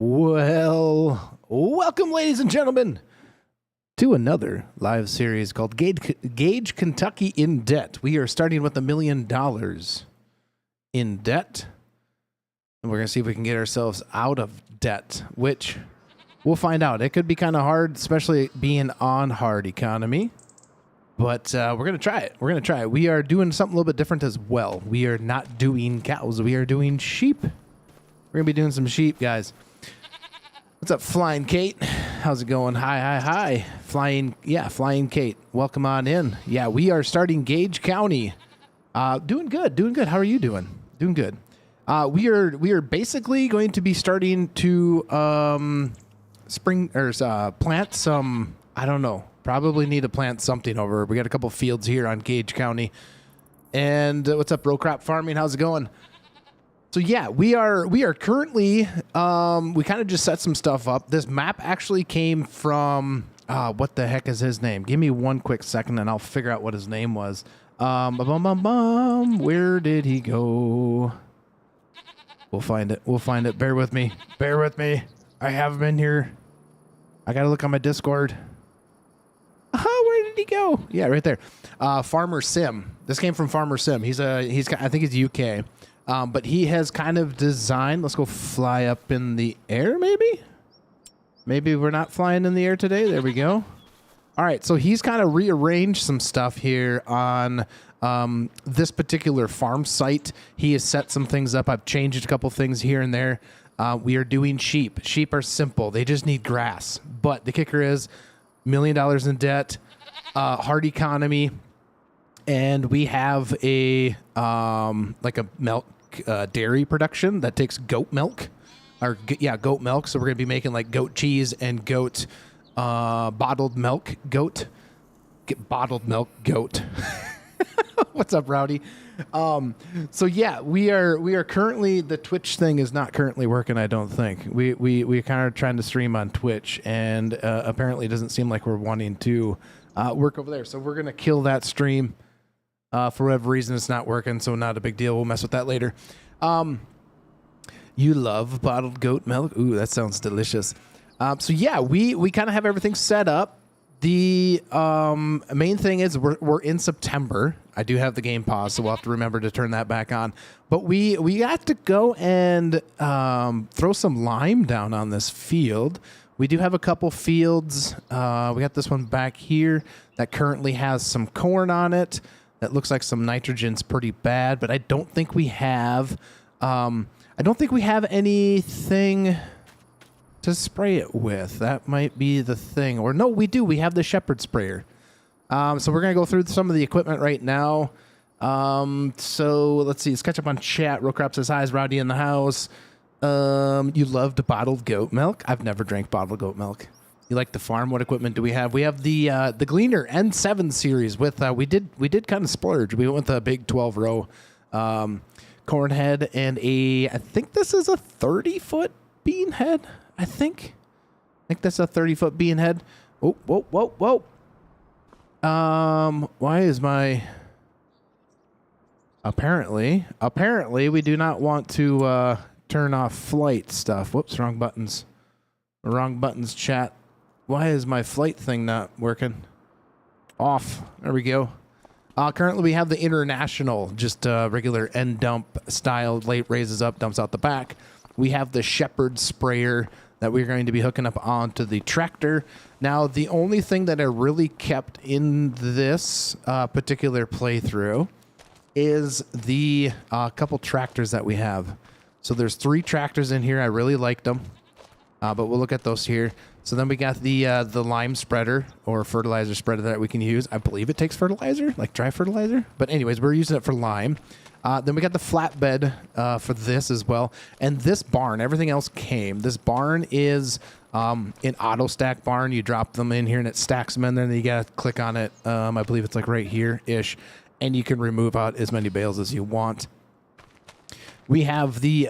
Well, welcome, ladies and gentlemen, to another live series called Gage Kentucky in Debt. We are starting with $1 million in debt, and we're going to see if we can get ourselves out of debt, which we'll find out. It could be kind of hard, especially being on hard economy, but we're going to try it. We're going to try it. We are doing something a little bit different as well. We are not doing cows. We are doing sheep. We're going to be doing some sheep, guys. What's up, Flying Kate? How's it going? Hi. Flying Kate. Welcome on in. Yeah, we are starting Gage County. Doing good. How are you doing? Doing good. We are basically going to be starting to plant some, I don't know, probably need to plant something over. We got a couple fields here on Gage County. And what's up, row crop farming? How's it going? So yeah, we are currently, we kind of just set some stuff up. This map actually came from, what the heck is his name? Give me one quick second and I'll figure out what his name was. Where did he go? We'll find it. Bear with me. I have him in here. I got to look on my Discord. Where did he go? Yeah, right there. Farmer Sim. This came from Farmer Sim. I think he's UK. But he has kind of designed, let's go fly up in the air, maybe? Maybe we're not flying in the air today. There we go. All right, so he's kind of rearranged some stuff here on this particular farm site. He has set some things up. I've changed a couple things here and there. We are doing sheep. Sheep are simple. They just need grass. But the kicker is $1 million in debt, hard economy, and we have a like a milk dairy production that takes goat milk, goat milk. So we're gonna be making like goat cheese and goat bottled milk goat. Bottled milk goat. What's up, Rowdy? So yeah, we are currently, the Twitch thing is not currently working. I don't think we're kind of trying to stream on Twitch, and apparently it doesn't seem like we're wanting to work over there. So we're gonna kill that stream. For whatever reason, it's not working, so not a big deal. We'll mess with that later. You love bottled goat milk? Ooh, that sounds delicious. So yeah, we kind of have everything set up. The main thing is we're in September. I do have the game paused, so we'll have to remember to turn that back on. But we got to go and throw some lime down on this field. We do have a couple fields. We got this one back here that currently has some corn on it. That looks like some nitrogen's pretty bad, but I don't think we have anything to spray it with. That might be the thing. Or no, we do. We have the Shepherd sprayer. So we're going to go through some of the equipment right now. So let's see. Let's catch up on chat. Rocrop says, hi, is Rowdy in the house? You loved bottled goat milk? I've never drank bottled goat milk. You like the farm? What equipment do we have? We have the Gleaner N7 series with we did kind of splurge. We went with a big 12-row corn head and I think this is a 30-foot bean head. I think that's a 30-foot bean head. Oh, whoa. Why is my apparently we do not want to turn off flight stuff. Whoops, wrong buttons, chat. Why is my flight thing not working? Off. There we go. Currently, we have the International, just regular end dump style, late raises up, dumps out the back. We have the Shepherd sprayer that we're going to be hooking up onto the tractor. Now, the only thing that I really kept in this particular playthrough is the couple tractors that we have. So there's 3 tractors in here. I really liked them, but we'll look at those here. So then we got the lime spreader or fertilizer spreader that we can use. I believe it takes fertilizer, like dry fertilizer. But anyways, we're using it for lime. Then we got the flatbed for this as well. And this barn, everything else came. This barn is an auto stack barn. You drop them in here and it stacks them in there. And then you got to click on it. I believe it's like right here-ish. And you can remove out as many bales as you want. We have the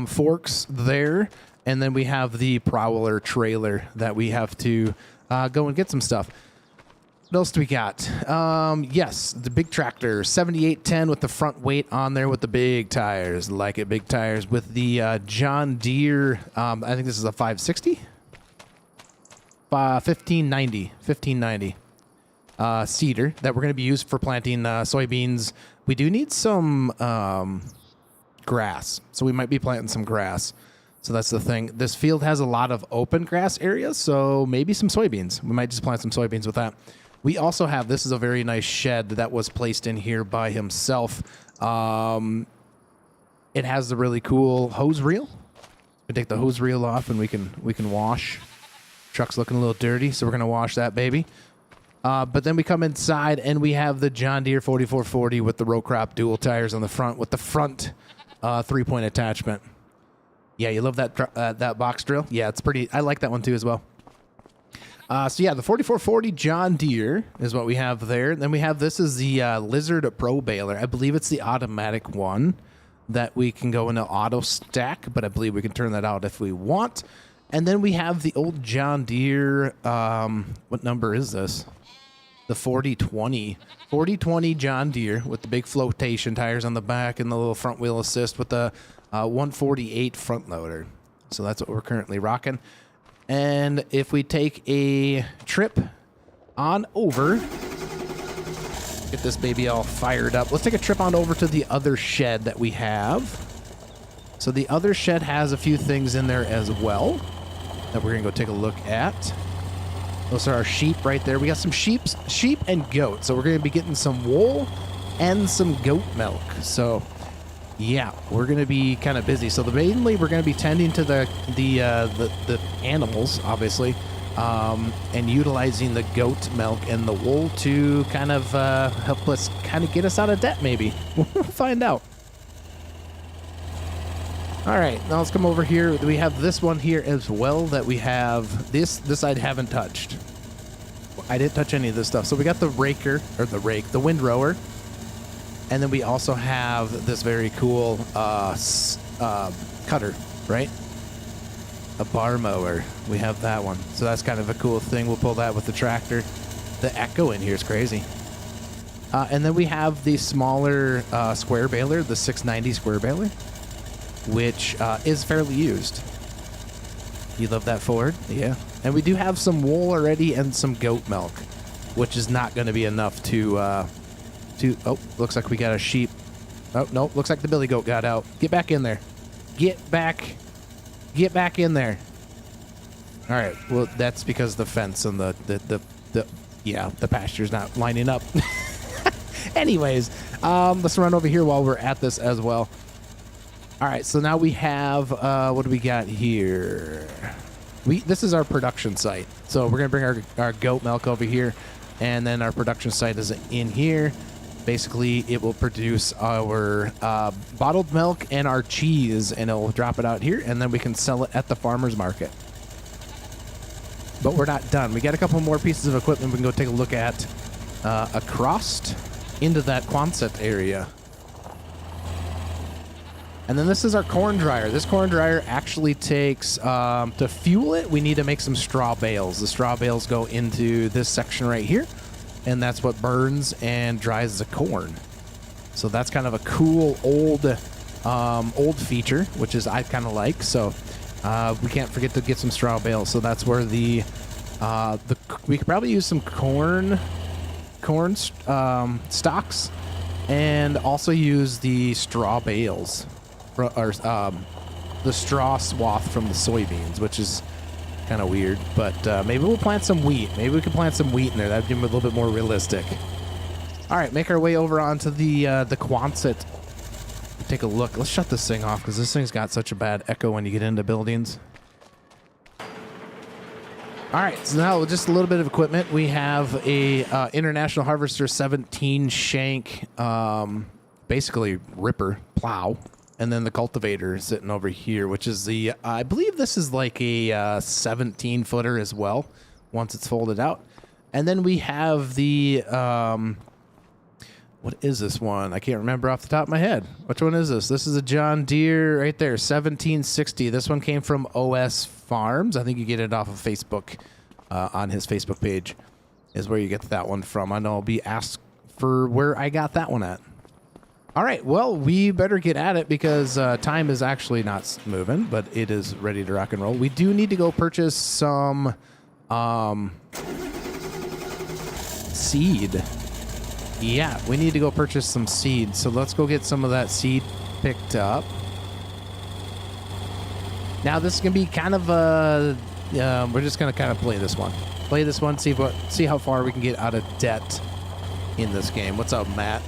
forks there. And then we have the Prowler trailer that we have to go and get some stuff. What else do we got? Yes, the big tractor, 7810 with the front weight on there with the big tires. Like it, big tires with the John Deere. I think this is a 560? 1590 seeder that we're going to be used for planting soybeans. We do need some grass, so we might be planting some grass. So that's the thing. This field has a lot of open grass areas, so maybe some soybeans. We might just plant some soybeans with that. We also have, this is a very nice shed that was placed in here by himself. It has the really cool hose reel. We take the hose reel off and we can wash. Truck's looking a little dirty, so we're going to wash that baby. But then we come inside and we have the John Deere 4440 with the row crop dual tires on the front with the front 3-point attachment. Yeah, you love that box drill? Yeah, it's pretty. I like that one too as well. So yeah, the 4440 John Deere is what we have there. Then we have, this is the Lizard Pro baler. I believe it's the automatic one that we can go into auto stack, but I believe we can turn that out if we want. And then we have the old John Deere, what number is this? The 4020 John Deere with the big flotation tires on the back and the little front wheel assist with the 148 front loader. So that's what we're currently rocking. And if we take a trip on over, get this baby all fired up. Let's take a trip on over to the other shed that we have. So the other shed has a few things in there as well that we're going to go take a look at. Those are our sheep right there. We got some sheep and goat. So we're going to be getting some wool and some goat milk. So yeah, we're going to be kind of busy. So mainly we're going to be tending to the animals, obviously, and utilizing the goat milk and the wool to kind of help us kind of get us out of debt, maybe. We'll find out. All right, now let's come over here. We have this one here as well that we have. This I haven't touched. I didn't touch any of this stuff. So we got the the windrower. And then we also have this very cool cutter, right? A bar mower. We have that one. So that's kind of a cool thing. We'll pull that with the tractor. The echo in here is crazy. And then we have the smaller square baler, the 690 square baler, which is fairly used. You love that Ford? Yeah. And we do have some wool already and some goat milk, which is not going to be enough to... Oh, looks like we got a sheep. Oh, no, looks like the billy goat got out. Get back in there. Get back in there. All right, well, that's because the fence and the pasture's not lining up. Anyways, let's run over here while we're at this as well. All right, so now we have, what do we got here? This is our production site. So we're going to bring our goat milk over here, and then our production site is in here. Basically, it will produce our bottled milk and our cheese, and it'll drop it out here, and then we can sell it at the farmer's market. But we're not done. We got a couple more pieces of equipment we can go take a look at across into that Quonset area. And then this is our corn dryer. This corn dryer actually takes, to fuel it, we need to make some straw bales. The straw bales go into this section right here, and that's what burns and dries the corn. So that's kind of a cool old feature, which is I kind of like. So we can't forget to get some straw bales. So that's where we could probably use some corn stalks, and also use the straw bales, or the straw swath from the soybeans, which is kind of weird. But maybe we'll plant some wheat. Maybe we can plant some wheat in there. That'd be a little bit more realistic. All right, make our way over onto the Quonset. Take a look. Let's shut this thing off because this thing's got such a bad echo when you get into buildings. All right, so now just a little bit of equipment. We have a International Harvester 17 shank, basically ripper plow, and then the cultivator sitting over here, which is the, I believe this is like a 17 footer as well, once it's folded out. And then we have the, what is this one? I can't remember off the top of my head. Which one is this? This is a John Deere right there, 1760. This one came from OS Farms. I think you get it off of Facebook, on his Facebook page. is where you get that one from. I know I'll be asked for where I got that one at. All right, well, we better get at it because time is actually not moving, but it is ready to rock and roll. We do need to go purchase some seed. Yeah, we need to go purchase some seed. So let's go get some of that seed picked up. Now this is gonna be kind of we're just gonna kind of play this one, see how far we can get out of debt in this game. What's up, Matt?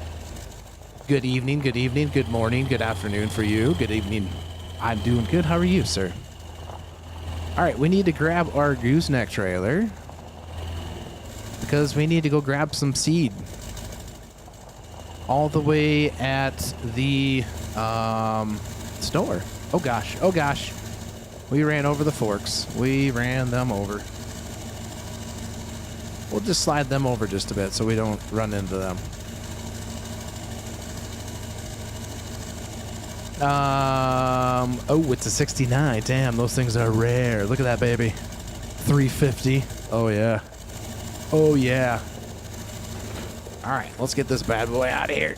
Good evening, good morning, good afternoon for you. Good evening. I'm doing good. How are you, sir? All right, we need to grab our gooseneck trailer because we need to go grab some seed. All the way at the store. Oh gosh, oh gosh. We ran over the forks. We ran them over. We'll just slide them over just a bit so we don't run into them. Oh, it's a 69. Damn, those things are rare. Look at that, baby. 350. Oh, yeah. Oh, yeah. All right, let's get this bad boy out of here.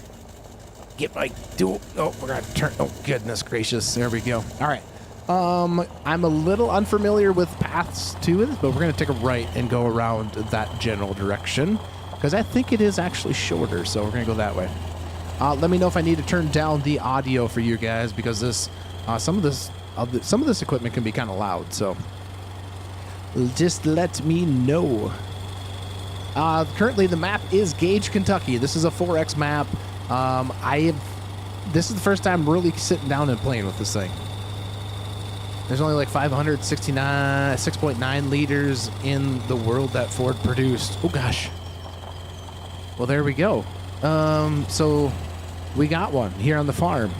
Get my dual. Oh, we're going to turn. Oh, goodness gracious. There we go. All right. I'm a little unfamiliar with paths to it, but we're going to take a right and go around that general direction because I think it is actually shorter, so we're going to go that way. Let me know if I need to turn down the audio for you guys because this, some of this equipment can be kind of loud. So just let me know. Currently, the map is Gage, Kentucky. This is a 4X map. This is the first time really sitting down and playing with this thing. There's only like 6.9 liters in the world that Ford produced. Oh gosh. Well, there we go. So we got one here on the farm,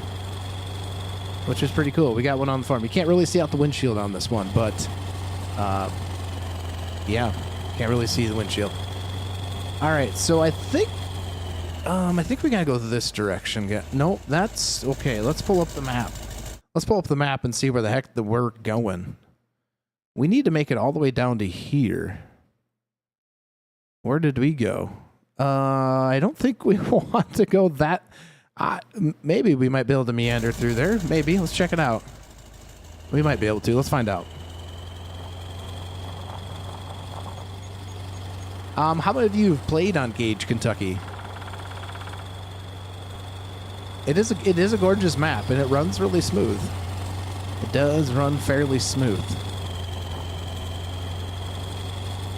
which is pretty cool. We got one on the farm. You can't really see out the windshield on this one, but yeah, can't really see the windshield. All right, so I think we gotta go this direction. Yeah, no, that's okay. Let's pull up the map. Let's pull up the map and see where the heck we're going. We need to make it all the way down to here. Where did we go? I don't think we want to go that. Maybe we might be able to meander through there. Maybe. Let's check it out. We might be able to. Let's find out. How many of you have played on Gage, Kentucky? It is a gorgeous map, and it runs really smooth. It does run fairly smooth.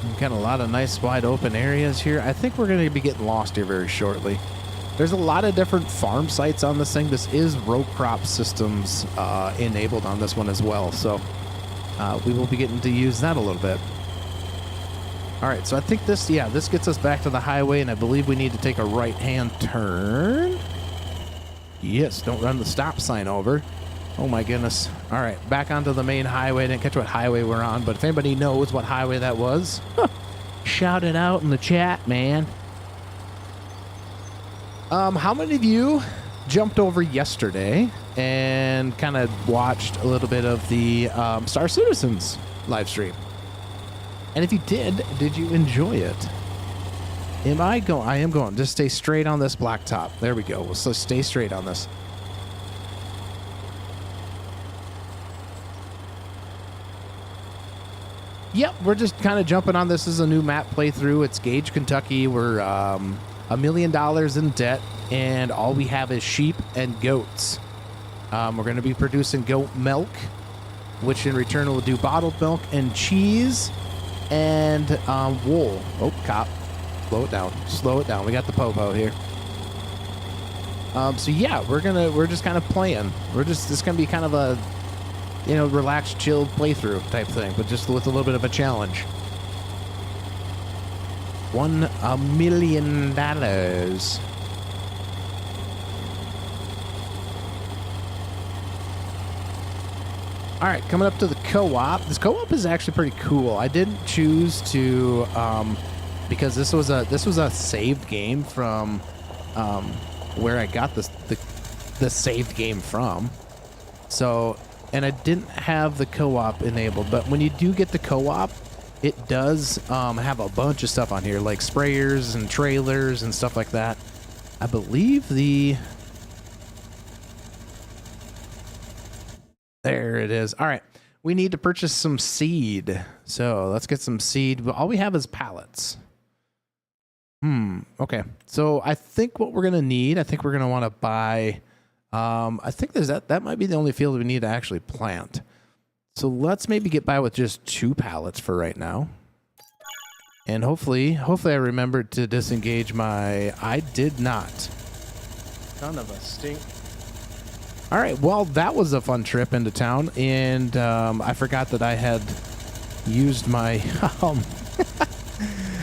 We've got a lot of nice wide open areas here. I think we're going to be getting lost here very shortly. There's a lot of different farm sites on this thing. This is row crop systems enabled on this one as well, so we will be getting to use that a little bit. All right, so I think this gets us back to the highway, and I believe we need to take a right-hand turn. Yes, don't run the stop sign over. Oh my goodness. All right, back onto the main highway. Didn't catch what highway we're on, but if anybody knows what highway that was, shout it out in the chat, man. How many of you jumped over yesterday and kind of watched a little bit of the Star Citizens live stream? And if you did you enjoy it? I am going. Just stay straight on this blacktop. There we go. So stay straight on this. Yep, we're just kind of jumping on this as a new map playthrough. It's Gage, Kentucky. We're $1 million in debt, and all we have is sheep and goats. We're going to be producing goat milk, which in return will do bottled milk and cheese and wool. Oh, cop. Slow it down. Slow it down. We got the popo here. So yeah, we're just kind of playing. It's gonna be kind of a, relaxed, chilled playthrough type thing, but just with a little bit of a challenge. $1 million. All right, coming up to the co-op. This co-op is actually pretty cool. I didn't choose to because this was a saved game from where I got the saved game from. So, and I didn't have the co-op enabled, but when you do get the co-op, it does have a bunch of stuff on here, like sprayers and trailers and stuff like that. I believe there it is. All right. We need to purchase some seed. So let's get some seed. All we have is pallets. Okay. So I think what we're going to need, I think we're going to want to buy, I think that might be the only field we need to actually plant. So let's maybe get by with just 2 pallets for right now. And hopefully I remembered to disengage I did not. Son of a stink. All right, well, that was a fun trip into town, and I forgot that I had used my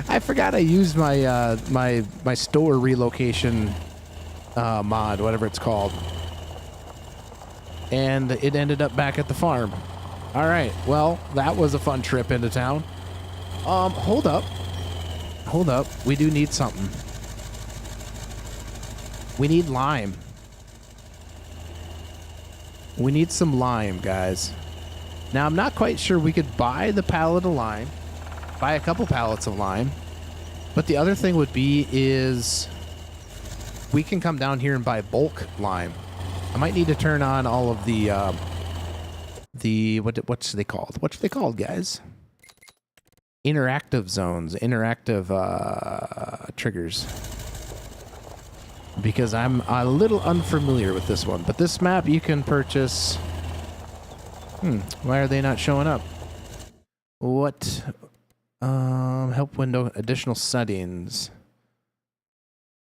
I forgot I used my my store relocation mod, whatever it's called, and it ended up back at the farm. All right, well, that was a fun trip into town. Hold up, we do need something. We need lime. We need some lime, guys. Now, I'm not quite sure we could buy the pallet of lime, buy a couple pallets of lime, but the other thing would be is we can come down here and buy bulk lime. I might need to turn on all of what's they called? What's they called, guys? Interactive zones, interactive triggers. Because I'm a little unfamiliar with this one. But this map you can purchase. Why are they not showing up? What? Help window, additional settings.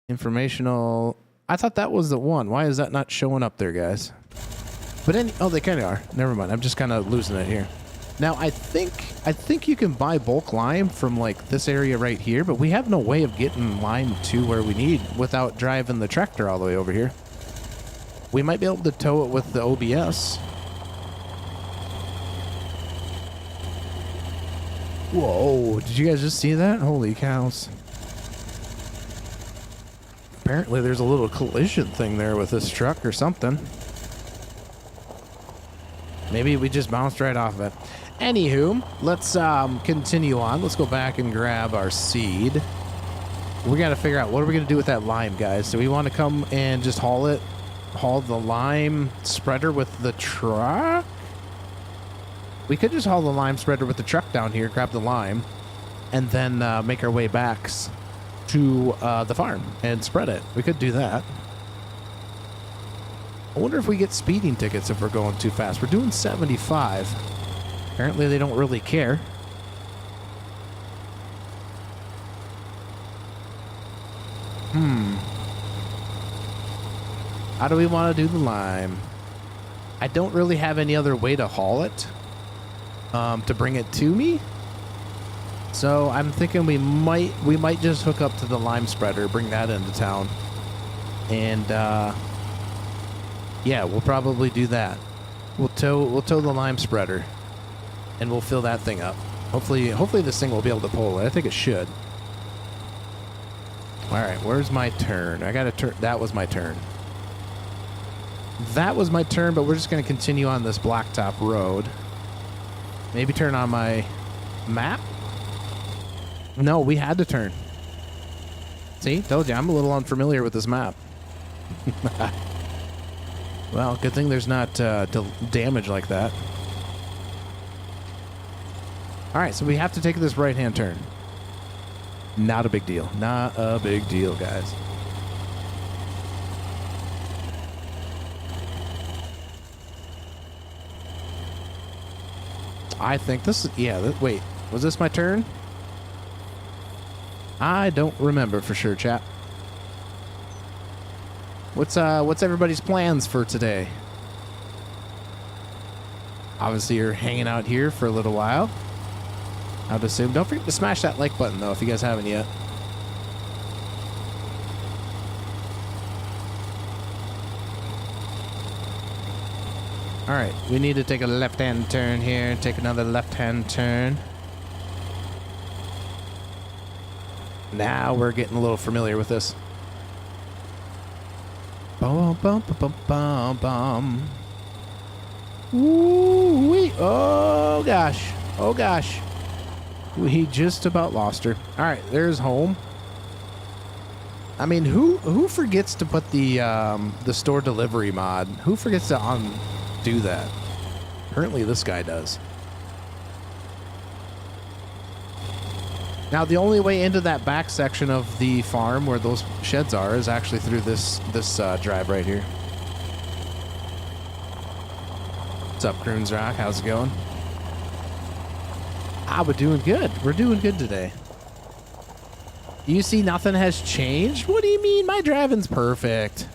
Informational. I thought that was the one. Why is that not showing up there, guys? But oh, they kind of are. Never mind. I'm just kind of losing it here. Now, I think you can buy bulk lime from like this area right here, but we have no way of getting lime to where we need without driving the tractor all the way over here. We might be able to tow it with the OBS. Whoa, did you guys just see that? Holy cows. Apparently there's a little collision thing there with this truck or something. Maybe we just bounced right off of it. Anywho, let's continue on. Let's go back and grab our seed. We got to figure out what are we going to do with that lime, guys. Do we want to come and just haul the lime spreader with the truck? We could just haul the lime spreader with the truck down here, grab the lime, and then make our way back to the farm and spread it. We could do that. I wonder if we get speeding tickets if we're going too fast. We're doing 75. Apparently they don't really care. How do we want to do the lime? I don't really have any other way to haul it, to bring it to me. So I'm thinking we might just hook up to the lime spreader, bring that into town, and yeah, we'll probably do that. We'll tow the lime spreader, and we'll fill that thing up. Hopefully this thing will be able to pull it. I think it should. All right, where's my turn? I gotta turn. That was my turn. That was my turn, but we're just gonna continue on this blacktop road. Maybe turn on my map. No, we had to turn. See, told you, I'm a little unfamiliar with this map. Well, good thing there's not damage like that. All right, so we have to take this right-hand turn. Not a big deal. Not a big deal, guys. I think this is... Yeah, wait. Was this my turn? I don't remember for sure, chat. What's everybody's plans for today? Obviously, you're hanging out here for a little while. I'd assume. Don't forget to smash that like button, though, if you guys haven't yet. All right, we need to take a left-hand turn here. Take another left-hand turn. Now we're getting a little familiar with this. Bum, bum, bum, bum, bum, bum. Ooh-wee. Oh, gosh. Oh, gosh. We just about lost her. All right, there's home. I mean, who forgets to put the store delivery mod? Who forgets to undo that? Apparently, this guy does. Now, the only way into that back section of the farm where those sheds are is actually through this drive right here. What's up, Croons Rock? How's it going? We're doing good. We're doing good today. You see nothing has changed? What do you mean? My driving's perfect.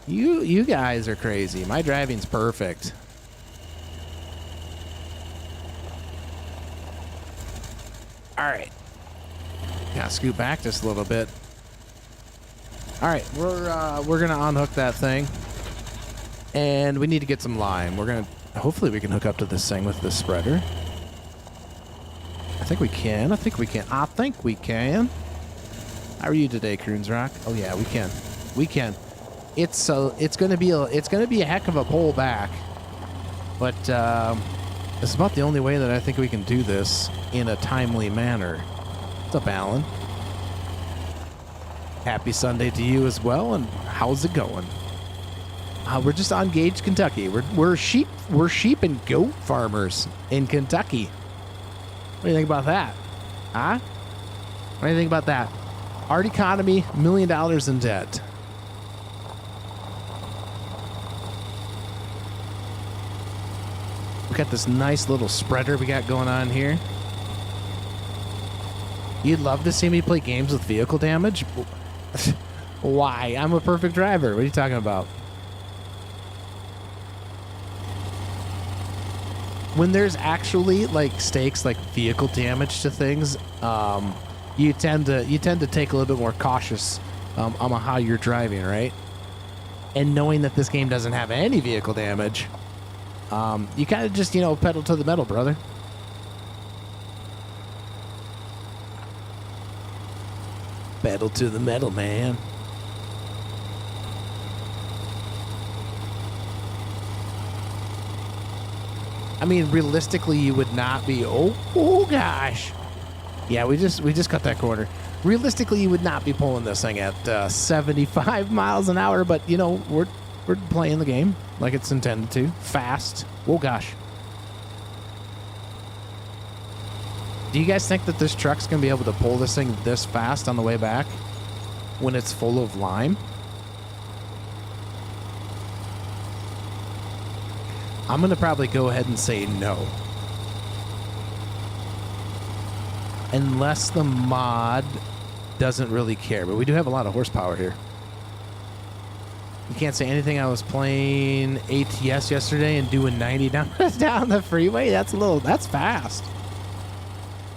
You guys are crazy. My driving's perfect. All right. Gotta scoot back just a little bit. All right, we're gonna unhook that thing, and we need to get some lime. Hopefully we can hook up to this thing with this spreader. I think we can. I think we can. How are you today, Croons Rock? Oh yeah, we can. We can. It's gonna be a heck of a pull back, but it's about the only way that I think we can do this in a timely manner. What's up, Alan? Happy Sunday to you as well. And how's it going? We're just on Gage, Kentucky. We're sheep and goat farmers in Kentucky. What do you think about that? Huh? What do you think about that? Art economy, $1 million in debt. We got this nice little spreader we got going on here. You'd love to see me play games with vehicle damage? Why? I'm a perfect driver. What are you talking about? When there's actually like stakes like vehicle damage to things, you tend to take a little bit more cautious on how you're driving, right? And knowing that this game doesn't have any vehicle damage, you kind of just, pedal to the metal, brother. Pedal to the metal, man. I mean, realistically, you would not be. Oh gosh. Yeah, we just cut that corner. Realistically, you would not be pulling this thing at 75 miles an hour, but we're playing the game like it's intended to. Fast. Oh gosh. Do you guys think that this truck's gonna be able to pull this thing this fast on the way back when it's full of lime? I'm going to probably go ahead and say no. Unless the mod doesn't really care. But we do have a lot of horsepower here. You can't say anything. I was playing ATS yesterday and doing 90 down the freeway. That's fast.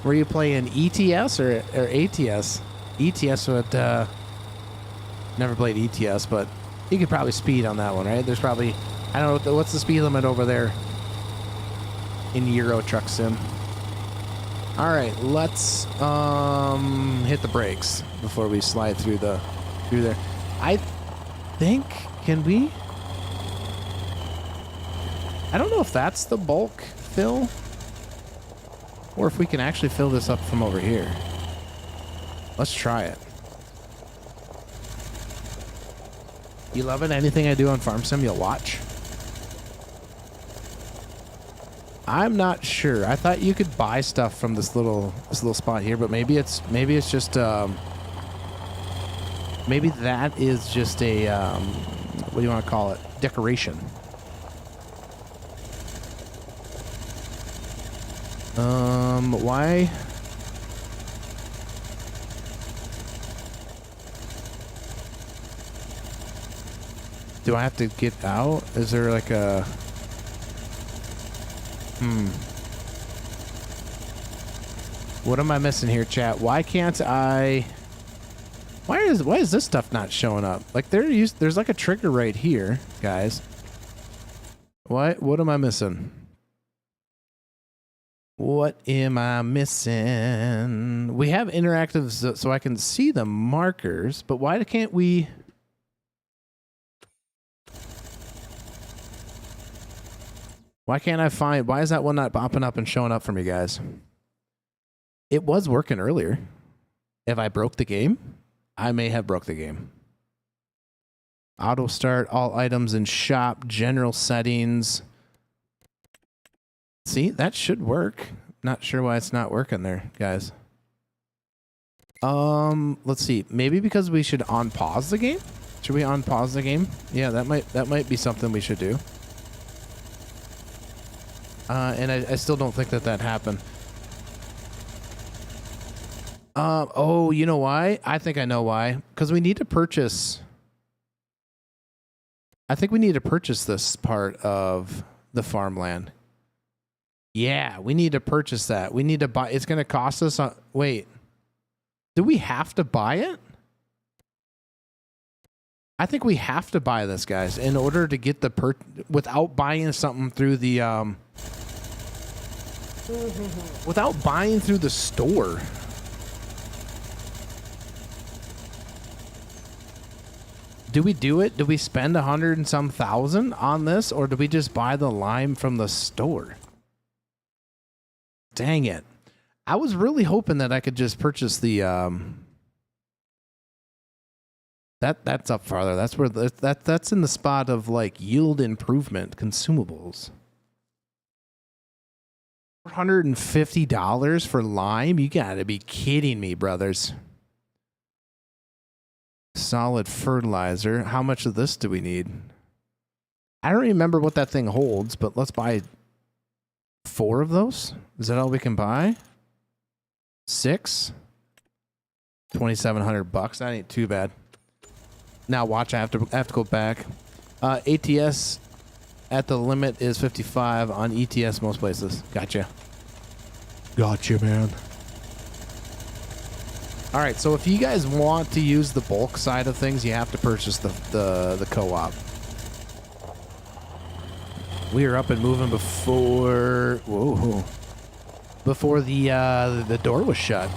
Were you playing ETS or ATS? ETS would, never played ETS, but you could probably speed on that one, right? There's probably... I don't know, what's the speed limit over there in Euro Truck Sim? All right, let's hit the brakes before we slide through there. I think, can we? I don't know if that's the bulk fill or if we can actually fill this up from over here. Let's try it. You love it? Anything I do on Farm Sim, you'll watch? I'm not sure. I thought you could buy stuff from this little spot here, but maybe it's just maybe that is just a what do you want to call it? Decoration. Why? Do I have to get out? Is there like a... What am I missing here, chat? Why can't I... Why is this stuff not showing up? Like there's like a trigger right here, guys. What am I missing? What am I missing? We have interactive so I can see the markers, but why can't we... Why can't I find... Why is that one not popping up and showing up for me, guys? It was working earlier. If I broke the game, I may have broke the game. Auto start, all items in shop, general settings. See, that should work. Not sure why it's not working there, guys. Let's see. Maybe because we should unpause the game? Should we unpause the game? Yeah, that might be something we should do. And I still don't think that happened. Oh, you know why? I think I know why. Because we need to purchase. I think we need to purchase this part of the farmland. Yeah, we need to purchase that. We need to buy. It's going to cost us. Wait. Do we have to buy it? I think we have to buy this, guys, in order to get the without buying something through the without buying through the store. Do we do it? Do we spend 100 and some thousand on this, or do we just buy the lime from the store? Dang it. I was really hoping that I could just purchase the that's up farther. That's where that's in the spot of like yield improvement consumables. $450 for lime? You gotta be kidding me, brothers. Solid fertilizer. How much of this do we need? I don't remember what that thing holds, but let's buy 4 of those. Is that all we can buy? 6? 2,700 bucks. That ain't too bad. Now watch, I have to go back. ATS at the limit is 55 on ETS most places. Gotcha. Gotcha, man. All right, so if you guys want to use the bulk side of things, you have to purchase the co-op. We are up and moving before the door was shut.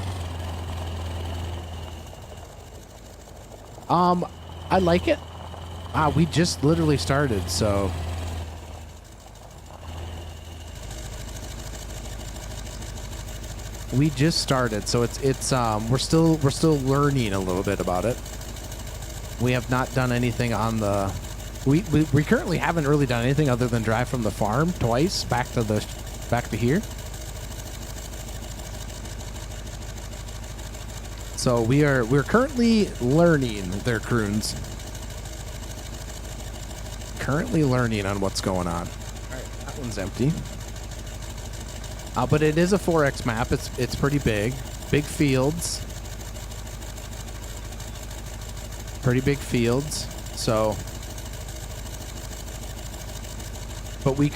I like it. We just literally started, so. We just started, so it's we're still learning a little bit about it. We have not done anything on the. We currently haven't really done anything other than drive from the farm twice back to here. So we're currently learning their croons. Currently learning on what's going on. All right, that one's empty. But it is a 4X map. It's pretty big. Big fields. Pretty big fields. So, but we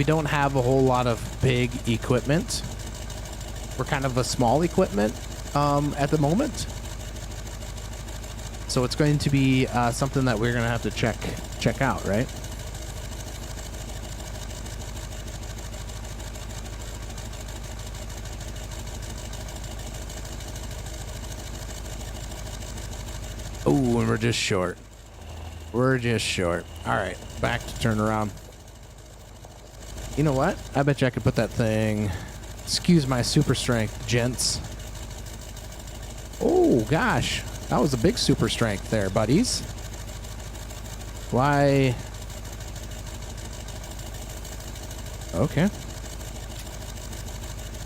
don't have a whole lot of big equipment. We're kind of a small equipment at the moment. So it's going to be something that we're going to have to check out, right? Oh, and we're just short. We're just short. All right, back to turn around. You know what? I bet you I could put that thing. Excuse my super strength, gents. Oh, gosh. That was a big super strength there, buddies. Why? Okay.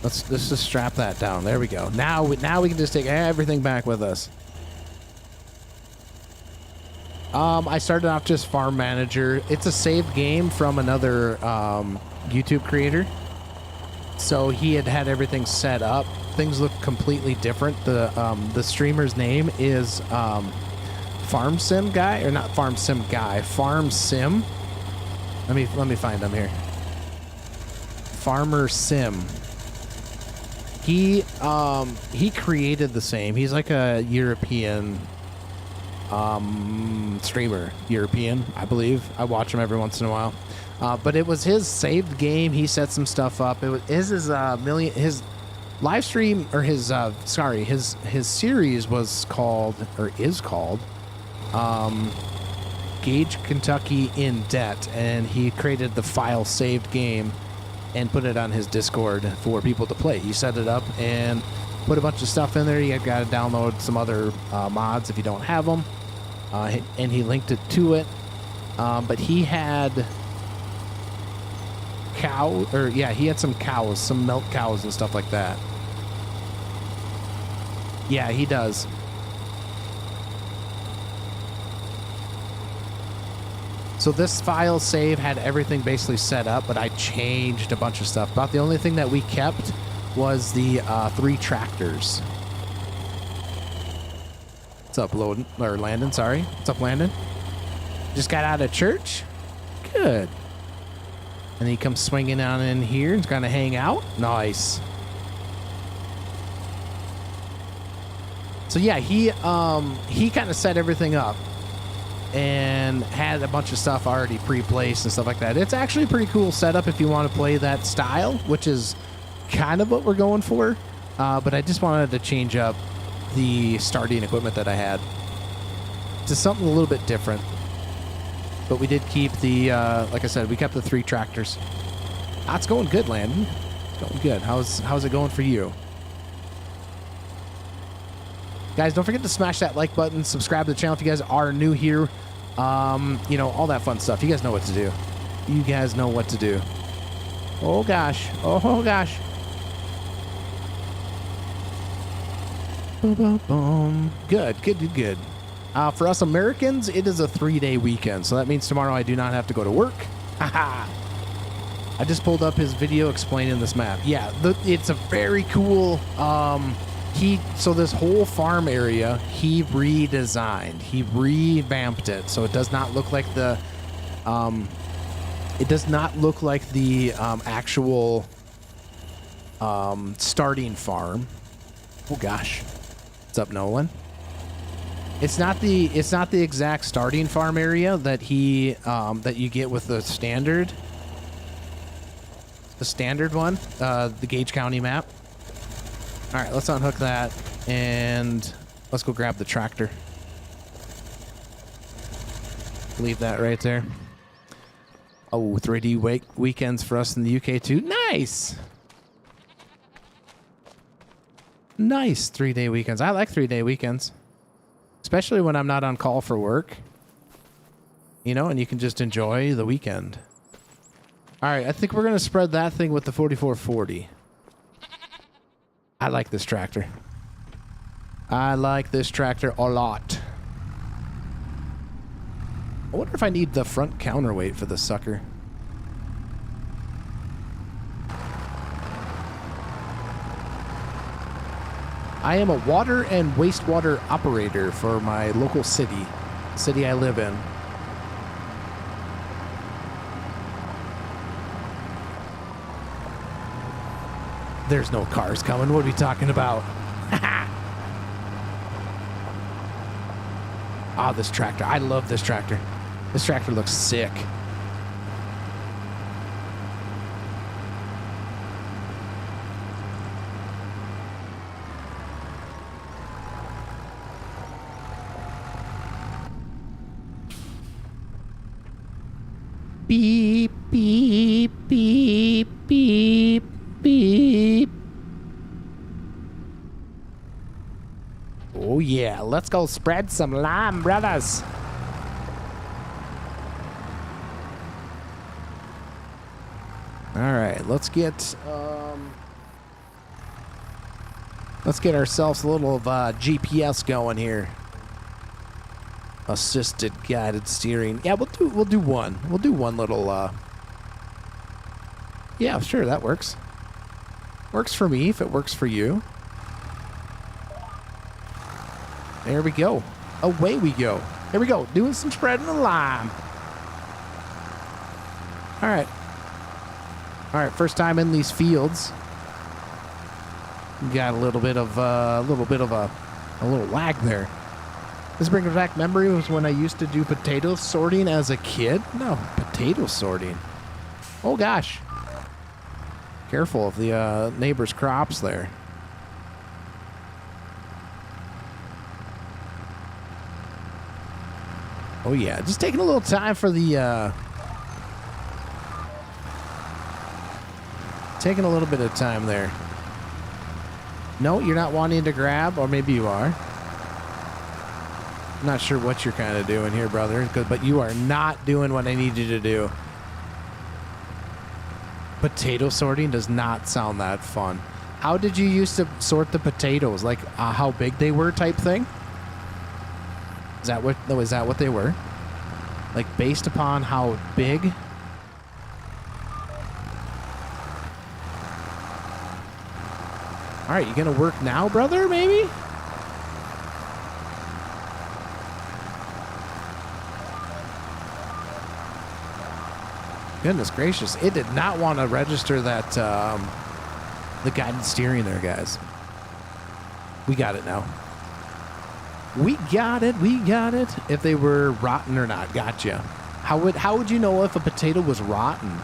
Let's just strap that down. There we go. Now we can just take everything back with us. I started off just farm manager. It's a saved game from another YouTube creator. So he had everything set up. Things look completely different. The streamer's name is Farm Sim Guy, or not Farm Sim Guy, Farm Sim. Let me find him here. Farmer Sim. He created the same. He's like a European streamer, European, I believe. I watch him every once in a while. But it was his saved game. He set some stuff up. It was his live stream, or his series was called, or is called, Gage Kentucky in Debt, and he created the file saved game and put it on his Discord for people to play. He set it up and put a bunch of stuff in there. You got to download some other mods if you don't have them. And he linked it to it. But he had he had some cows, some milk cows and stuff like that. Yeah, he does. So this file save had everything basically set up, but I changed a bunch of stuff. About the only thing that we kept was the 3 tractors. What's up, Landon? Sorry. What's up, Landon? Just got out of church? Good. And he comes swinging on in here and going to hang out. Nice. So yeah, he kind of set everything up and had a bunch of stuff already pre-placed and stuff like that. It's actually a pretty cool setup if you want to play that style, which is kind of what we're going for. But I just wanted to change up the starting equipment that I had to something a little bit different. But we did keep the, like I said, we kept the 3 tractors. It's going good, Landon. It's going good. How's it going for you? Guys, don't forget to smash that like button, subscribe to the channel if you guys are new here. You know, all that fun stuff. You guys know what to do. You guys know what to do. Oh, gosh. Oh, gosh. Good, good, good. For us Americans, it is a 3-day weekend, so that means tomorrow I do not have to go to work. Haha. I just pulled up his video explaining this map. Yeah, it's a very cool. So this whole farm area he redesigned. He revamped it, so it does not look like the. It does not look like the actual starting farm. Oh gosh, what's up, Nolan? It's not the exact starting farm area that that you get with the standard one, the Gage County map. All right, let's unhook that and let's go grab the tractor. Leave that right there. Oh, 3D weekends for us in the UK too. Nice. Nice 3-day weekends. I like 3-day weekends. Especially when I'm not on call for work. You know, and you can just enjoy the weekend. All right, I think we're going to spread that thing with the 4440. I like this tractor. I like this tractor a lot. I wonder if I need the front counterweight for this sucker. I am a water and wastewater operator for my local city I live in. There's no cars coming. What are we talking about? Ah, this tractor. I love this tractor. This tractor looks sick. Beep, beep, beep, beep, beep. Oh yeah, let's go spread some lime, brothers. All right, let's get ourselves a little of GPS going here. Assisted guided steering. Yeah, we'll do one. We'll do one little yeah, sure, that works. Works for me if it works for you. There we go. Away we go. Here we go. Doing some spreading of lime. All right. All right, first time in these fields. Got a little bit of a little lag there. This brings back memories when I used to do potato sorting as a kid. No, potato sorting. Oh gosh. Careful of the neighbor's crops there. Oh yeah, just taking a little time for the taking a little bit of time there. No, you're not wanting to grab, or maybe you are. I'm not sure what you're kind of doing here, brother, but you are not doing what I need you to do. Potato sorting does not sound that fun. How did you used to sort the potatoes? Like how big they were type thing? Is that what they were? Like based upon how big? All right, you gonna work now, brother, maybe? Goodness gracious. It did not want to register that, the guided steering there, guys. We got it now. We got it. We got it. If they were rotten or not. Gotcha. How would you know if a potato was rotten?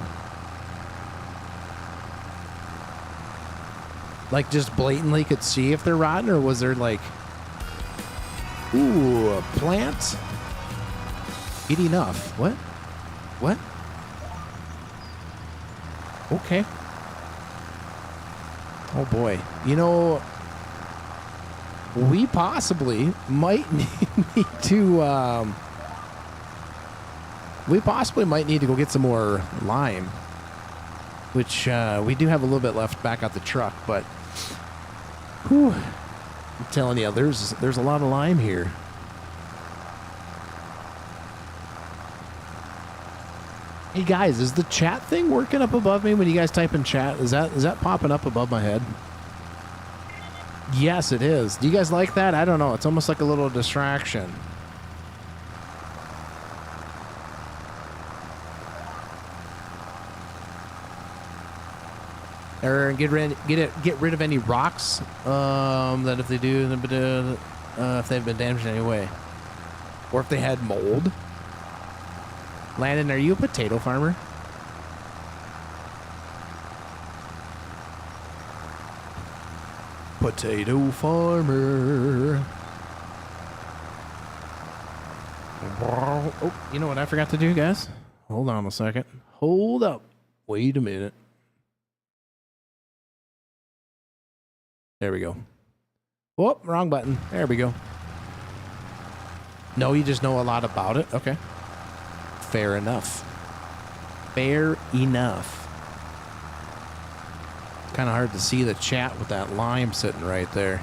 Like just blatantly could see if they're rotten, or was there like, ooh, a plant? Eat enough. What? What? Okay. Oh boy. You know, we possibly might need to, go get some more lime, which we do have a little bit left back at the truck, but whew, I'm telling you, there's a lot of lime here. Hey guys, is the chat thing working up above me when you guys type in chat? Is that popping up above my head? Yes, it is. Do you guys like that? I don't know. It's almost like a little distraction. Or get rid of any rocks that if they do, if they've been damaged in any way, or if they had mold. Landon, are you a potato farmer? Potato farmer. Oh, you know what I forgot to do, guys? Hold on a second. Hold up. Wait a minute. There we go. Whoop, wrong button. There we go. No, you just know a lot about it? Okay. Fair enough. Fair enough. It's kind of hard to see the chat with that lime sitting right there.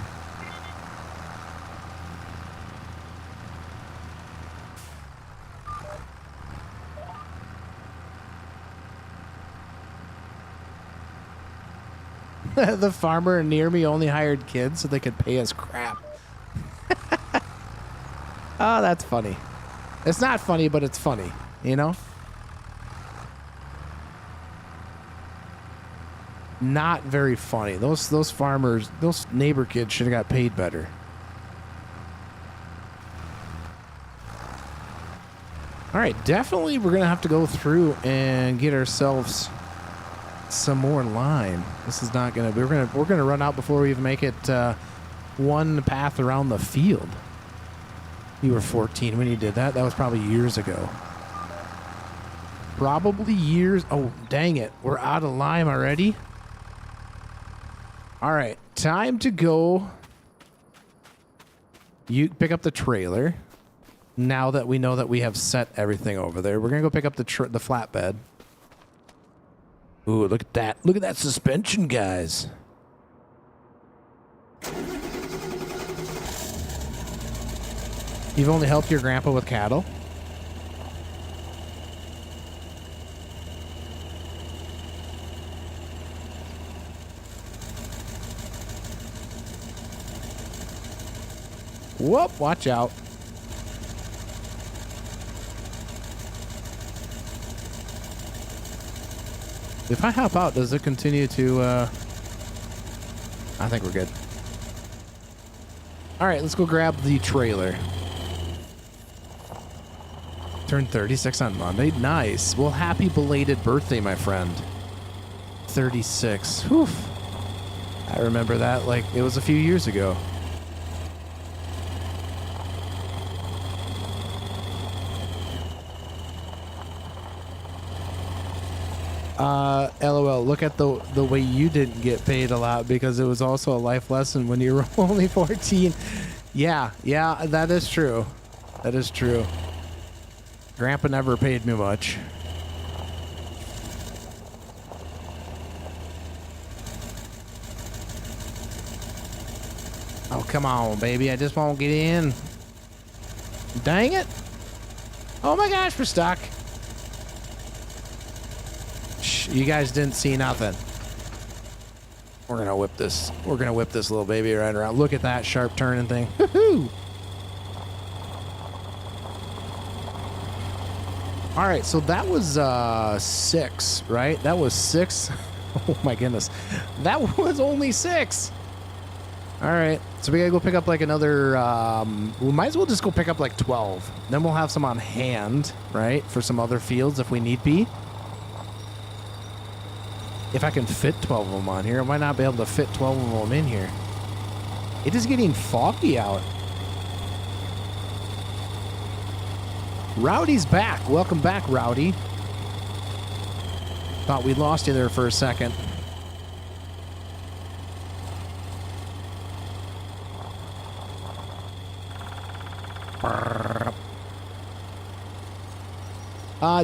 The farmer near me only hired kids so they could pay us crap. Oh, that's funny. It's not funny, but it's funny. You know? Not very funny. Those farmers, those neighbor kids should have got paid better. All right, definitely we're going to have to go through and get ourselves some more lime. This is not going to be, we're going to run out before we even make it one path around the field. You were 14 when you did that. That was probably years ago. Probably years. Oh, dang it. We're out of lime already. All right. Time to go. You pick up the trailer. Now that we know that we have set everything over there, we're going to go pick up the flatbed. Ooh, look at that. Look at that suspension, guys. You've only helped your grandpa with cattle? Whoop, watch out. If I hop out, does it continue to, I think we're good. All right, let's go grab the trailer. Turned 36 on Monday. Nice. Well, happy belated birthday, my friend. 36. Whew. I remember that like it was a few years ago. LOL, look at the way you didn't get paid a lot because it was also a life lesson when you were only 14. Yeah, that is true. That is true. Grandpa never paid me much. Oh, come on, baby. I just won't get in. Dang it. Oh my gosh, we're stuck. Shh, you guys didn't see nothing. We're gonna whip this. We're gonna whip this little baby right around. Look at that sharp turning thing. Woohoo! All right, so that was 6, right? That was 6. Oh my goodness, that was only 6. All right, so we gotta go pick up like another. We might as well just go pick up like 12. Then we'll have some on hand, right, for some other fields if we need be. If I can fit 12 of them on here, I might not be able to fit 12 of them in here. It is getting foggy out. Rowdy's back. Welcome back, Rowdy. Thought we lost you there for a second.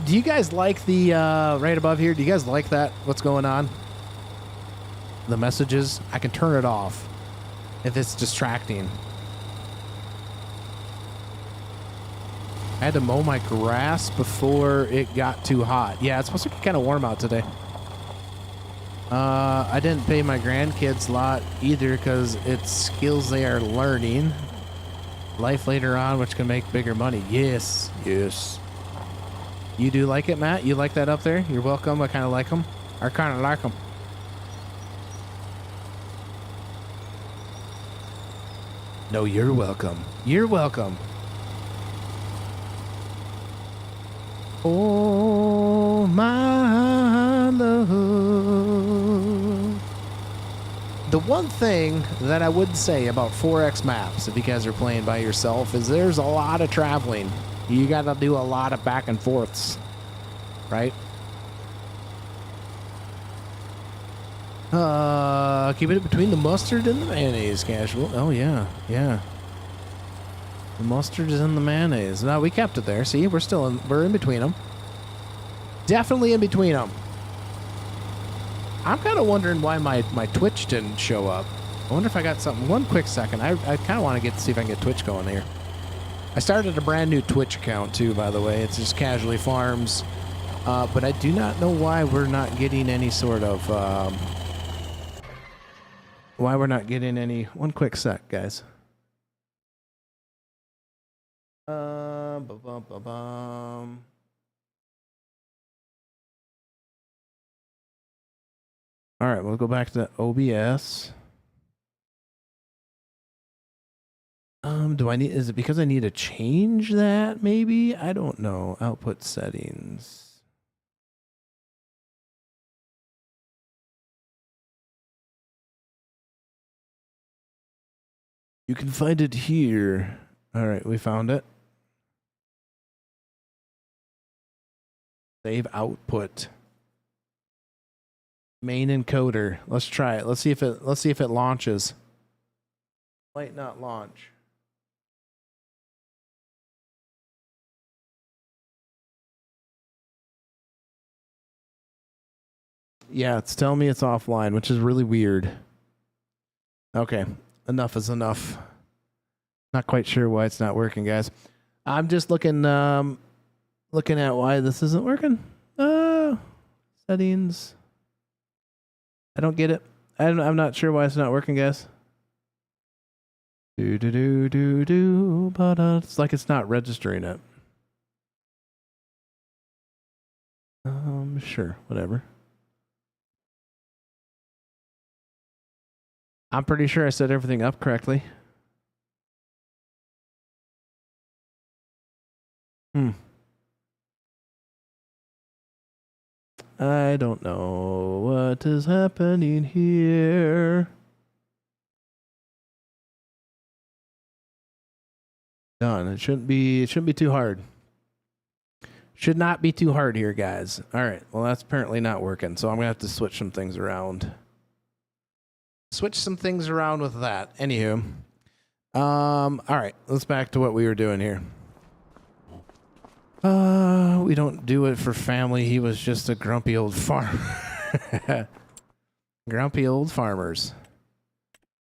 Do you guys like the right above here? Do you guys like that? What's going on? The messages? I can turn it off if it's distracting. I had to mow my grass before it got too hot. Yeah, it's supposed to get kind of warm out today. I didn't pay my grandkids a lot either because it's skills they are learning. Life later on, which can make bigger money. Yes, yes. You do like it, Matt? You like that up there? You're welcome. I kind of like them. I kind of like them. No, you're welcome. You're welcome. Oh, my love. The one thing that I would say about 4X maps, if you guys are playing by yourself, is there's a lot of traveling. You got to do a lot of back and forths, right? Keep it between the mustard and the mayonnaise, casual. Oh, yeah, yeah. The mustard is in the mayonnaise. No, we kept it there. See, we're in between them. Definitely in between them. I'm kind of wondering why my Twitch didn't show up. I wonder if I got something. One quick second. I kind of want to see if I can get Twitch going here. I started a brand new Twitch account too, by the way. It's just Casually Farms. But I do not know why we're not getting any sort of... why we're not getting any... One quick sec, guys. Ba-bum-ba-bum. All right, we'll go back to OBS. Is it because I need to change that maybe? I don't know. Output settings. You can find it here. All right, we found it. Save output. Main encoder. Let's try it. Let's see if it launches. Might not launch. Yeah, it's telling me it's offline, which is really weird. Okay, enough is enough. Not quite sure why it's not working, guys. I'm just looking at why this isn't working. Settings. I don't get it. I'm not sure why it's not working, guys. But it's like it's not registering it. Sure, whatever. I'm pretty sure I set everything up correctly. I don't know what is happening here. Done. It shouldn't be too hard. Should not be too hard here, guys. All right. Well, that's apparently not working. So I'm going to have to switch some things around. Switch some things around with that. Anywho. All right. Let's back to what we were doing here. We don't do it for family. He was just a grumpy old farmer. Grumpy old farmers.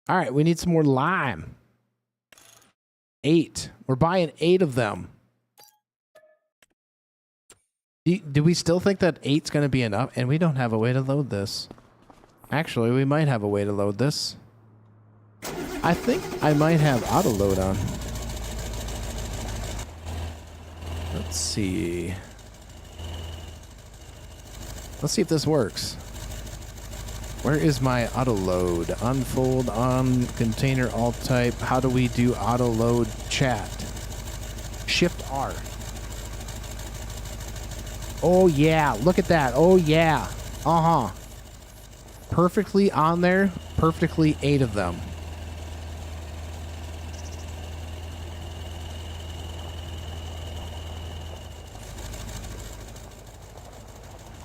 All right. We need some more lime. 8. We're buying 8 of them. Do we still think that 8's going to be enough? And we don't have a way to load this. Actually, we might have a way to load this. I think I might have auto load on. Let's see. Let's see if this works. Where is my auto load? Unfold on container alt type. How do we do auto load chat? Shift R. Oh yeah, look at that. Oh yeah. Uh-huh. Perfectly on there. Perfectly 8 of them.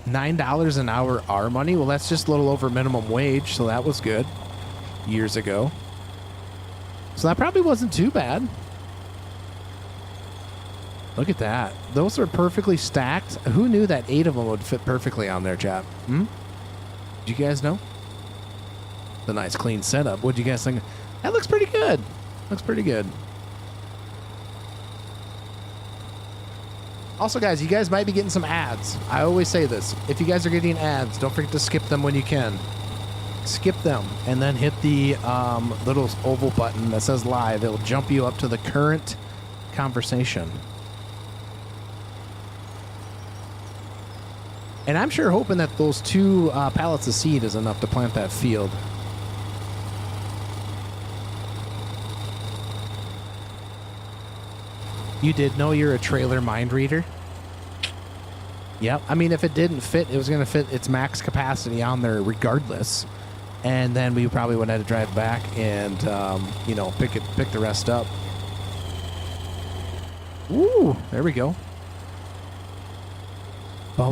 $9 an hour our money? Well, that's just a little over minimum wage, so that was good. Years ago. So that probably wasn't too bad. Look at that. Those are perfectly stacked. Who knew that 8 of them would fit perfectly on there, chat? Hmm? Did you guys know? It's a nice clean setup. What'd you guys think? That looks pretty good. Looks pretty good. Also, guys, you guys might be getting some ads. I always say this. If you guys are getting ads, don't forget to skip them when you can. Skip them and then hit the little oval button that says live. It'll jump you up to the current conversation. And I'm sure hoping that those 2 pallets of seed is enough to plant that field. You did know you're a trailer mind reader? Yep. I mean, if it didn't fit, it was going to fit its max capacity on there regardless. And then we probably would have to drive back and, you know, pick the rest up. Ooh, there we go. The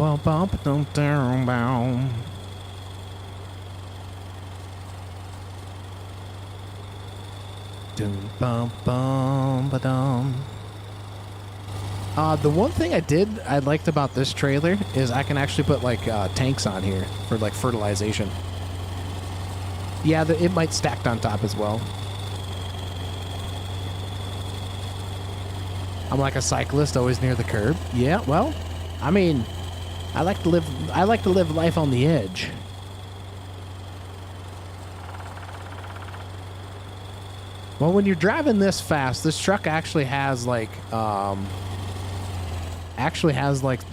one thing I liked about this trailer is I can actually put like tanks on here for like fertilization. Yeah, it might stack on top as well. I'm like a cyclist, always near the curb. Yeah, well, I mean, I like to live life on the edge. Well, when you're driving this fast, this truck actually has like the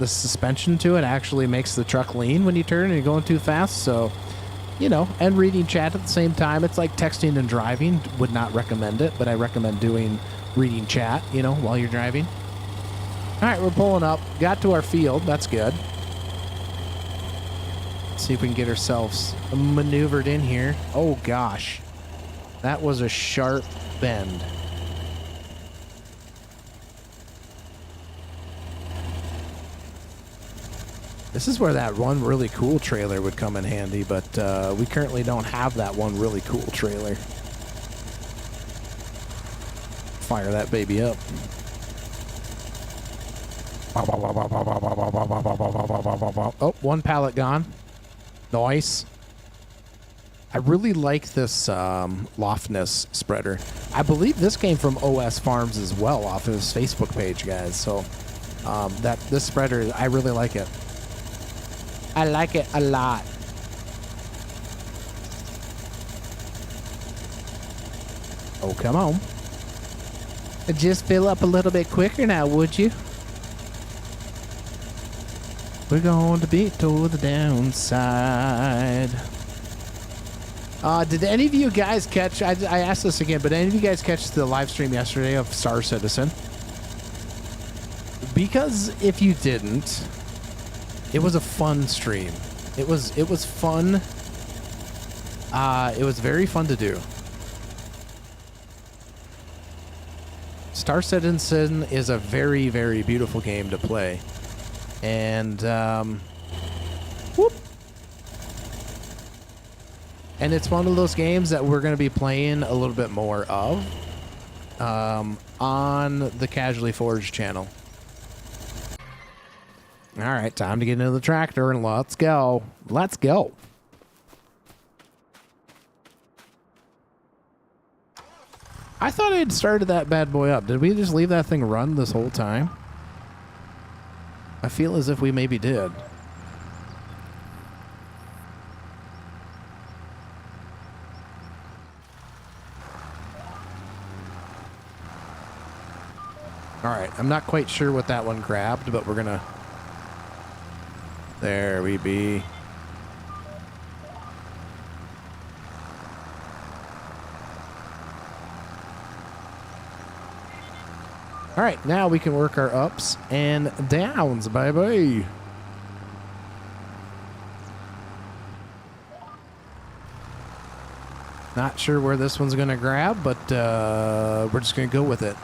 suspension to it. Actually makes the truck lean when you turn and you're going too fast. So, you know, and reading chat at the same time. It's like texting and driving. Would not recommend it, but I recommend reading chat, you know, while you're driving. All right, we're pulling up. Got to our field. That's good. Let's see if we can get ourselves maneuvered in here. Oh, gosh. That was a sharp bend. This is where that one really cool trailer would come in handy, but we currently don't have that one really cool trailer. Fire that baby up. Oh, one pallet gone. Nice. I really like this Loftness spreader. I believe this came from OS Farms as well off of his Facebook page, guys. So this spreader, I really like it. I like it a lot. Oh, come on. Just fill up a little bit quicker now, would you? We're going to be to the downside. Did any of you guys catch, I asked this again, but any of you guys catch the live stream yesterday of Star Citizen? Because if you didn't, it was a fun stream. It was fun. It was very fun to do. Star Citizen is a very, very beautiful game to play. And, whoop. And it's one of those games that we're going to be playing a little bit more of on the Casually Foraged channel. All right, time to get into the tractor and let's go. Let's go. I thought I had started that bad boy up. Did we just leave that thing run this whole time? I feel as if we maybe did. All right, I'm not quite sure what that one grabbed, but we're gonna... There we be. All right, now we can work our ups and downs, baby. Not sure where this one's going to grab, but we're just going to go with it.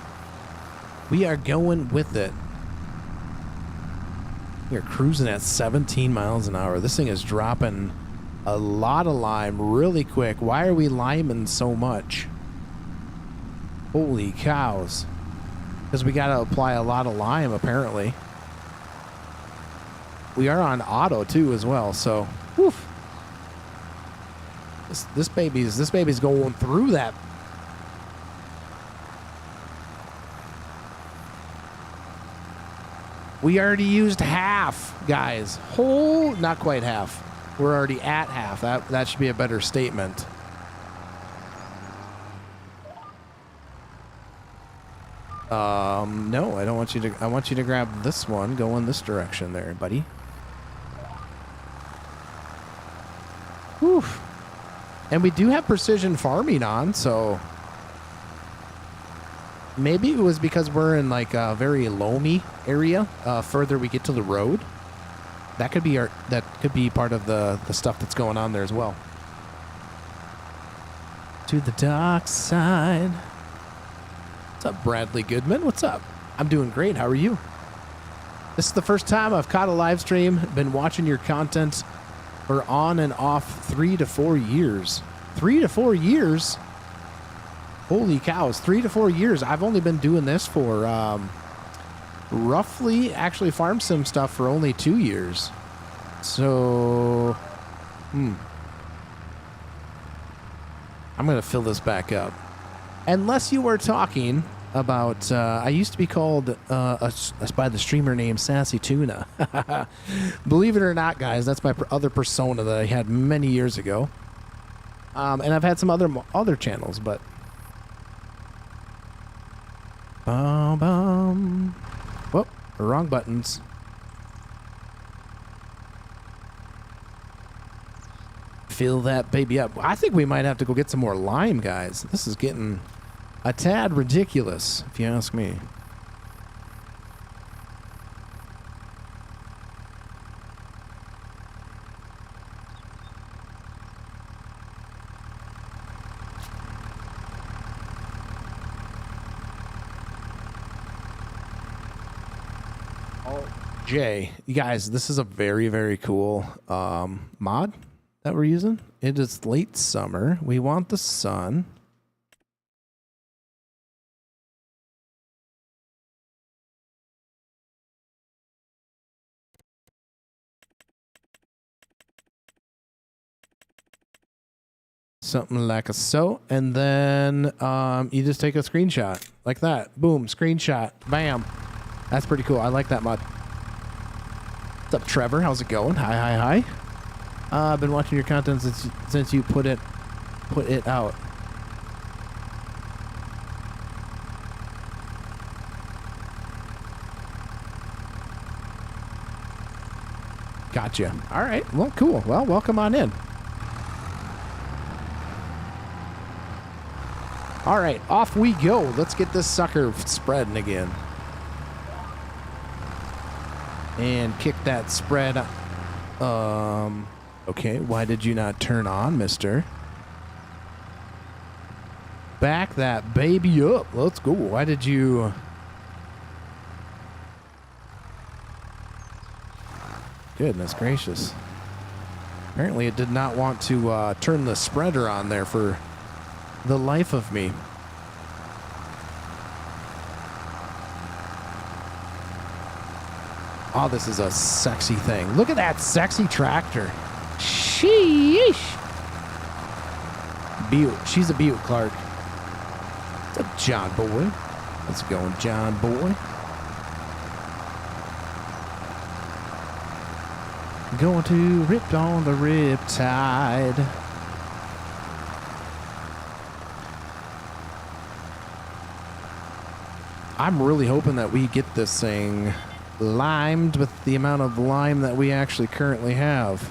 We are going with it. We're cruising at 17 miles an hour. This thing is dropping a lot of lime really quick. Why are we liming so much? Holy cows. Because we got to apply a lot of lime, apparently. We are on auto, too, as well, so... Woof. This baby's going through that. We already used half, guys. Not quite half. We're already at half. That should be a better statement. No, I don't want you to. I want you to grab this one. Go in this direction there, buddy. Whew. And we do have precision farming on, so maybe it was because we're in like a very loamy area. Further we get to the road, that could be part of the stuff that's going on there as well. To the dark side. What's up, Bradley Goodman? What's up? I'm doing great. How are you? This is the first time I've caught a live stream. Been watching your content for on and off 3 to 4 years. 3 to 4 years? Holy cows, 3 to 4 years. I've only been doing this for roughly, actually farm sim stuff for only 2 years. So, I'm going to fill this back up. Unless you were talking about, I used to be called by the streamer name Sassy Tuna. Believe it or not, guys, that's my other persona that I had many years ago. And I've had some other channels, but... Whoop, wrong buttons. Fill that baby up. I think we might have to go get some more lime, guys. This is getting a tad ridiculous, if you ask me. Jay, you guys, this is a very, very cool mod that we're using. It is late summer. We want the sun. Something like a so, and then you just take a screenshot like that. Boom, screenshot, bam. That's pretty cool. I like that mod. What's up, Trevor? How's it going? Hi. I've been watching your content since you put it out. Gotcha. All right. Well, cool. Well, welcome on in. All right, off we go. Let's get this sucker spreading again. And kick that spread. Okay, why did you not turn on, mister? Back that baby up. Let's go. Why did you... Goodness gracious. Apparently it did not want to turn the spreader on there for the life of me. Oh, this is a sexy thing. Look at that sexy tractor. Sheesh. Butte. She's a Butte, Clark. What's up, John boy? How's it going, John boy? Going to rip on the riptide. I'm really hoping that we get this thing limed with the amount of lime that we actually currently have.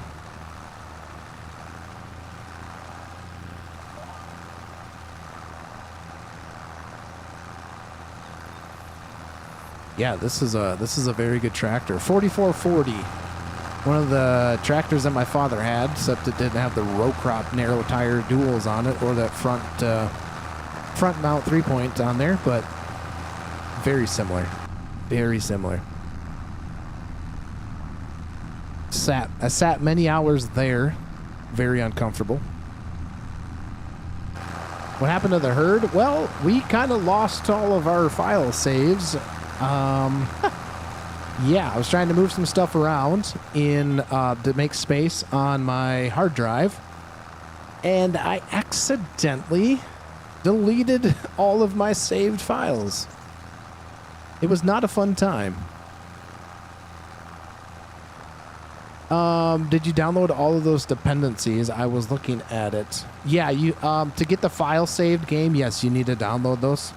Yeah, this is a very good tractor. 4440. One of the tractors that my father had, except it didn't have the row crop narrow tire duals on it or that front mount 3-point on there, but very similar. Very similar. I sat many hours there. Very uncomfortable. What happened to the herd? Well, we kind of lost all of our file saves. Yeah, I was trying to move some stuff around to make space on my hard drive, and I accidentally deleted all of my saved files. It was not a fun time. Did you download all of those dependencies? I was looking at it. Yeah, you to get the file saved game, yes, you need to download those.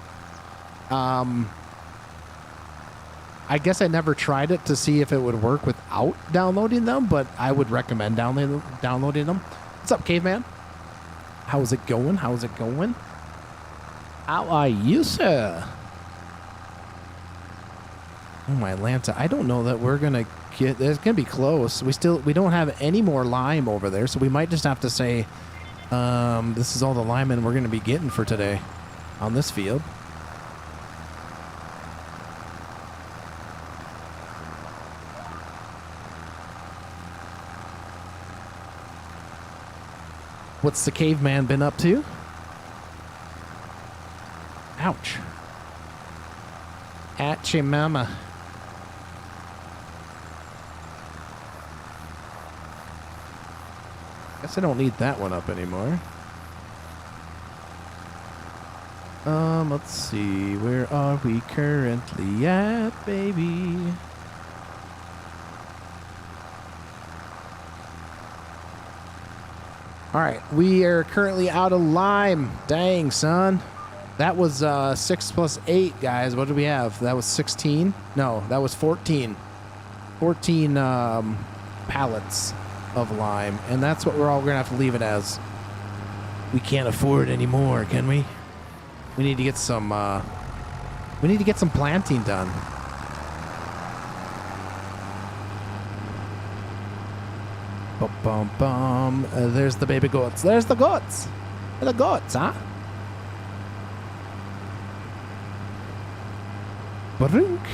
I guess I never tried it to see if it would work without downloading them, but I would recommend downloading them. What's up, caveman? How's it going? How's it going? How are you, sir? Oh, my Atlanta. I don't know that we're going to get... It's going to be close. We don't have any more lime over there, so we might just have to say, this is all the lime we're going to be getting for today on this field. What's the caveman been up to? Ouch. Atcha mama. Guess I don't need that one up anymore. Let's see. Where are we currently at, baby? All right, we are currently out of lime. Dang, son. That was 6 plus 8, guys. What did we have? That was 16? No, that was 14. 14 pallets of lime, and that's what we're all going to have to leave it as. We can't afford any more, can we? We need to get some planting done. Bum, bum, bum. There's the baby goats. There's the goats. The goats, huh? Barunk.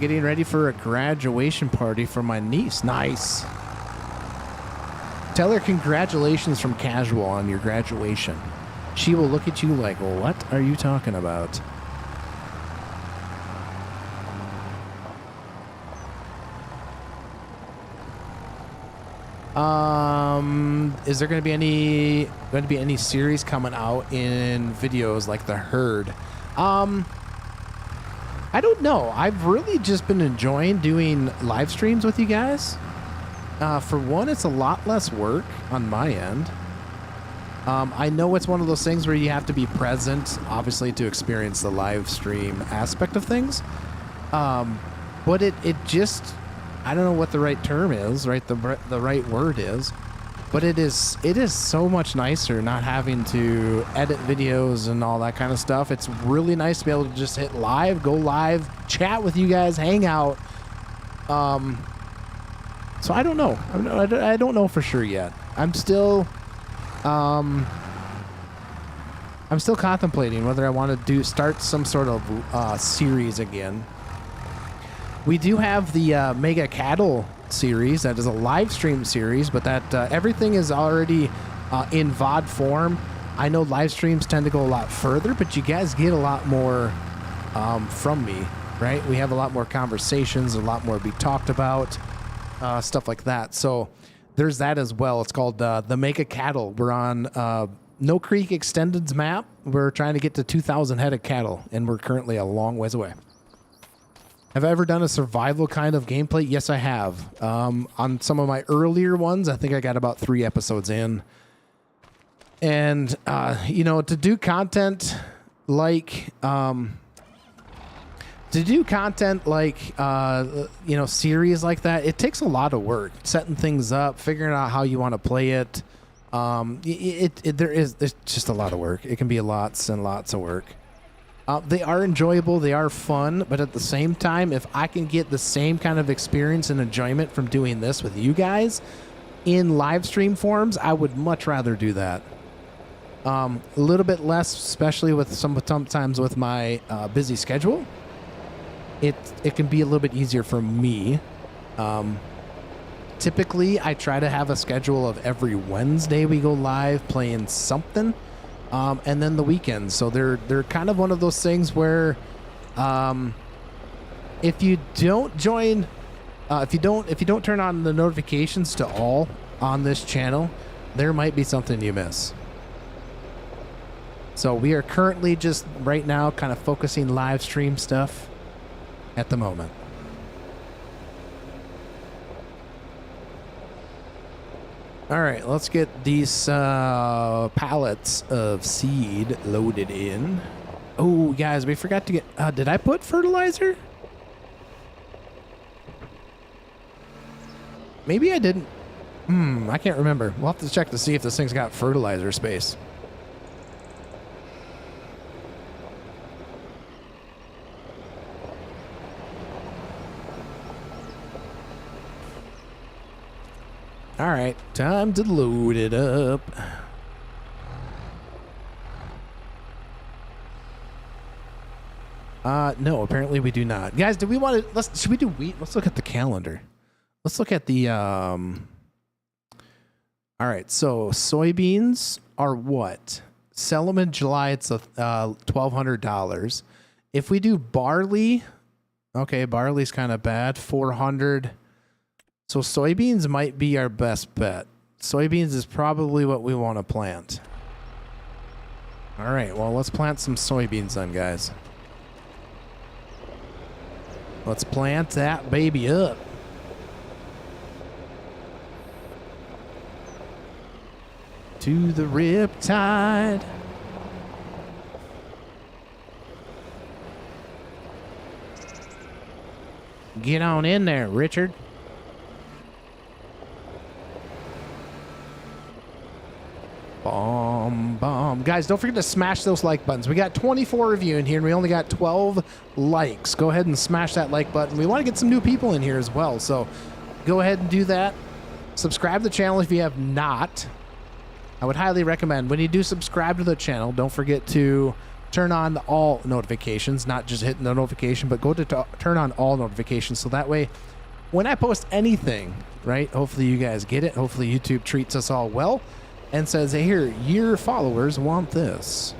Getting ready for a graduation party for my niece. Nice. Tell her congratulations from Casual on your graduation. She will look at you like, what are you talking about? Is there going to be any series coming out in videos like the herd? I don't know. I've really just been enjoying doing live streams with you guys. For one, it's a lot less work on my end. I know it's one of those things where you have to be present, obviously, to experience the live stream aspect of things. But it just, I don't know what the right term is, right? The right word is. But it is so much nicer not having to edit videos and all that kind of stuff. It's really nice to be able to just hit live, go live, chat with you guys, hang out. So I don't know. I don't know for sure yet. I'm still contemplating whether I want to start some sort of series again. We do have the Mega Cattle series. That is a live stream series, but that everything is already in VOD form. I know live streams tend to go a lot further, but you guys get a lot more from me, right? We have a lot more conversations, a lot more to be talked about, stuff like that. So there's that as well. It's called the Mega Cattle. We're on No Creek Extended's map. We're trying to get to 2,000 head of cattle, and we're currently a long ways away. Have I ever done a survival kind of gameplay? Yes, I have. On some of my earlier ones, I think I got about 3 episodes in. And, you know, to do content like, you know, series like that, it takes a lot of work. Setting things up, figuring out how you want to play it. There's just a lot of work. It can be lots and lots of work. They are enjoyable, they are fun, but at the same time, if I can get the same kind of experience and enjoyment from doing this with you guys in live stream forms, I would much rather do that. A little bit less, especially with sometimes with my busy schedule. It can be a little bit easier for me. Typically, I try to have a schedule of every Wednesday we go live playing something. And then the weekends. So they're kind of one of those things where, if you don't join, if you don't turn on the notifications to all on this channel, there might be something you miss. So we are currently just right now kind of focusing live stream stuff at the moment. All right, let's get these pallets of seed loaded in. Oh, guys, we forgot to get... did I put fertilizer? Maybe I didn't. I can't remember. We'll have to check to see if this thing's got fertilizer space. All right, time to load it up. No, apparently we do not. Guys, do we want to, should we do wheat? Let's look at the calendar. Let's look at the, all right, so soybeans are what? Sell them in July, it's $1,200. If we do barley, okay, barley's kind of bad, 400. So soybeans might be our best bet. Soybeans is probably what we want to plant. All right, well, let's plant some soybeans then, guys. Let's plant that baby up. To the riptide. Get on in there, Richard. Bomb. Guys, don't forget to smash those like buttons. We got 24 of you in here, and we only got 12 likes. Go ahead and smash that like button. We want to get some new people in here as well, so go ahead and do that. Subscribe to the channel if you have not. I would highly recommend when you do subscribe to the channel, don't forget to turn on all notifications, not just hitting the notification, but go to turn on all notifications, so that way when I post anything, right, hopefully you guys get it. Hopefully YouTube treats us all well and says, hey, here, your followers want this.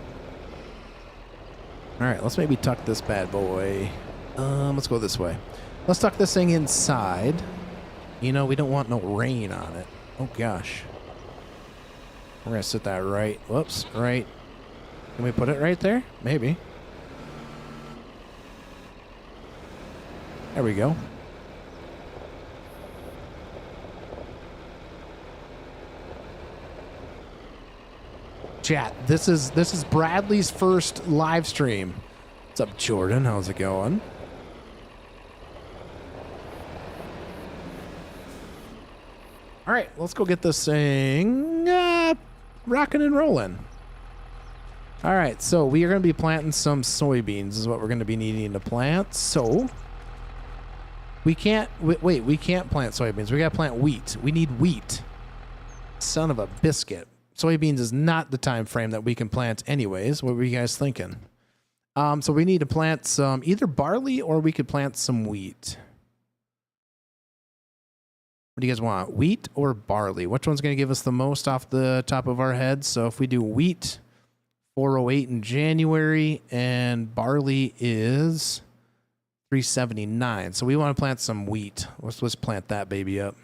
All right, let's maybe tuck this bad boy. Let's go this way. Let's tuck this thing inside. You know, we don't want no rain on it. Oh, gosh. We're going to sit that right. Whoops, right. Can we put it right there? Maybe. There we go. Chat, this is Bradley's first live stream. What's up, Jordan? How's it going? All right, let's go get this thing rocking and rolling. All right, so we are going to be planting some soybeans is what we're going to be needing to plant. So we can't, wait, we can't plant soybeans. We got to plant wheat. We need wheat. Son of a biscuit. Soybeans is not the time frame that we can plant anyways. What were you guys thinking? So we need to plant some either barley or we could plant some wheat. What do you guys want? Wheat or barley? Which one's going to give us the most off the top of our heads? So if we do wheat, 408 in January, and barley is 379. So we want to plant some wheat. Let's plant that baby up.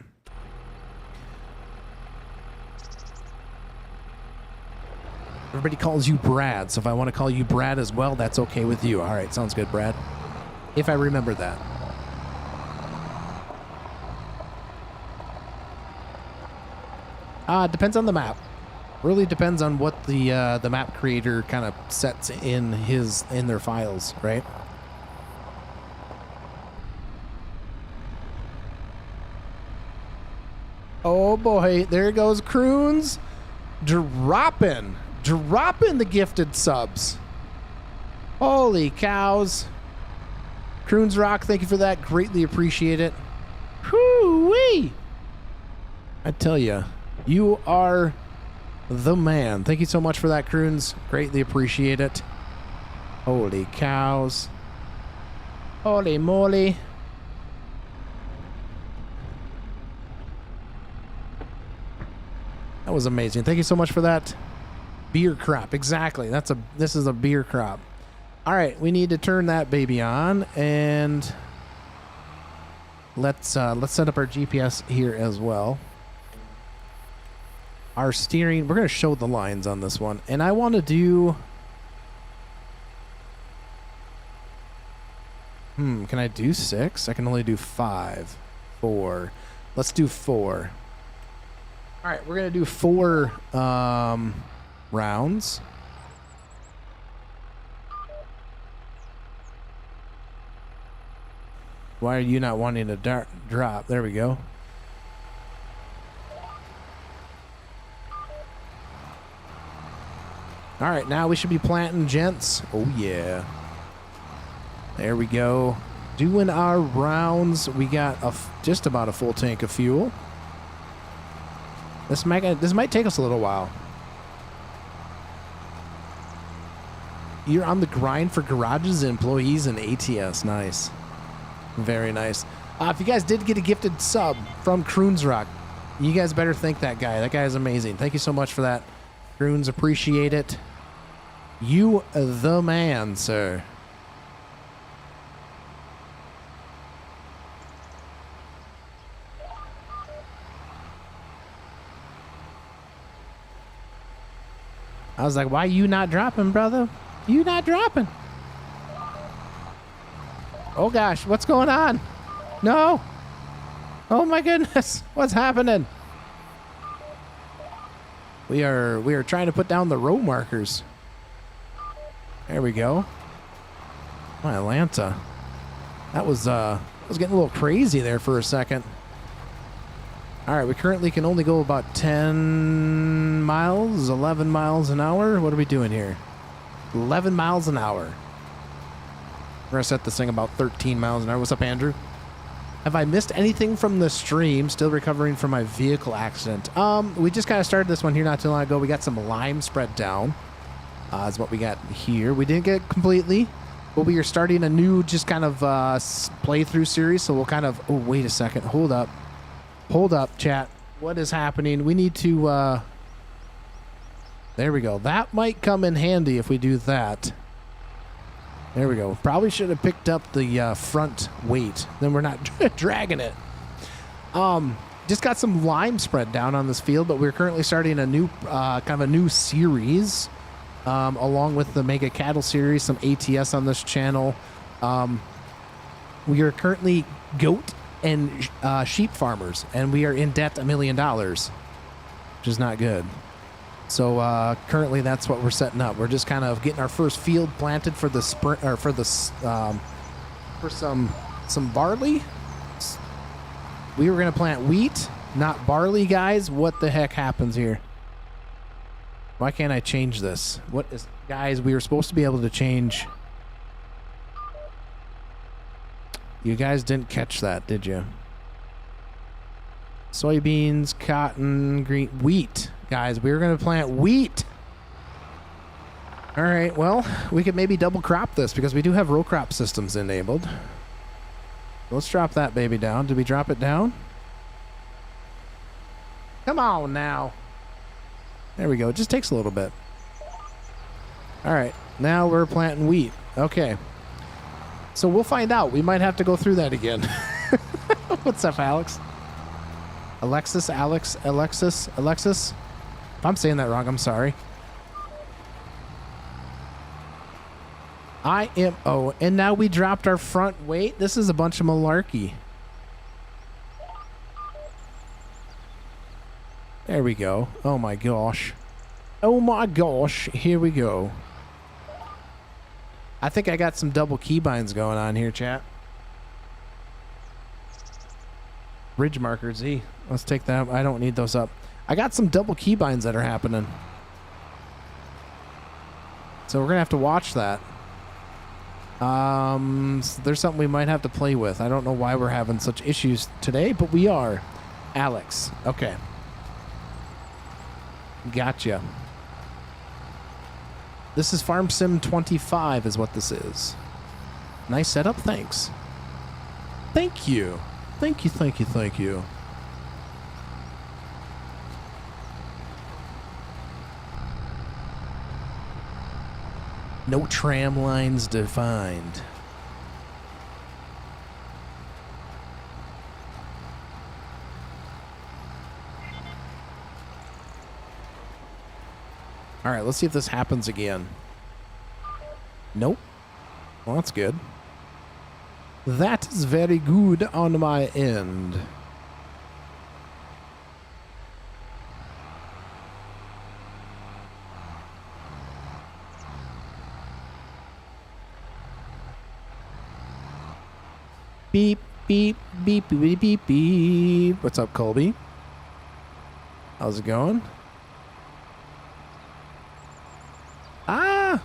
Everybody calls you Brad, so if I want to call you Brad as well, that's okay with you. All right, sounds good, Brad. If I remember that. Depends on the map. Really depends on what the map creator kind of sets in their files, right? Oh boy, there goes Croons, dropping the gifted subs. Holy cows. Croons Rock, thank you for that. Greatly appreciate it. Whoo-wee! I tell you, you are the man. Thank you so much for that, Croons. Greatly appreciate it. Holy cows. Holy moly. That was amazing. Thank you so much for that. Beer crop. Exactly. This is a beer crop. All right, we need to turn that baby on, and let's set up our GPS here as well. Our steering, we're going to show the lines on this one. And I want to do... can I do 6? I can only do 5. 4. Let's do 4. All right, we're going to do 4 rounds. Why are you not wanting to drop? There we go. All right, now we should be planting, gents. Oh, yeah. There we go. Doing our rounds. We got just about a full tank of fuel. This might take us a little while. You're on the grind for garages, employees, and ATS. Nice. Very nice. If you guys did get a gifted sub from Croons Rock, you guys better thank that guy. That guy is amazing. Thank you so much for that. Croons, appreciate it. You the man, sir. I was like, why you not dropping, brother? You not dropping. Oh gosh, what's going on? No. Oh my goodness, what's happening? We are trying to put down the row markers. There we go. My Atlanta. That was getting a little crazy there for a second. All right, we currently can only go about 10 miles, 11 miles an hour. What are we doing here? 11 miles an hour. We're going to set this thing about 13 miles an hour. What's up, Andrew? Have I missed anything from the stream? Still recovering from my vehicle accident. We just kind of started this one here not too long ago. We got some lime spread down. Is what we got here. We didn't get it completely, but we are starting a new just kind of playthrough series. So we'll kind of... Oh, wait a second. Hold up. Hold up, chat. What is happening? We need to... There we go. That might come in handy if we do that. There we go. Probably should have picked up the front weight. Then we're not dragging it. Just got some lime spread down on this field, but we're currently starting a new kind of a new series along with the Mega Cattle series, some ATS on this channel. We are currently goat and sheep farmers, and we are in debt $1 million, which is not good. So currently, that's what we're setting up. We're just kind of getting our first field planted for the spring, or for the for some barley. We were gonna plant wheat, not barley, guys. What the heck happens here? Why can't I change this? What is, guys? We were supposed to be able to change. You guys didn't catch that, did you? Soybeans, cotton, green, wheat. Guys, we were going to plant wheat. All right, well, we could maybe double crop this because we do have row crop systems enabled. Let's drop that baby down. Did we drop it down? Come on now. There we go. It just takes a little bit. All right. Now we're planting wheat. Okay. So we'll find out. We might have to go through that again. What's up, Alex? Alexis? If I'm saying that wrong, I'm sorry. Oh, and now we dropped our front weight. This is a bunch of malarkey. There we go. Oh my gosh. Oh my gosh. Here we go. I think I got some double keybinds going on here, chat. Ridge marker Z. Let's take that. I don't need those up. I got some double keybinds that are happening. So we're going to have to watch that. So there's something we might have to play with. I don't know why we're having such issues today, but we are. Alex. Okay. Gotcha. This is Farm Sim 25 is what this is. Nice setup. Thanks. Thank you. Thank you, thank you, thank you. No tram lines defined. All right, let's see if this happens again. Nope. Well, that's good. That is very good on my end. Beep, beep, beep, beep, beep, beep. What's up, Colby? How's it going? Ah!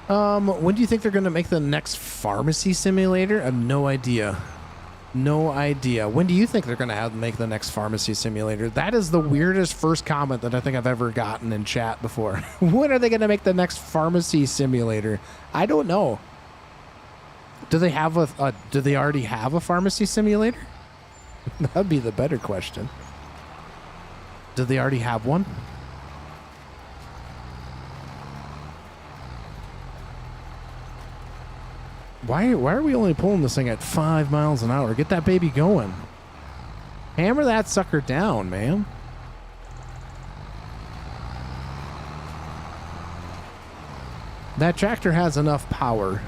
When do you think they're going to make the next pharmacy simulator? I have no idea. No idea. When do you think they're going to make the next pharmacy simulator? That is the weirdest first comment that I think I've ever gotten in chat before. When are they going to make the next pharmacy simulator? I don't know. Do they have do they already have a pharmacy simulator? That'd be the better question. Do they already have one? Why are we only pulling this thing at 5 miles an hour? Get that baby going. Hammer that sucker down, man. That tractor has enough power.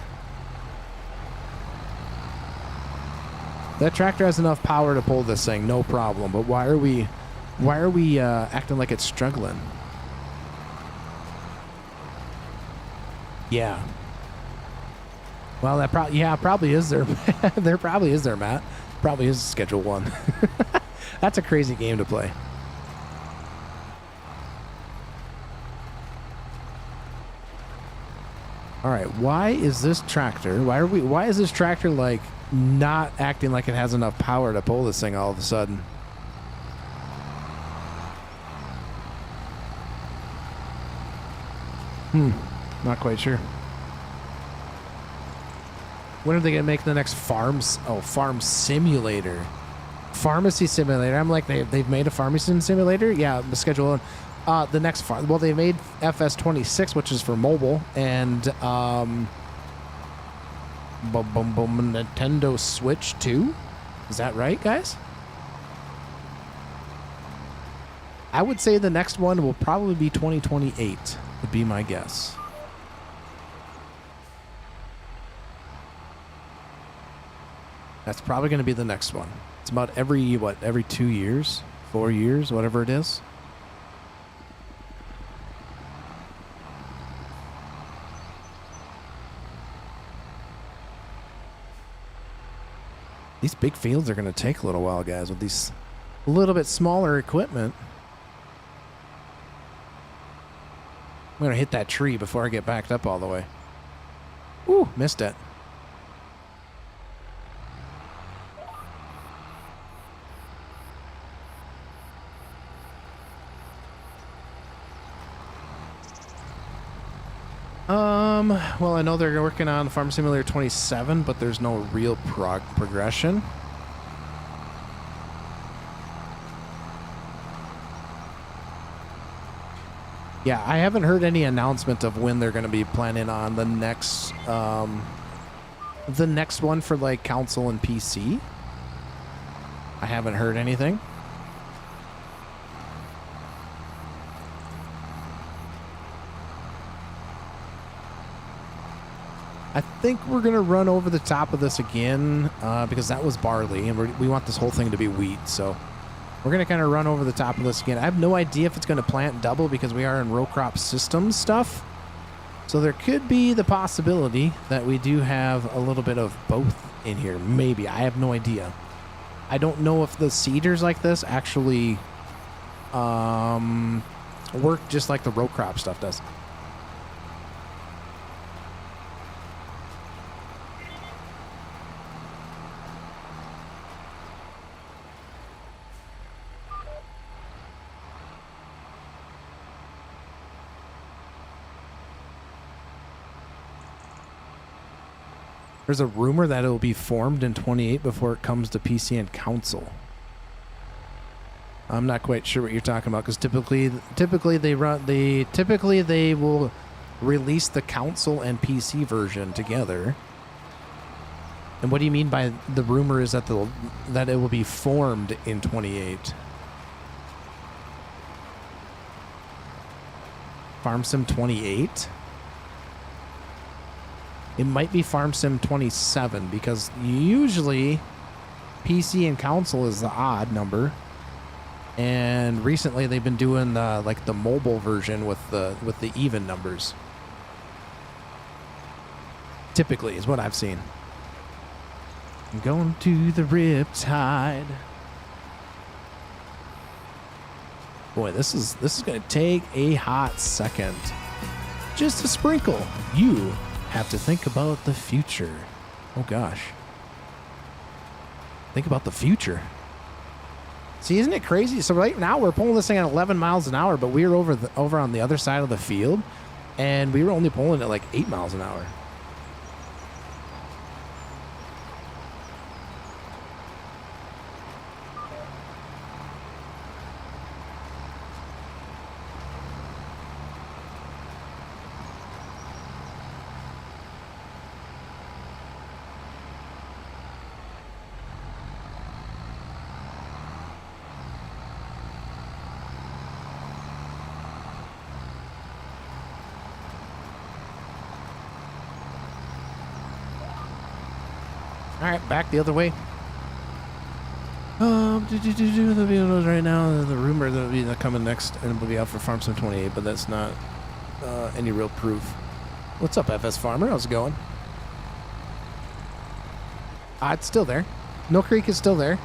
That tractor has enough power to pull this thing, no problem. But why are we acting like it's struggling? Yeah. Well, that probably is there. There probably is there, Matt. Probably is Schedule 1. That's a crazy game to play. All right, why is this tractor? Why is this tractor like not acting like it has enough power to pull this thing all of a sudden? Not quite sure. When are they going to make the next farm simulator? Pharmacy simulator. I'm like, they've made a pharmacy simulator? Yeah, the schedule. The next farm. Well, they made FS26, which is for mobile, and Nintendo Switch 2? Is that right, guys? I would say the next one will probably be 2028, would be my guess. That's probably going to be the next one. It's about every 2 years, 4 years, whatever it is. These big fields are going to take a little while, guys, with these a little bit smaller equipment. I'm going to hit that tree before I get backed up all the way. Ooh, missed it. Well, I know they're working on Farm Simulator 27, but there's no real progression. Yeah, I haven't heard any announcement of when they're going to be planning on the next one for like console and PC. I haven't heard anything. I think we're going to run over the top of this again because that was barley, and we want this whole thing to be wheat, so we're going to kind of run over the top of this again. I have no idea if it's going to plant double because we are in row crop systems stuff, so there could be the possibility that we do have a little bit of both in here. Maybe. I have no idea. I don't know if the seeders like this actually work just like the row crop stuff does. There's a rumor that it will be formed in 28 before it comes to PC and console. I'm not quite sure what you're talking about because typically they will release the console and PC version together. And what do you mean by the rumor is that that it will be formed in 28? Farm Sim 28? It might be Farm Sim 27 because usually PC and console is the odd number, and recently they've been doing the mobile version with the even numbers. Typically, is what I've seen. I'm going to the Riptide. Boy, this is going to take a hot second. Just a sprinkle. You have to think about the future. Oh gosh. Think about the future. See, isn't it crazy? So right now we're pulling this thing at 11 miles an hour, but we were over on the other side of the field, and we were only pulling at like 8 miles an hour. All right, back the other way. The videos right now. The rumor that will be coming next and will be out for Farm Sim 28, but that's not any real proof. What's up, FS Farmer? How's it going? It's still there. Mill Creek is still there.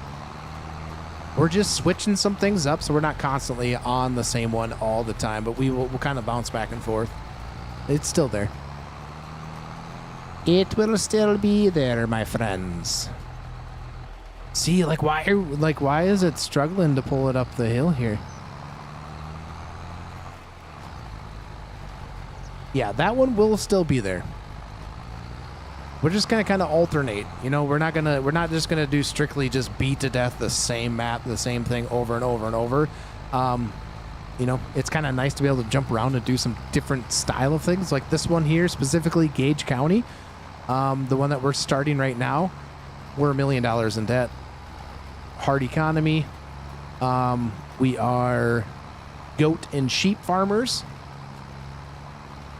We're just switching some things up, so we're not constantly on the same one all the time, but we'll kind of bounce back and forth. It's still there. It will still be there, my friends. See, why is it struggling to pull it up the hill here? Yeah, that one will still be there. We're just gonna kind of alternate. You know, we're not just gonna do strictly just beat to death the same map, the same thing over and over and over. You know, it's kind of nice to be able to jump around and do some different style of things. Like this one here, specifically Gage County. The one that we're starting right now, we're $1 million in debt. Hard economy. We are goat and sheep farmers.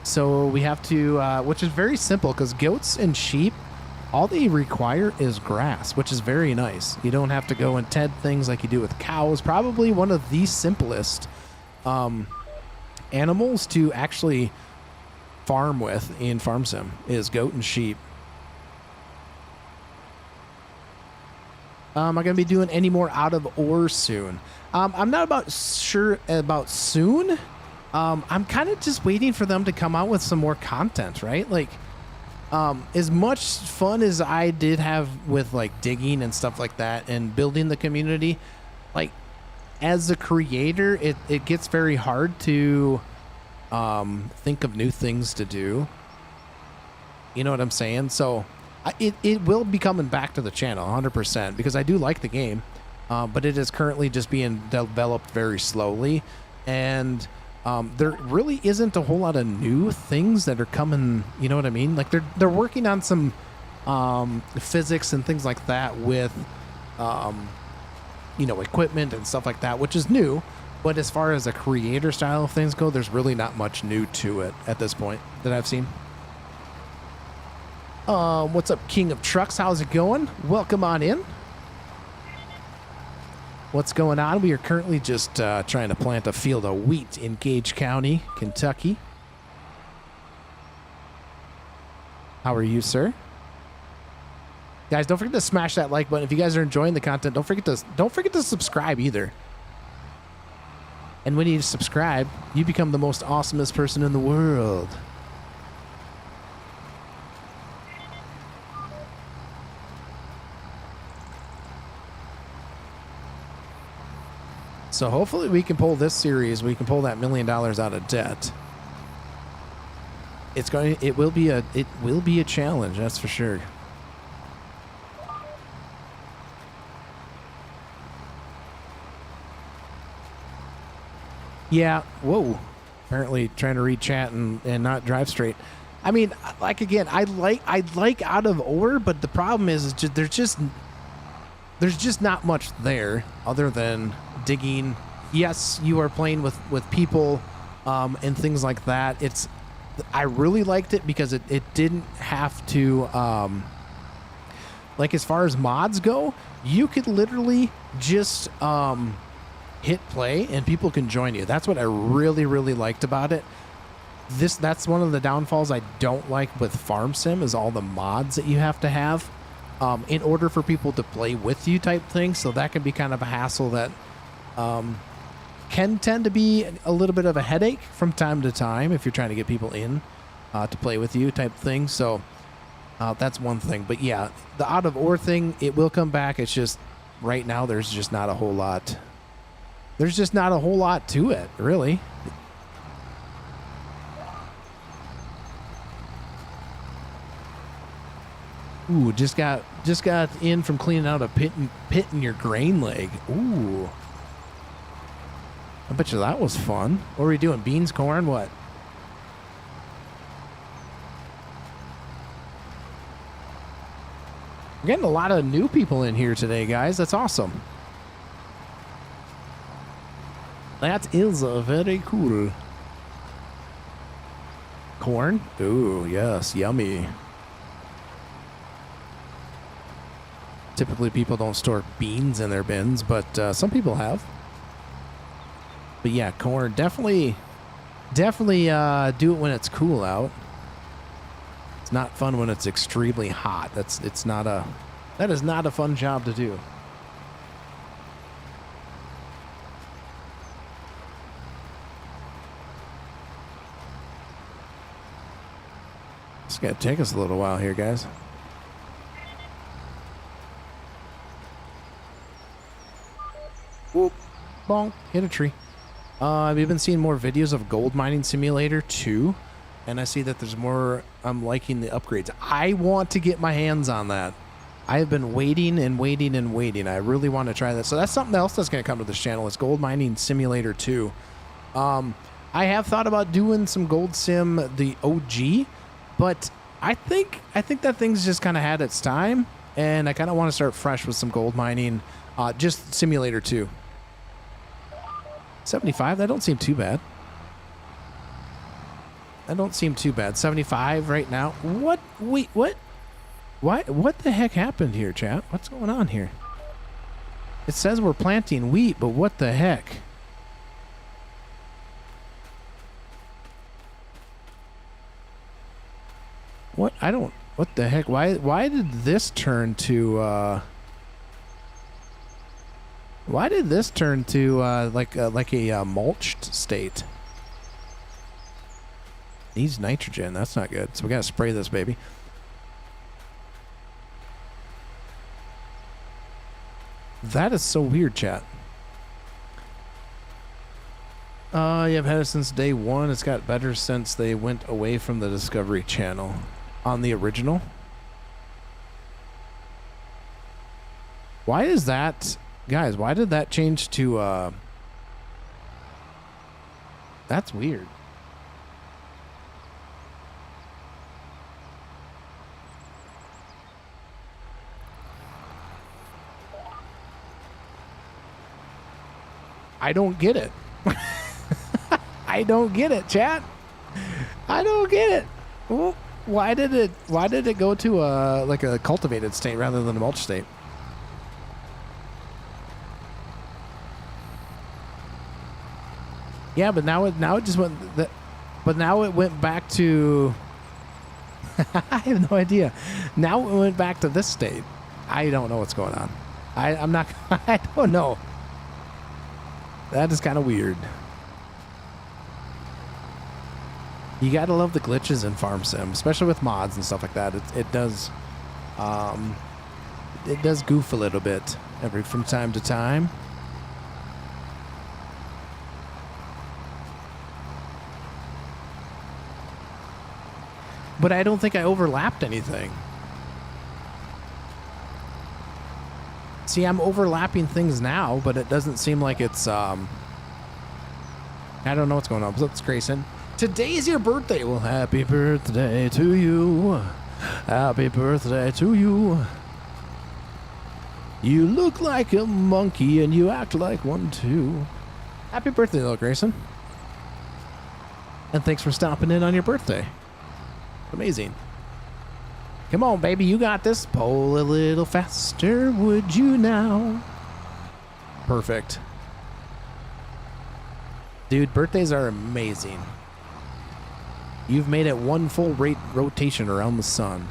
So we have to, which is very simple because goats and sheep, all they require is grass, which is very nice. You don't have to go and tend things like you do with cows. Probably one of the simplest animals to actually farm with in Farm Sim is goat and sheep. Am I going to be doing any more out of ore soon? I'm not sure about soon. I'm kind of just waiting for them to come out with some more content, right? Like, as much fun as I did have with like digging and stuff like that and building the community, like as a creator, it gets very hard to think of new things to do. You know what I'm saying? So it will be coming back to the channel 100% because I do like the game, but it is currently just being developed very slowly. And there really isn't a whole lot of new things that are coming. You know what I mean? Like they're working on some physics and things like that with, you know, equipment and stuff like that, which is new. But as far as a creator style of things go, there's really not much new to it at this point that I've seen. What's up, King of Trucks? How's it going? Welcome on in. What's going on? We are currently just trying to plant a field of wheat in Gage County, Kentucky. How are you, sir? Guys, don't forget to smash that like button. If you guys are enjoying the content, don't forget to subscribe either. And when you subscribe, you become the most awesomest person in the world. So hopefully we can pull this series. We can pull that $1 million out of debt. It will be a challenge, that's for sure. Yeah, whoa. Apparently trying to read chat and not drive straight. I mean, like, again, I like out of order, but the problem is just, there's just not much there other than digging. Yes, you are playing with people and things like that. I really liked it because it didn't have to, like, as far as mods go, you could literally just hit play and people can join you. That's what I really, really liked about it. That's one of the downfalls I don't like with Farm Sim is all the mods that you have to have in order for people to play with you type thing. So that can be kind of a hassle that can tend to be a little bit of a headache from time to time if you're trying to get people in to play with you type thing. So that's one thing. But yeah, the out of ore thing, it will come back. It's just right now there's just not a whole lot. There's just not a whole lot to it, really. Ooh, just got in from cleaning out a pit in your grain leg. Ooh. I bet you that was fun. What were you doing? Beans, corn, what? We're getting a lot of new people in here today, guys. That's awesome. That is very cool. Corn? Ooh, yes, yummy. Typically, people don't store beans in their bins, but some people have. But yeah, corn, definitely do it when it's cool out. It's not fun when it's extremely hot. That is not a fun job to do. It's gonna take us a little while here, guys. Whoop, bonk, hit a tree. We've been seeing more videos of Gold Mining Simulator 2, and I see that there's more. I'm liking the upgrades. I want to get my hands on that. I have been waiting and waiting and waiting. I really want to try that. So that's something else that's going to come to this channel. It's Gold Mining Simulator 2. I have thought about doing some Gold Sim, the OG, but I think that thing's just kind of had its time, and I kind of want to start fresh with some gold mining, just Simulator 2. 75, that don't seem too bad. That don't seem too bad. 75 right now. What? Wait, what? Why? What the heck happened here, chat? What's going on here? It says we're planting wheat, but what the heck? What? I don't... What the heck? Why did this turn to... Why did this turn to like a mulched state? Needs nitrogen. That's not good. So we gotta spray this baby. That is so weird, chat. You've had it since day one. It's got better since they went away from the Discovery Channel. on the original. Why is that, guys? Why did that change to? That's weird. I don't get it. I don't get it, chat. I don't get it. Well, why did it go to like a cultivated state rather than a mulch state? Yeah, but now it just went but now it went back to I have no idea. Now it went back to this state. I don't know what's going on. I'm not I don't know. That is kind of weird. You gotta love the glitches in Farm Sim, especially with mods and stuff like that. It does goof a little bit from time to time. But I don't think I overlapped anything. See, I'm overlapping things now, but it doesn't seem like it's, I don't know what's going on. What's Grayson? Today's your birthday. Well, happy birthday to you. Happy birthday to you. You look like a monkey and you act like one too. Happy birthday, little Grayson. And thanks for stopping in on your birthday. Amazing. Come on, baby, you got this. Pull a little faster, would you now? Perfect. Dude, birthdays are amazing. You've made it one full rotation around the sun.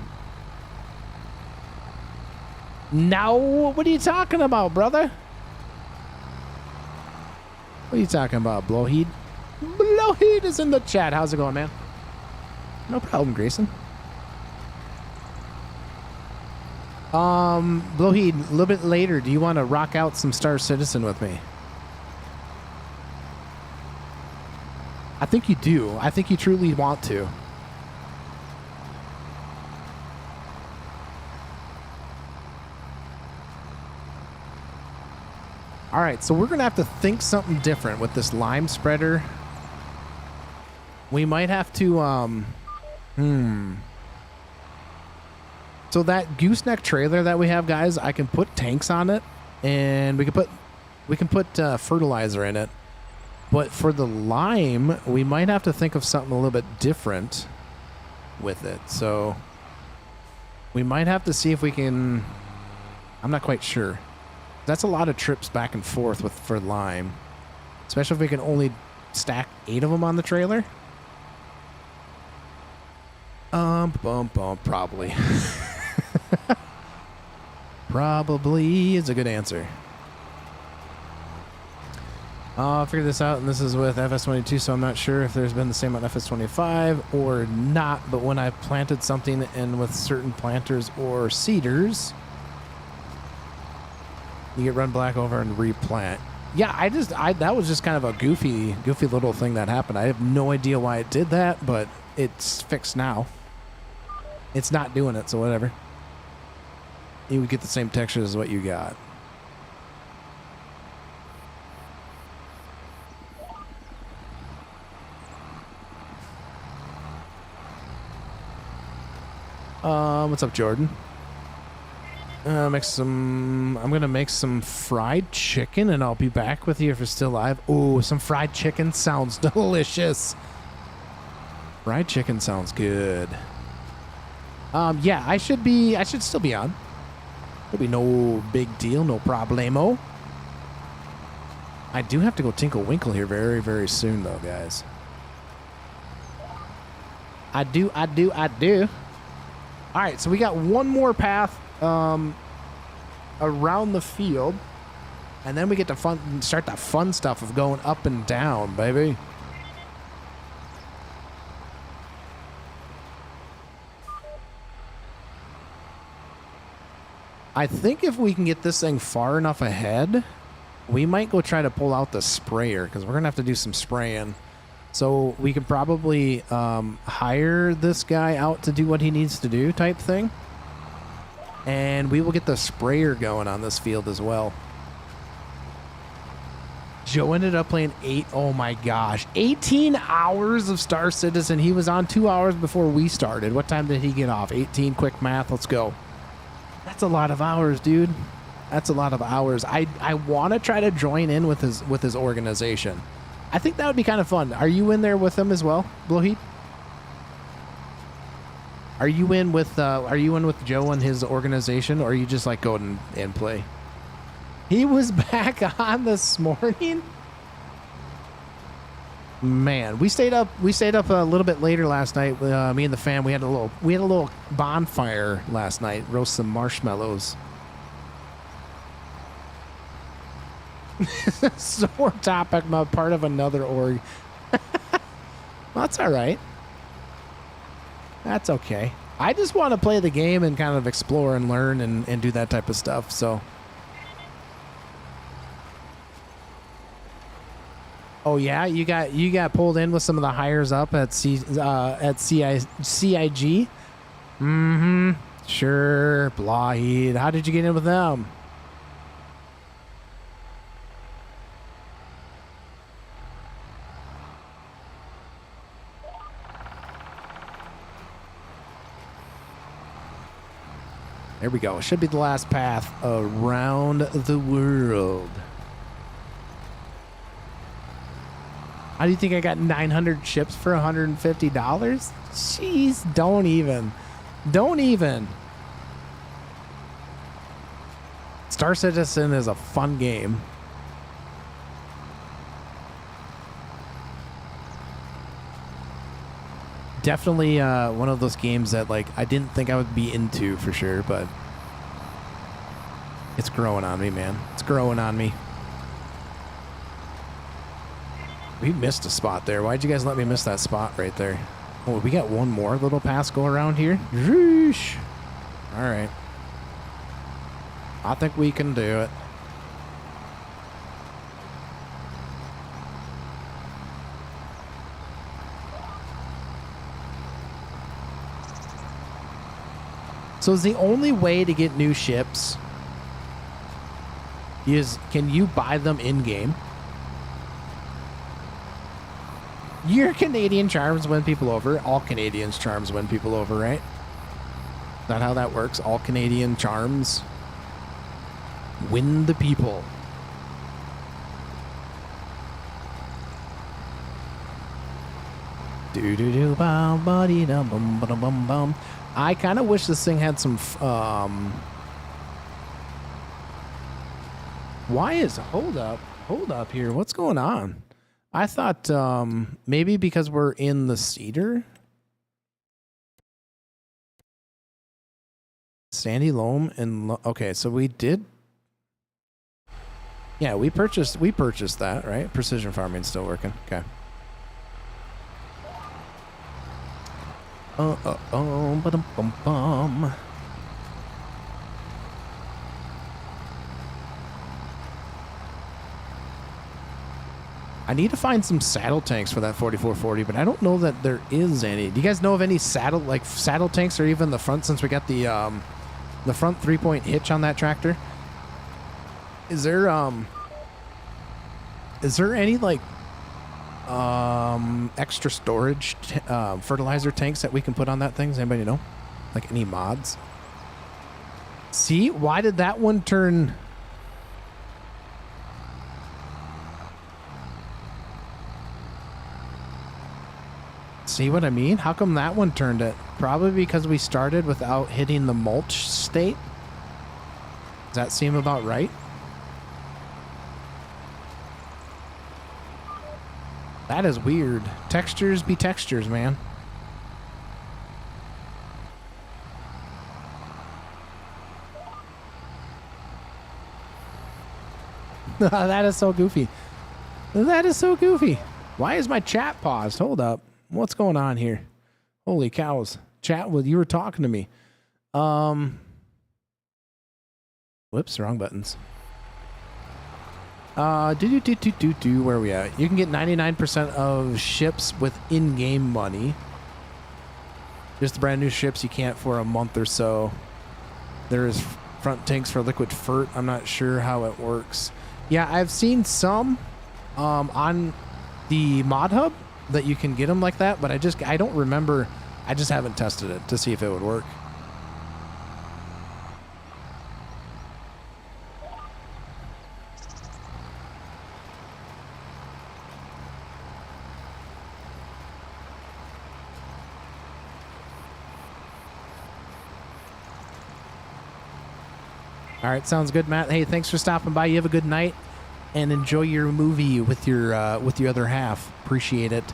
Now, what are you talking about, brother? What are you talking about, Blowheed? Blowheed is in the chat. How's it going, man? No problem, Grayson. Blowheed, a little bit later, do you want to rock out some Star Citizen with me? I think you do. I think you truly want to. All right, so we're going to have to think something different with this lime spreader. We might have to, So that gooseneck trailer that we have, guys, I can put tanks on it, and we can put fertilizer in it. But for the lime, we might have to think of something a little bit different with it. So we might have to see if we can. I'm not quite sure. That's a lot of trips back and forth for lime, especially if we can only stack 8 of them on the trailer. Probably. Probably is a good answer. I'll figure this out, and this is with FS22, so I'm not sure if there's been the same on FS25 or not, but when I planted something and with certain planters or seeders, you get run black over and replant. Yeah, that was just kind of a goofy little thing that happened. I have no idea why it did that, but it's fixed now. It's not doing it, so whatever. You would get the same texture as what you got. What's up, Jordan? I'm gonna make some fried chicken, and I'll be back with you if you're still alive. Oh, some fried chicken sounds delicious. Fried chicken sounds good. Yeah, I should still be on. There'll be no big deal, no problemo. I do have to go Tinkle Winkle here very, very soon, though, guys. I do. All right, so we got one more path around the field, and then we get to start that fun stuff of going up and down, baby. I think if we can get this thing far enough ahead, we might go try to pull out the sprayer, because we're going to have to do some spraying. So we could probably hire this guy out to do what he needs to do type thing. And we will get the sprayer going on this field as well. Joe ended up playing oh my gosh, 18 hours of Star Citizen. He was on 2 hours before we started. What time did he get off? 18, quick math, let's go. That's a lot of hours, dude. That's a lot of hours. I want to try to join in with his organization. I think that would be kind of fun. Are you in there with him as well, Blowheat? Are you in with Joe and his organization, or are you just like go and play? He was back on this morning. Man, we stayed up a little bit later last night. Me and the fam, we had a little bonfire last night. Roast some marshmallows. Sore topic, but part of another org. Well, that's all right. That's okay. I just want to play the game and kind of explore and learn and do that type of stuff. So. Oh yeah, you got pulled in with some of the hires up at CIG. Mm-hmm. Sure, Blahid. How did you get in with them? There we go. Should be the last path around the world. How do you think I got 900 chips for $150? Jeez, don't even. Don't even. Star Citizen is a fun game. Definitely one of those games that like I didn't think I would be into for sure, but it's growing on me, man. It's growing on me. We missed a spot there. Why'd you guys let me miss that spot right there? Oh, we got one more little pass go around here. Yeesh. All right. I think we can do it. So is the only way to get new ships is, can you buy them in-game? Your Canadian charms win people over. All Canadians charms win people over, right? Is that how that works? All Canadian charms win the people. Do-do-do-bum-ba-dee-dum-bum-ba-dum-bum-bum. I kind of wish this thing had some... Why is... Hold up here. What's going on? I thought maybe because we're in the cedar. Sandy loam and... Okay, so we did... Yeah, we purchased that, right? Precision farming still working. Okay. Ba-dum-bum-bum. I need to find some saddle tanks for that 4440, but I don't know that there is any. Do you guys know of any saddle tanks, or even the front, since we got the front 3-point hitch on that tractor? Is there any like extra storage fertilizer tanks that we can put on that thing? Does anybody know? Like any mods? See, why did that one turn? See what I mean? How come that one turned it? Probably because we started without hitting the mulch state. Does that seem about right? That is weird. Textures be textures, man. That is so goofy. That is so goofy. Why is my chat paused? Hold up. What's going on here? Holy cows. Chat, well, you were talking to me. Whoops, wrong buttons. Where are we at? You can get 99% of ships with in-game money. Just the brand new ships you can't for a month or so. There's front tanks for liquid fert. I'm not sure how it works. Yeah, I've seen some on the mod hub that you can get them like that, but I don't remember. I just haven't tested it to see if it would work. All right, sounds good, Matt. Hey, thanks for stopping by. You have a good night and enjoy your movie with your other half. Appreciate it.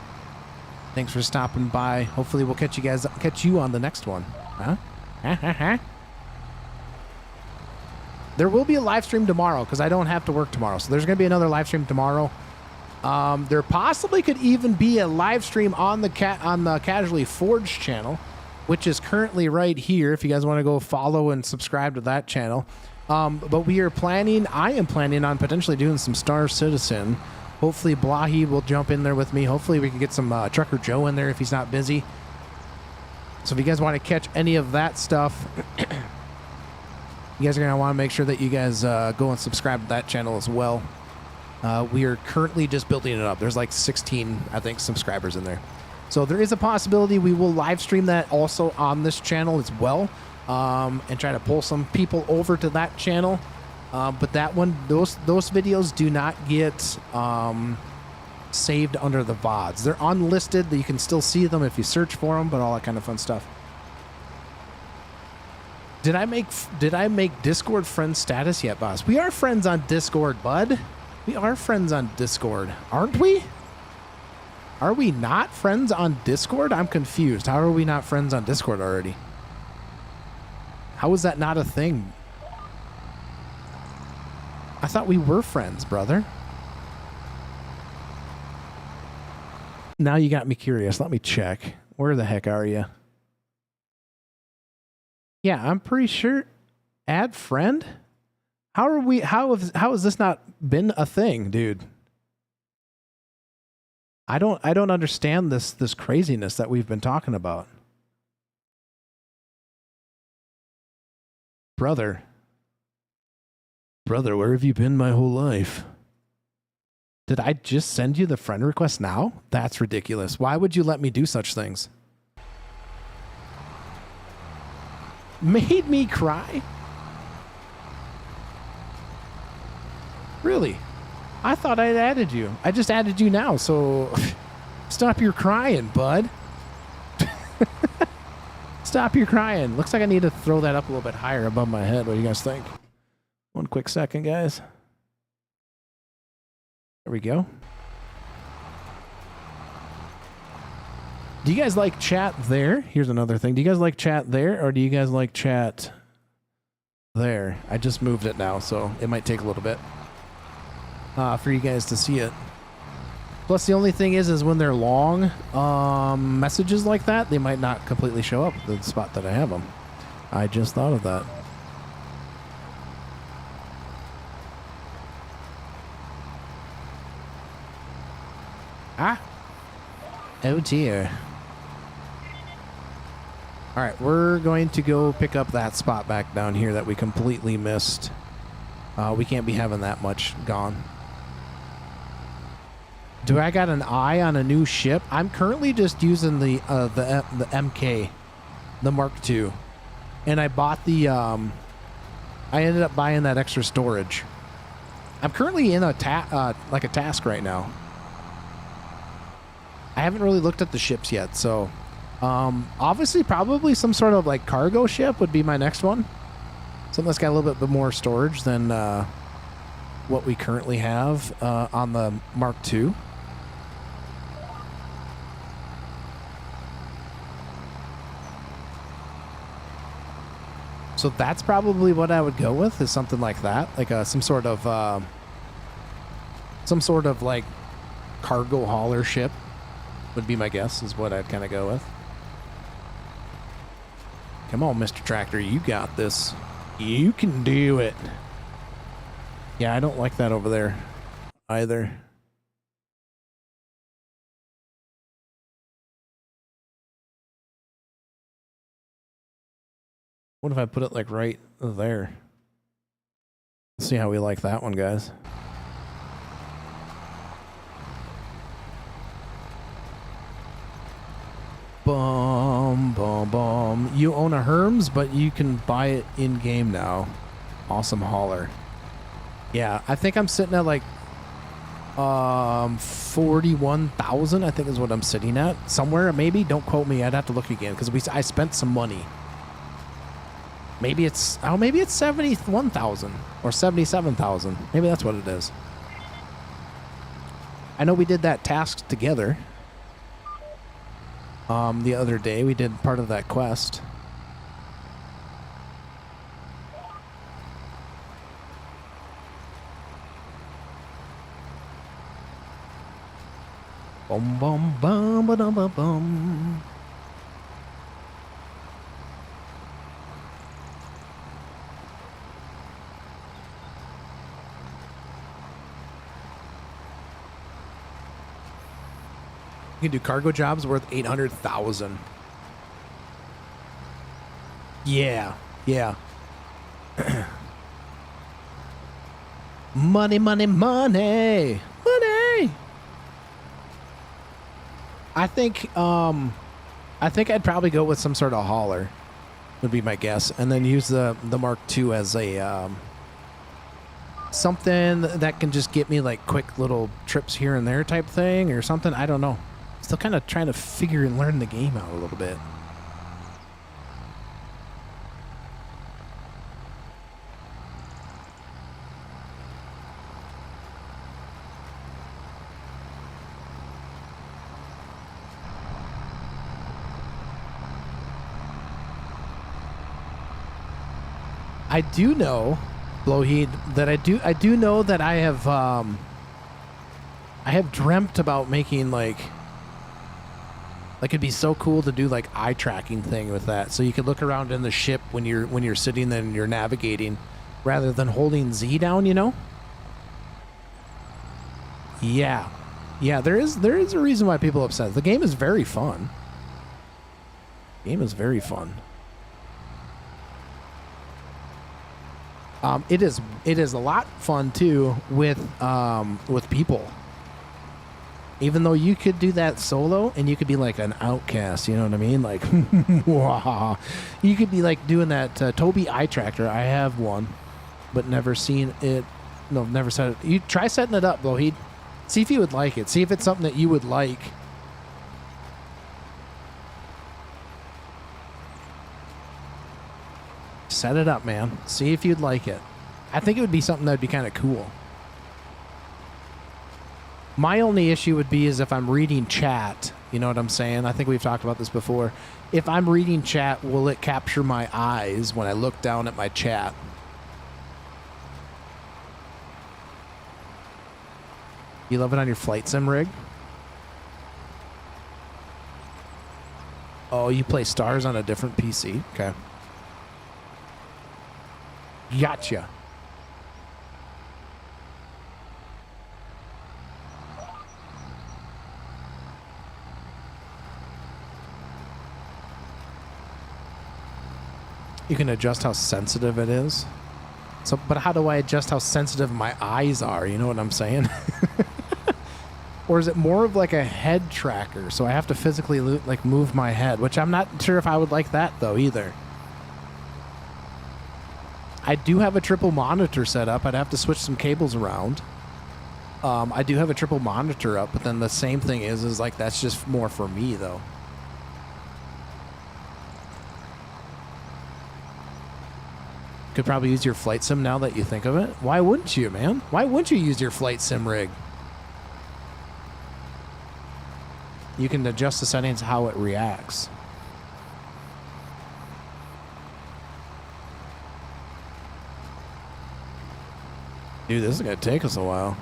Thanks for stopping by. Hopefully, we'll catch you on the next one. Huh? There will be a live stream tomorrow because I don't have to work tomorrow. So there's going to be another live stream tomorrow. There possibly could even be a live stream on the Casually Forged channel, which is currently right here. If you guys want to go follow and subscribe to that channel. But I am planning on potentially doing some Star Citizen. Hopefully Blahi will jump in there with me. Hopefully we can get some Trucker Joe in there if he's not busy. So if you guys want to catch any of that stuff, you guys are going to want to make sure that you guys go and subscribe to that channel as well. We are currently just building it up. There's like 16, I think, subscribers in there. So there is a possibility we will live stream that also on this channel as well. And try to pull some people over to that channel. But that one, those videos do not get saved under the VODs. They're unlisted. You can still see them if you search for them, but all that kind of fun stuff. Did I make Discord friend status yet, boss? We are friends on Discord, bud. We are friends on Discord, aren't we? Are we not friends on Discord? I'm confused. How are we not friends on Discord already? How is that not a thing? I thought we were friends, brother. Now you got me curious. Let me check. Where the heck are you? Yeah, I'm pretty sure. Add friend? How has this not been a thing, dude? I don't understand this craziness that we've been talking about. Brother, where have you been my whole life? Did I just send you the friend request now? That's ridiculous. Why would you let me do such things? Made me cry? Really? I thought I'd added you. I just added you now, so stop your crying, bud. Stop your crying. Looks like I need to throw that up a little bit higher above my head. What do you guys think? One quick second, guys. There we go. Do you guys like chat there? Here's another thing. Do you guys like chat there, or do you guys like chat there? I just moved it now, so it might take a little bit for you guys to see it. Plus, the only thing is when they're long messages like that, they might not completely show up at the spot that I have them. I just thought of that. Ah. Oh, dear. All right, we're going to go pick up that spot back down here that we completely missed. We can't be having that much gone. Do I got an eye on a new ship? I'm currently just using the MK, the Mark II, and I bought the. I ended up buying that extra storage. I'm currently in a task right now. I haven't really looked at the ships yet, so obviously probably some sort of like cargo ship would be my next one. Something that's got a little bit more storage than what we currently have on the Mark II. So that's probably what I would go with, is something like that, like some sort of like cargo hauler ship would be my guess, is what I'd kind of go with. Come on, Mr. Tractor, you got this. You can do it. Yeah, I don't like that over there. either. What if I put it like right there? Let's see how we like that one, guys. Bum, bum, bum. You own a Herms, but you can buy it in-game now. Awesome hauler. Yeah, I think I'm sitting at like 41,000, I think is what I'm sitting at. Somewhere, maybe. Don't quote me. I'd have to look again because I spent some money. Maybe it's 71,000 or 77,000. Maybe that's what it is. I know we did that task together. The other day we did part of that quest. Bum bum bum ba dum bum bum. You can do cargo jobs worth 800,000. Yeah, yeah. Money, money, money, money. I think I'd probably go with some sort of hauler, would be my guess, and then use the Mark II as a something that can just get me like quick little trips here and there type thing or something. I don't know. Still kind of trying to figure and learn the game out a little bit. I do know, Blowheed, that I do know that I have dreamt about making like it'd be so cool to do like eye tracking thing with that, so you could look around in the ship when you're sitting there and you're navigating, rather than holding Z down, you know? Yeah, yeah. There is a reason why people are upset. The game is very fun. The game is very fun. It is a lot fun too with people. Even though you could do that solo and you could be like an outcast, you know what I mean? Like, you could be like doing that Toby eye tracker. I have one, but never seen it. No, never set it. You try setting it up, Blowheed. See if you would like it. See if it's something that you would like. Set it up, man. See if you'd like it. I think it would be something that would be kind of cool. My only issue would be is if I'm reading chat. You know what I'm saying? I think we've talked about this before. If I'm reading chat, will it capture my eyes when I look down at my chat? You love it on your flight sim rig? Oh, you play Stars on a different PC? Okay. Gotcha. You can adjust how sensitive it is. So, but how do I adjust how sensitive my eyes are? You know what I'm saying? Or is it more of like a head tracker? So I have to physically like move my head, which I'm not sure if I would like that though either. I do have a triple monitor set up. I'd have to switch some cables around. I do have a triple monitor up, but then the same thing is like that's just more for me though. Could probably use your flight sim now that you think of it. Why wouldn't you, man? Why wouldn't you use your flight sim rig? You can adjust the settings how it reacts. Dude, this is going to take us a while.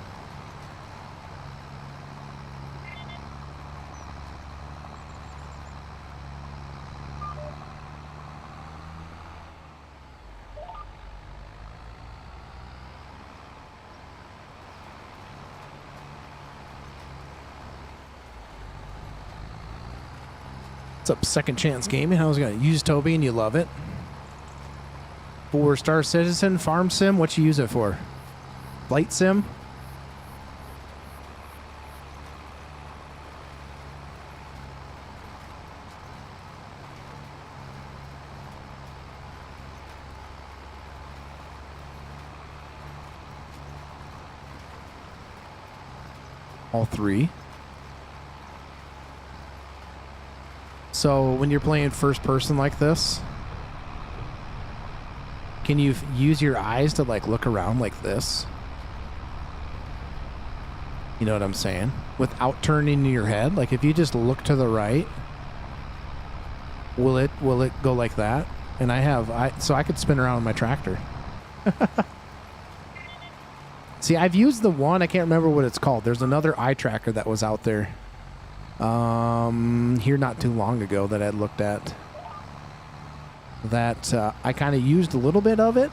What's up, Second Chance Gaming? How's it going? You use Toby and you love it. 4-star citizen, farm sim, what you use it for? Flight sim? All three. So when you're playing first person like this, can you use your eyes to like look around like this? You know what I'm saying? Without turning your head. Like if you just look to the right, will it go like that? And so I could spin around with my tractor. See, I've used the one, I can't remember what it's called. There's another eye tracker that was out there here not too long ago that I looked at. That I kind of used a little bit of it,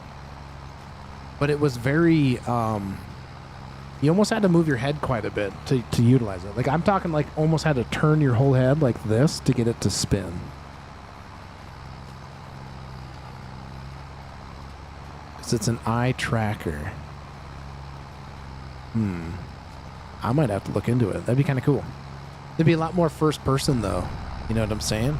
but it was very, you almost had to move your head quite a bit to utilize it. Like I'm talking like almost had to turn your whole head like this to get it to spin. Because it's an eye tracker. I might have to look into it. That'd be kind of cool. It'd be a lot more first person though. You know what I'm saying?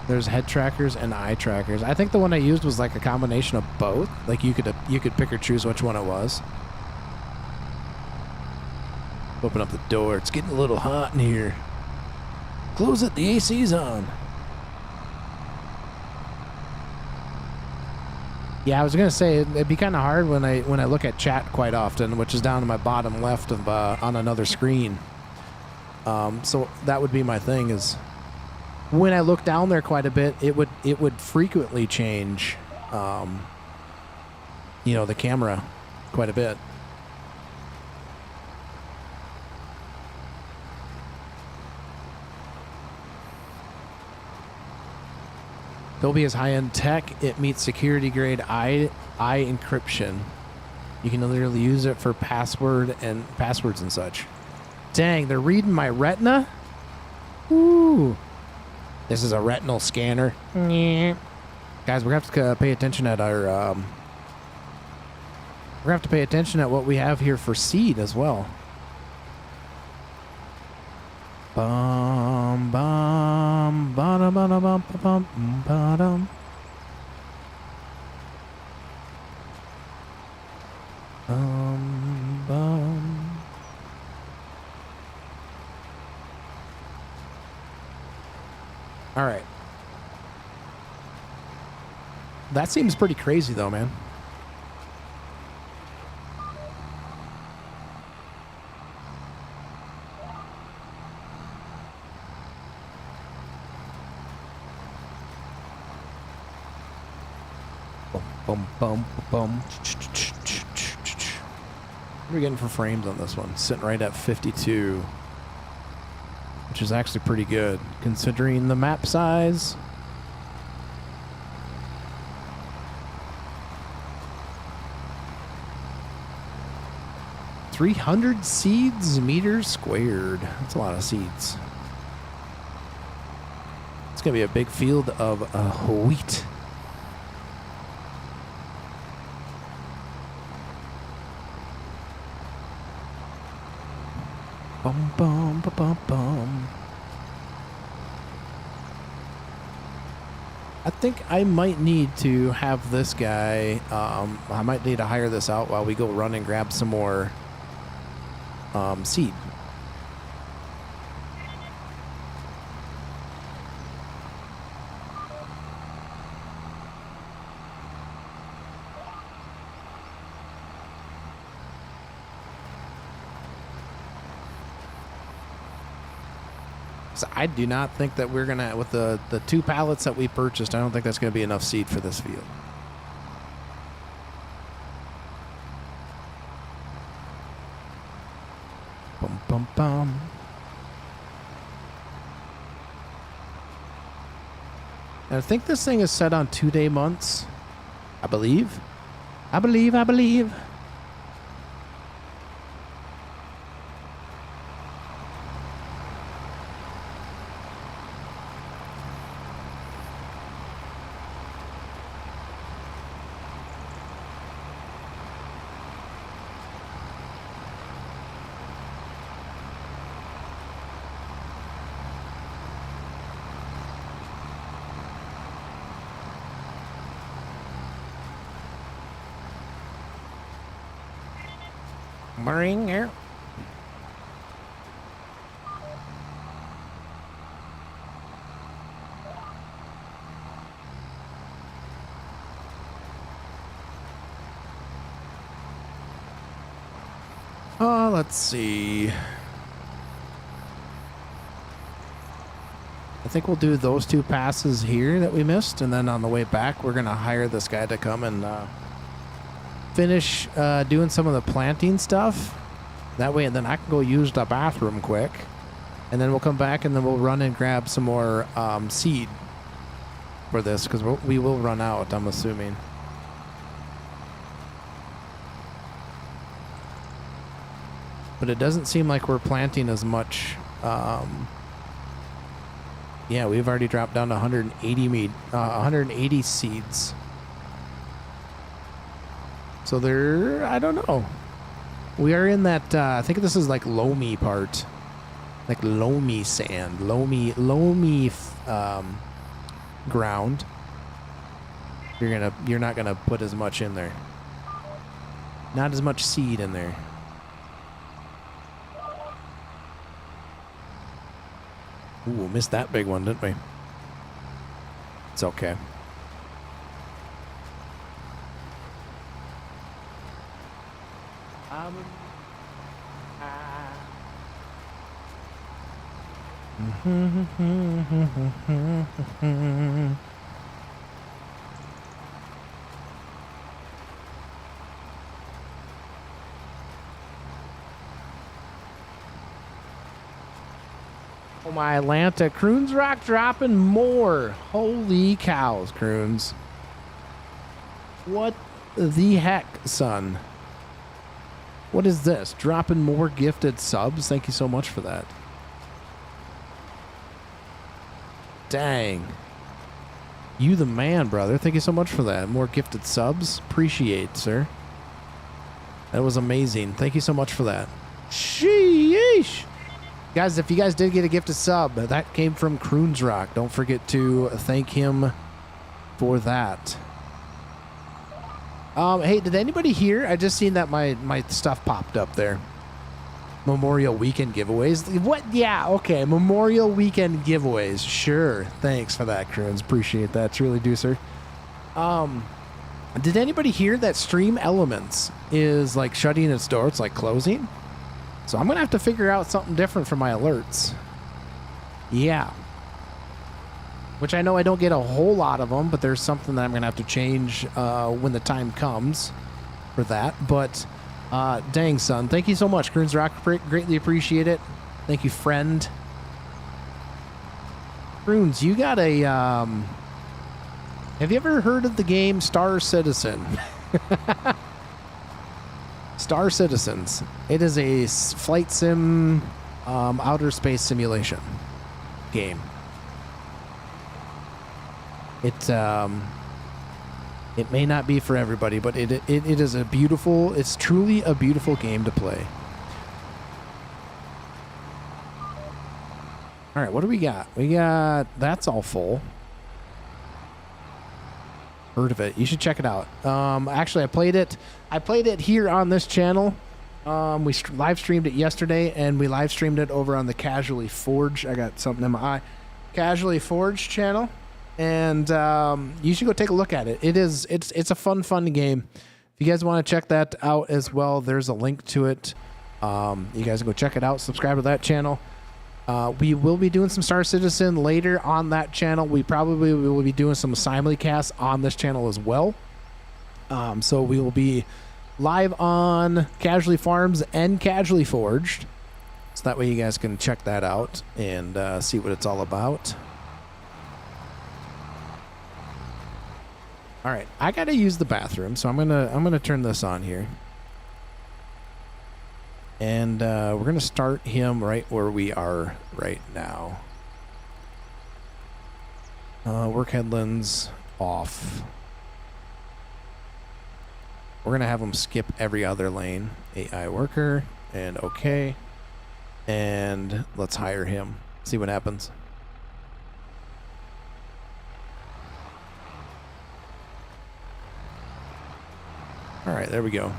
There's head trackers and eye trackers. I think the one I used was like a combination of both. Like you could pick or choose which one it was. Open up the door. It's getting a little hot in here. Close it. The AC's on. Yeah, I was gonna say it'd be kind of hard when I look at chat quite often, which is down in my bottom left of on another screen. So that would be my thing is when I look down there quite a bit, it would frequently change, the camera quite a bit. Dolby is high-end tech. It meets security-grade eye encryption. You can literally use it for passwords and such. Dang, they're reading my retina? Ooh. This is a retinal scanner. Guys, we're going to have to pay attention at our... we're going to have to pay attention at what we have here for seed as well. Bum bum bum bum bum bum bum bum. All right. That seems pretty crazy though, man. Bum, bum, bum. What are we getting for frames on this one? Sitting right at 52, which is actually pretty good considering the map size. $300 seeds meters squared. That's a lot of seeds. It's gonna be a big field of wheat. Bum, bum, bum, bum, bum. I think I might need to have this guy, I might need to hire this out while we go run and grab some more seed. So I do not think that we're gonna, with the 2 pallets that we purchased, I don't think that's gonna be enough seed for this field. Bum bum bum. And I think this thing is set on 2-day months. I believe. Bring it. Let's see. I think we'll do those 2 passes here that we missed, and then on the way back, we're gonna hire this guy to come and finish doing some of the planting stuff. That way, and then I can go use the bathroom quick, and then we'll come back and then we'll run and grab some more seed for this, because we will run out, I'm assuming. But it doesn't seem like we're planting as much. Yeah, we've already dropped down to 180 seeds. So there, I don't know. We are in that, I think this is like loamy part. Like loamy sand, loamy ground. You're not gonna put as much in there. Not as much seed in there. Ooh, missed that big one, didn't we? It's okay. Oh, my Atlanta. Croons Rock dropping more. Holy cows, Croons. What the heck, son? What is this? Dropping more gifted subs? Thank you so much for that. Dang. You the man, brother. Thank you so much for that. More gifted subs. Appreciate, sir. That was amazing. Thank you so much for that. Sheesh. Guys, if you guys did get a gifted sub, that came from Croons Rock. Don't forget to thank him for that. Hey, did anybody hear? I just seen that my stuff popped up there. Memorial Weekend giveaways. What? Yeah, okay. Memorial Weekend giveaways. Sure. Thanks for that, Croons. Appreciate that. Truly do, sir. Did anybody hear that Stream Elements is like shutting its door? It's like closing. So I'm going to have to figure out something different for my alerts. Yeah. Which I know I don't get a whole lot of them, but there's something that I'm going to have to change when the time comes for that. But dang, son. Thank you so much, Croons Rock. Greatly appreciate it. Thank you, friend. Croons, you got a... have you ever heard of the game Star Citizen? Star Citizens. It is a flight sim, outer space simulation game. It may not be for everybody, but it is a beautiful. It's truly a beautiful game to play. All right, what do we got? We got that's all full. Heard of it? You should check it out. Actually, I played it here on this channel. We live streamed it yesterday, and we live streamed it over on the Casually Forge. I got something in my eye. Casually Forge channel, and you should go take a look at it. It's a fun game. If you guys want to check that out as well, there's a link to it. You guys can go check it out. Subscribe to that channel. We will be doing some Star Citizen later on that channel. We probably will be doing some simulcasts on this channel as well. So we will be live on Casually Farms and Casually Forged. So that way you guys can check that out and see what it's all about. All right, I got to use the bathroom, so I'm gonna turn this on here. And we're going to start him right where we are right now. Work headlands off. We're going to have him skip every other lane. AI worker and okay. And let's hire him. See what happens. All right, there we go.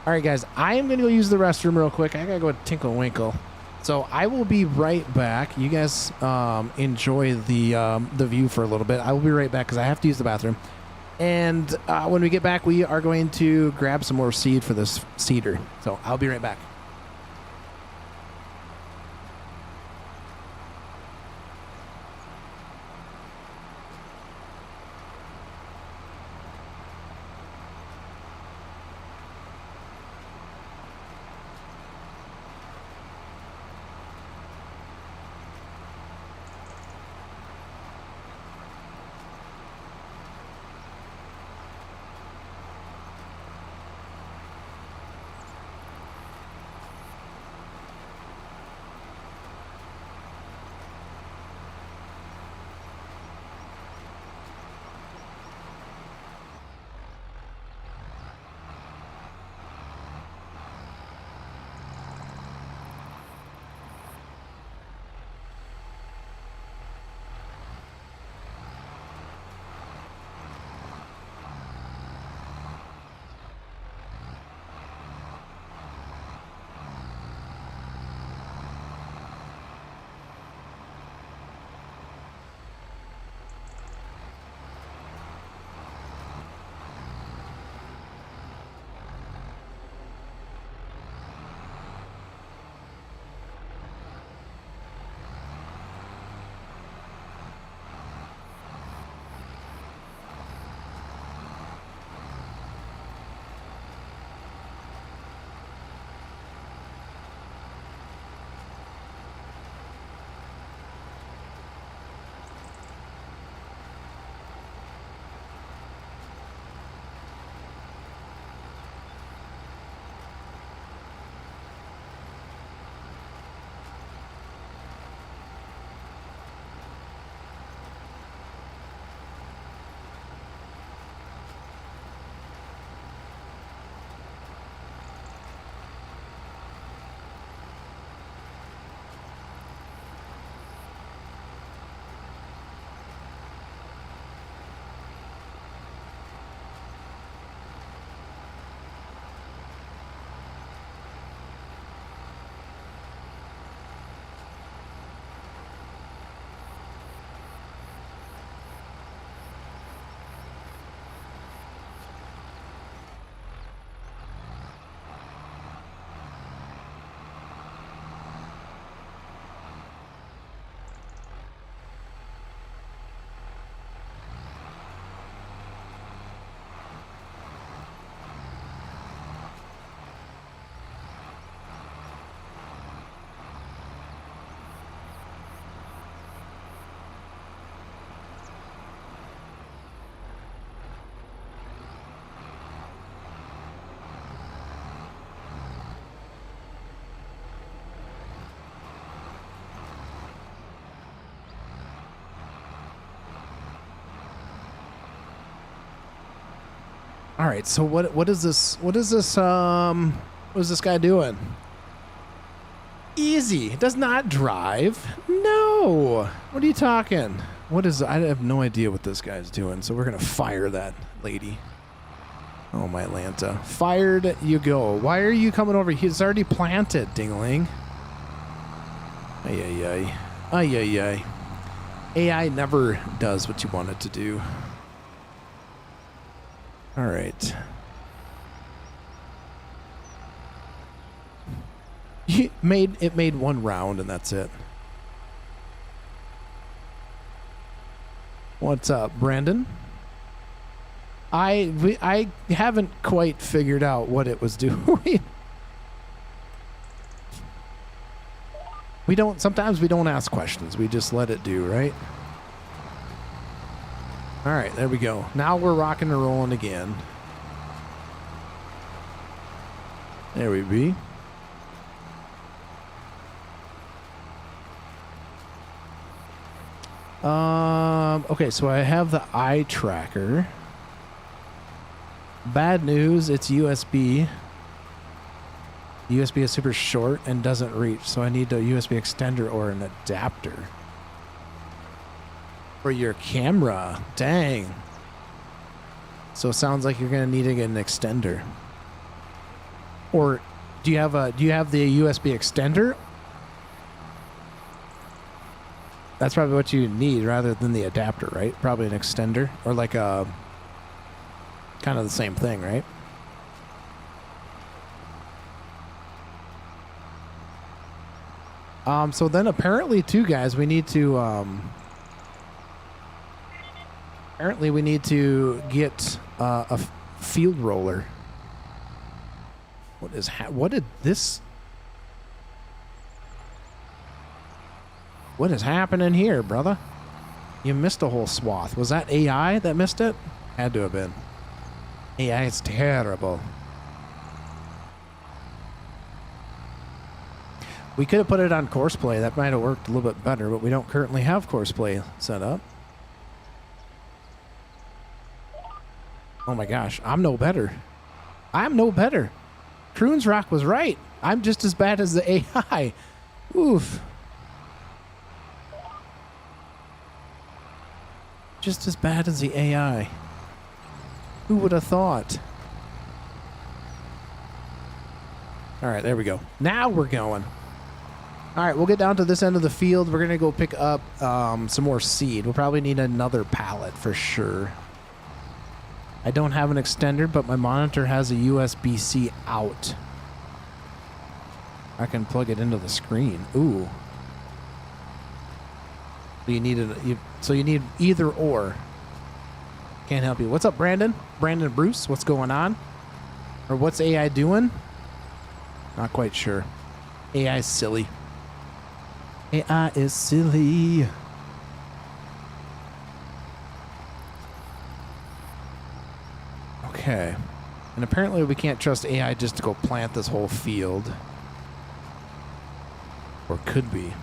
All right, guys, I am going to go use the restroom real quick. I got to go tinkle winkle. So I will be right back. You guys enjoy the view for a little bit. I will be right back because I have to use the bathroom. And when we get back, we are going to grab some more seed for this seeder. So I'll be right back. All right, so what is this what is this guy doing? Easy. It does not drive. No. What are you talking? I have no idea what this guy's doing, so we're gonna fire that lady. Oh my Atlanta. Fired you go. Why are you coming over? He's already planted, dingling. Ay ay ay. Ay ay ay. AI never does what you want it to do. All right. It made one round and that's it. What's up, Brandon? I haven't quite figured out what it was doing. Sometimes we don't ask questions. We just let it do, right? All right, there we go. Now we're rocking and rolling again. There we be. Okay, so I have the eye tracker. Bad news, it's USB. USB is super short and doesn't reach, so I need a USB extender or an adapter. For your camera. Dang. So it sounds like you're going to need to get an extender. Or do you have the USB extender? That's probably what you need rather than the adapter, right? Probably an extender or like a kind of the same thing, right? So then apparently too, guys, we need to get a field roller. What is happening here, brother? You missed a whole swath. Was that AI that missed it? Had to have been. AI is terrible. We could have put it on course play. That might have worked a little bit better, but we don't currently have course play set up. Oh my gosh, I'm no better. I'm no better. Troons Rock was right. I'm just as bad as the AI. Oof. Just as bad as the AI. Who would have thought? All right, there we go. Now we're going. All right, we'll get down to this end of the field. We're going to go pick up some more seed. We'll probably need another pallet for sure. I don't have an extender, but my monitor has a USB-C out. I can plug it into the screen. Ooh. You need either or. Can't help you. What's up, Brandon? Brandon Bruce, what's going on? Or what's AI doing? Not quite sure. AI is silly. AI is silly. Okay. And apparently we can't trust AI just to go plant this whole field. Or could be.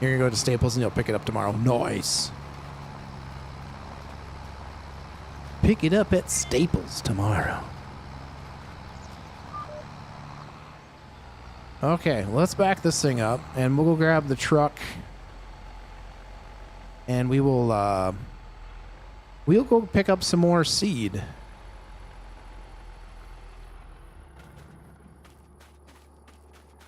You're going to go to Staples and you'll pick it up tomorrow. Nice. Pick it up at Staples tomorrow. Okay, let's back this thing up and we'll go grab the truck. And we'll go pick up some more seed.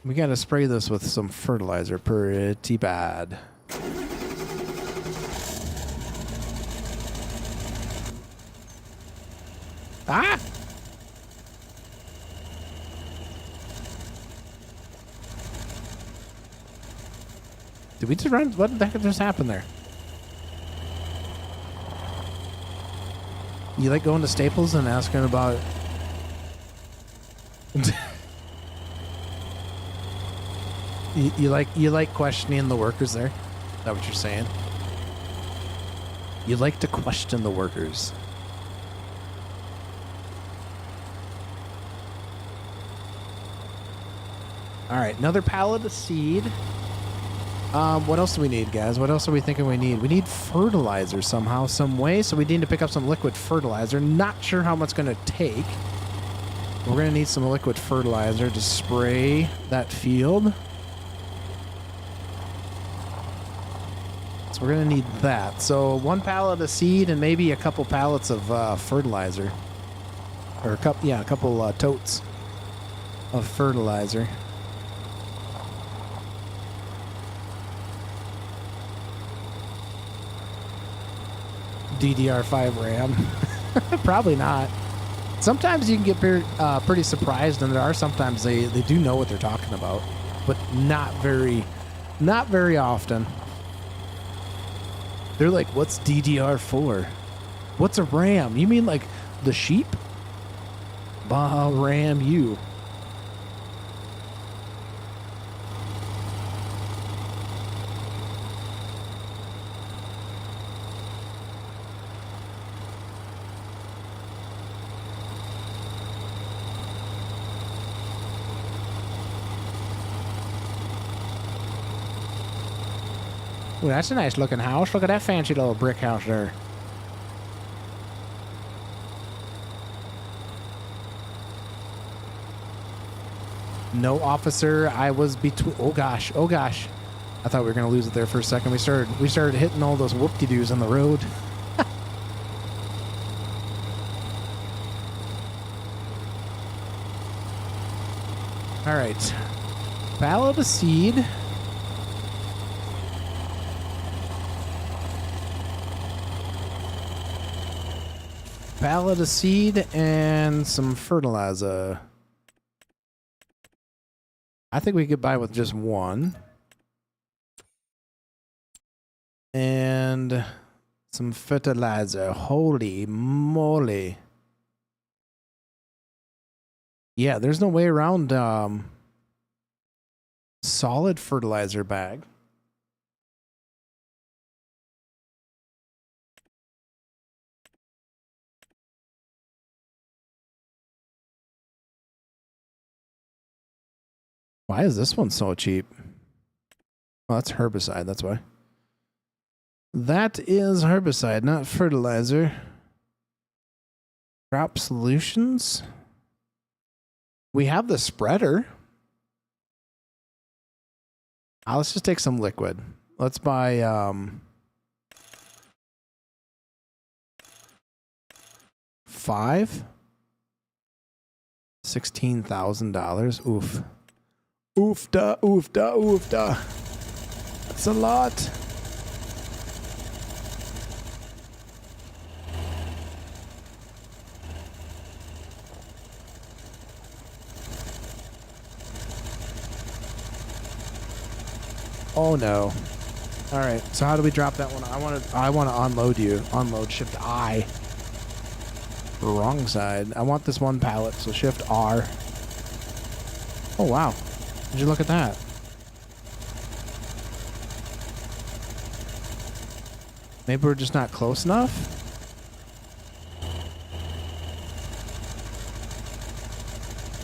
We gotta spray this with some fertilizer pretty bad. Ah! Did we just run? What the heck just happened there? You like going to Staples and asking about you like questioning the workers there? Is that what you're saying? You like to question the workers. All right, another pallet of seed. What else do we need, guys? What else are we thinking we need? We need fertilizer somehow, some way. So we need to pick up some liquid fertilizer. Not sure how much it's going to take. We're going to need some liquid fertilizer to spray that field. So we're going to need that. So one pallet of seed and maybe a couple pallets of fertilizer. Or a couple totes of fertilizer. DDR5 RAM. Probably not. Sometimes you can get pretty surprised, and there are sometimes they do know what they're talking about, but not very often. They're like, what's DDR4? What's a RAM? You mean like the sheep? Bah, RAM you. Ooh, that's a nice looking house. Look at that fancy little brick house there. No, officer, I was between. Oh gosh. I thought we were gonna lose it there for a second. We started hitting all those whoop-de-doos on the road. All right. Pallet of seed. Pallet of seed and some fertilizer. I think we could buy with just one. And some fertilizer. Holy moly. Yeah, there's no way around solid fertilizer bag. Why is this one so cheap? Oh, that's herbicide, that's why. That is herbicide, not fertilizer. Crop solutions. We have the spreader. Let's just take some liquid. Let's buy $16,000. Oof. Oofda, oofda, oofda. That's a lot. Oh no. All right. So how do we drop that one? I want to unload you. Unload shift I. Wrong side. I want this one pallet, so shift R. Oh wow. Did you look at that? Maybe we're just not close enough?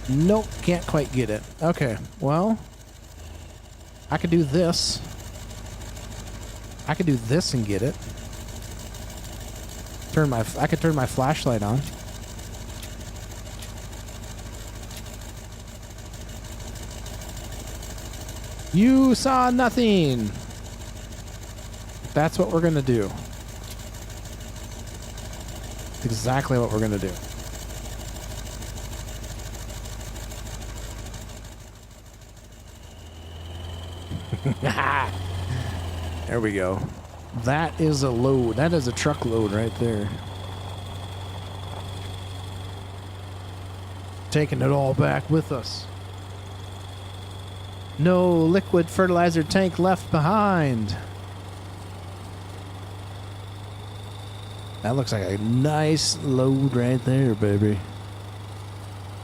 Nope, can't quite get it. Okay, well, I could do this. I could do this and get it. I could turn my flashlight on. You saw nothing. That's what we're gonna do. That's exactly what we're gonna do. There we go. That is a load. That is a truckload right there. Taking it all back with us. No liquid fertilizer tank left behind. That looks like a nice load right there, baby.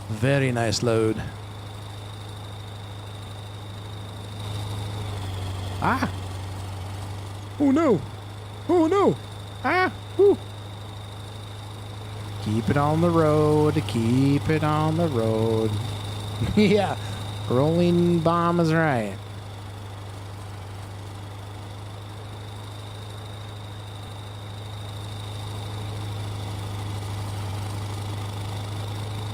Very nice load. Ah! Oh no! Oh no! Ah! Woo! Keep it on the road. Keep it on the road. Yeah. Rolling bomb is right.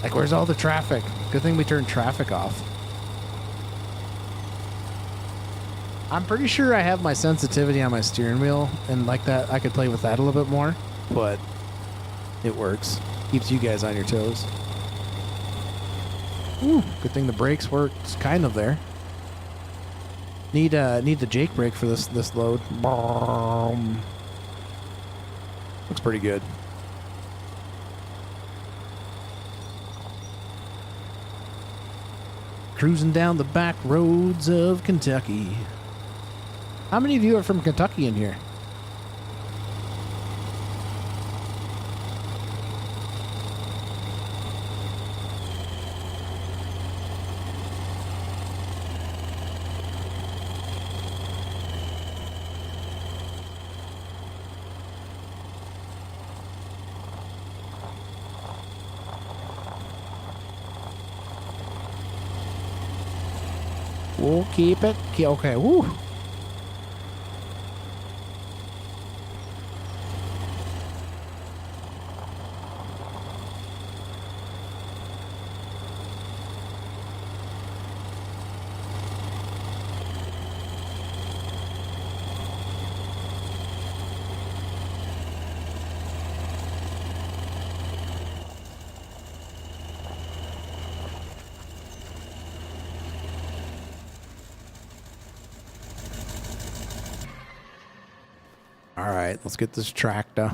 Like, where's all the traffic? Good thing we turned traffic off. I'm pretty sure I have my sensitivity on my steering wheel, and like that, I could play with that a little bit more, but it works. Keeps you guys on your toes. Ooh, good thing the brakes worked kind of there. Need the Jake brake for this load. Boom. Looks pretty good. Cruising down the back roads of Kentucky. How many of you are from Kentucky in here? We'll keep it. Okay, woo. All right, let's get this tractor.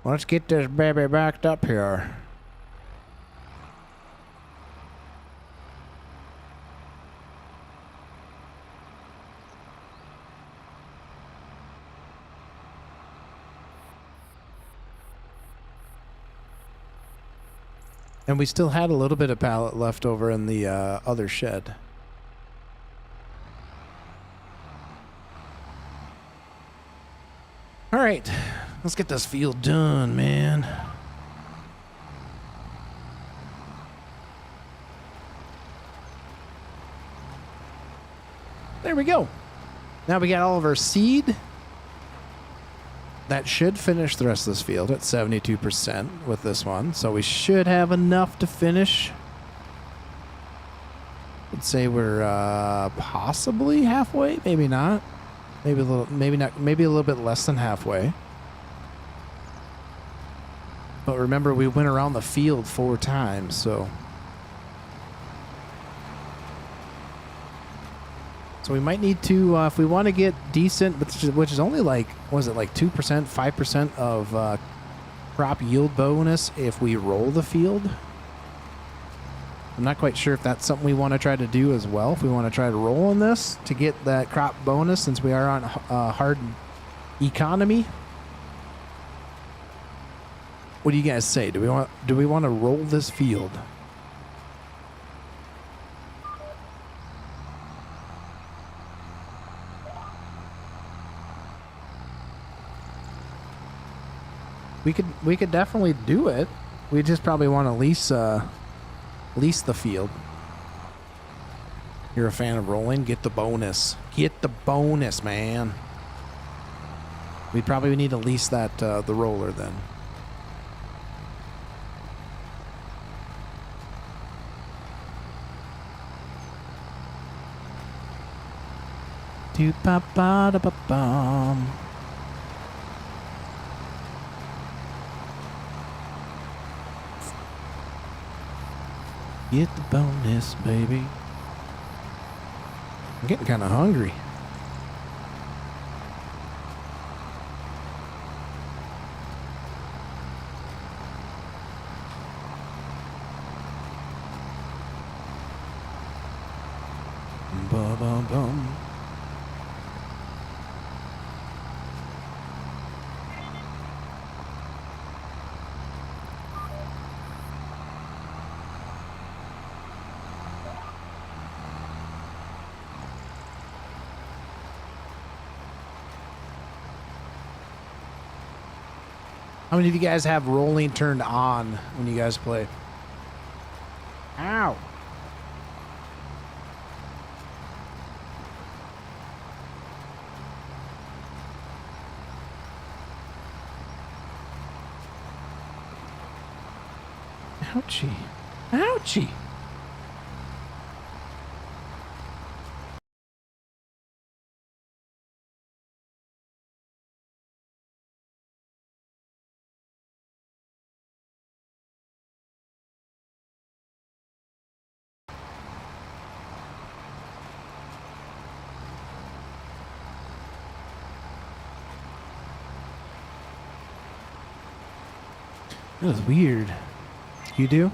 Let's get this baby backed up here. And we still had a little bit of pallet left over in the other shed. All right, let's get this field done, man. There we go. Now we got all of our seed. That should finish the rest of this field at 72% with this one. So we should have enough to finish. I'd say we're possibly halfway, maybe not. Maybe a little, maybe not, maybe a little bit less than halfway. But remember, we went around the field 4 times, so. So we might need to, if we want to get decent, which is only like, what is it, like 2%, 5% of crop yield bonus if we roll the field. I'm not quite sure if that's something we want to try to do as well. If we want to try to roll on this to get that crop bonus, since we are on hard economy. What do you guys say? Do we want to roll this field? We could definitely do it. We just probably want to lease the field. You're a fan of rolling? Get the bonus. Get the bonus, man. We probably need to lease that the roller then. Do ba ba da ba bum. Get the bonus, baby. I'm getting kind of hungry. Ba-bum-bum. How many of you guys have rolling turned on when you guys play? Ow. Ouchie. Ouchie. That was weird. You do?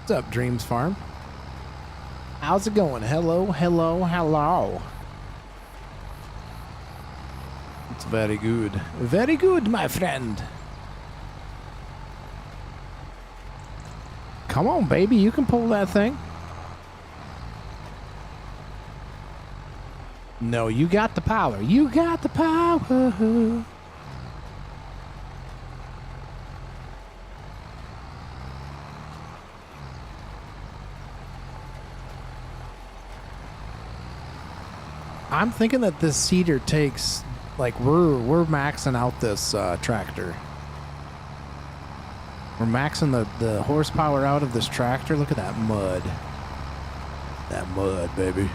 What's up, Dreams Farm? How's it going? Hello, hello, hello. It's very good. Very good, my friend. Come on, baby. You can pull that thing. No, you got the power. You got the power. I'm thinking that this seeder takes, like, we're maxing out this tractor. We're maxing the horsepower out of this tractor. Look at that mud. That mud, baby.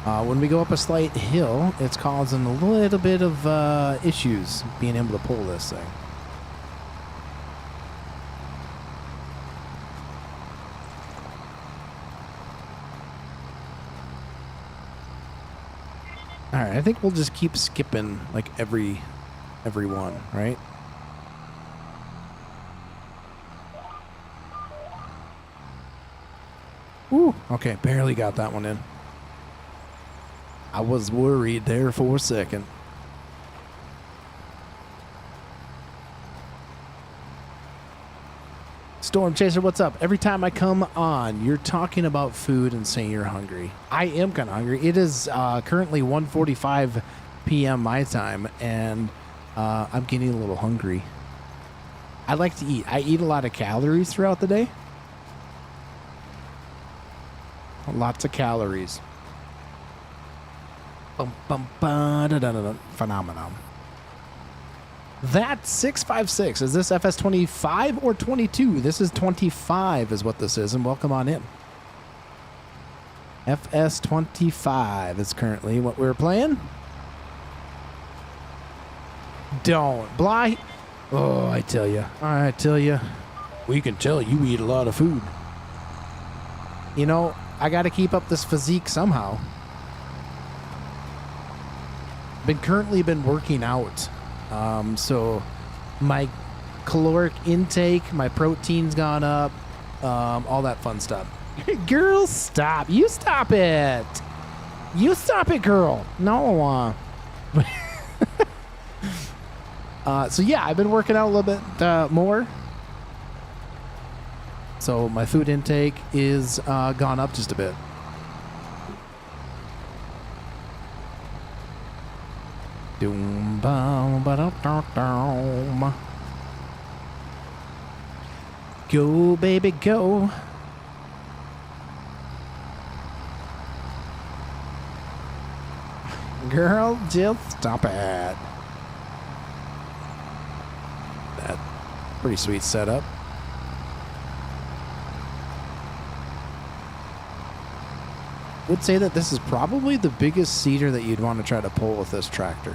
When we go up a slight hill, it's causing a little bit of issues being able to pull this thing. All right, I think we'll just keep skipping like every one, right? Ooh, okay, barely got that one in. I was worried there for a second. Storm Chaser, what's up? Every time I come on, you're talking about food and saying you're hungry. I am kind of hungry. It is currently 1:45 p.m. my time, and I'm getting a little hungry. I like to eat. I eat a lot of calories throughout the day. Lots of calories. Bum, bum, ba, da, da, da, da. Phenomenon. That 656, is this FS 25 or 22? This is 25 is what this is, and welcome on in. FS 25 is currently what we're playing. Don't. Bly. Oh, I tell you. We can tell you eat a lot of food. You know, I got to keep up this physique somehow. Currently been working out. So my caloric intake, my protein's gone up, all that fun stuff. Girl, stop. You stop it. You stop it, girl. No. So yeah, I've been working out a little bit more. So my food intake is gone up just a bit. Doom, boom, ba-da-da-dum. Go, baby, go. Girl, just stop it. That pretty sweet setup. Would say that this is probably the biggest seeder that you'd want to try to pull with this tractor.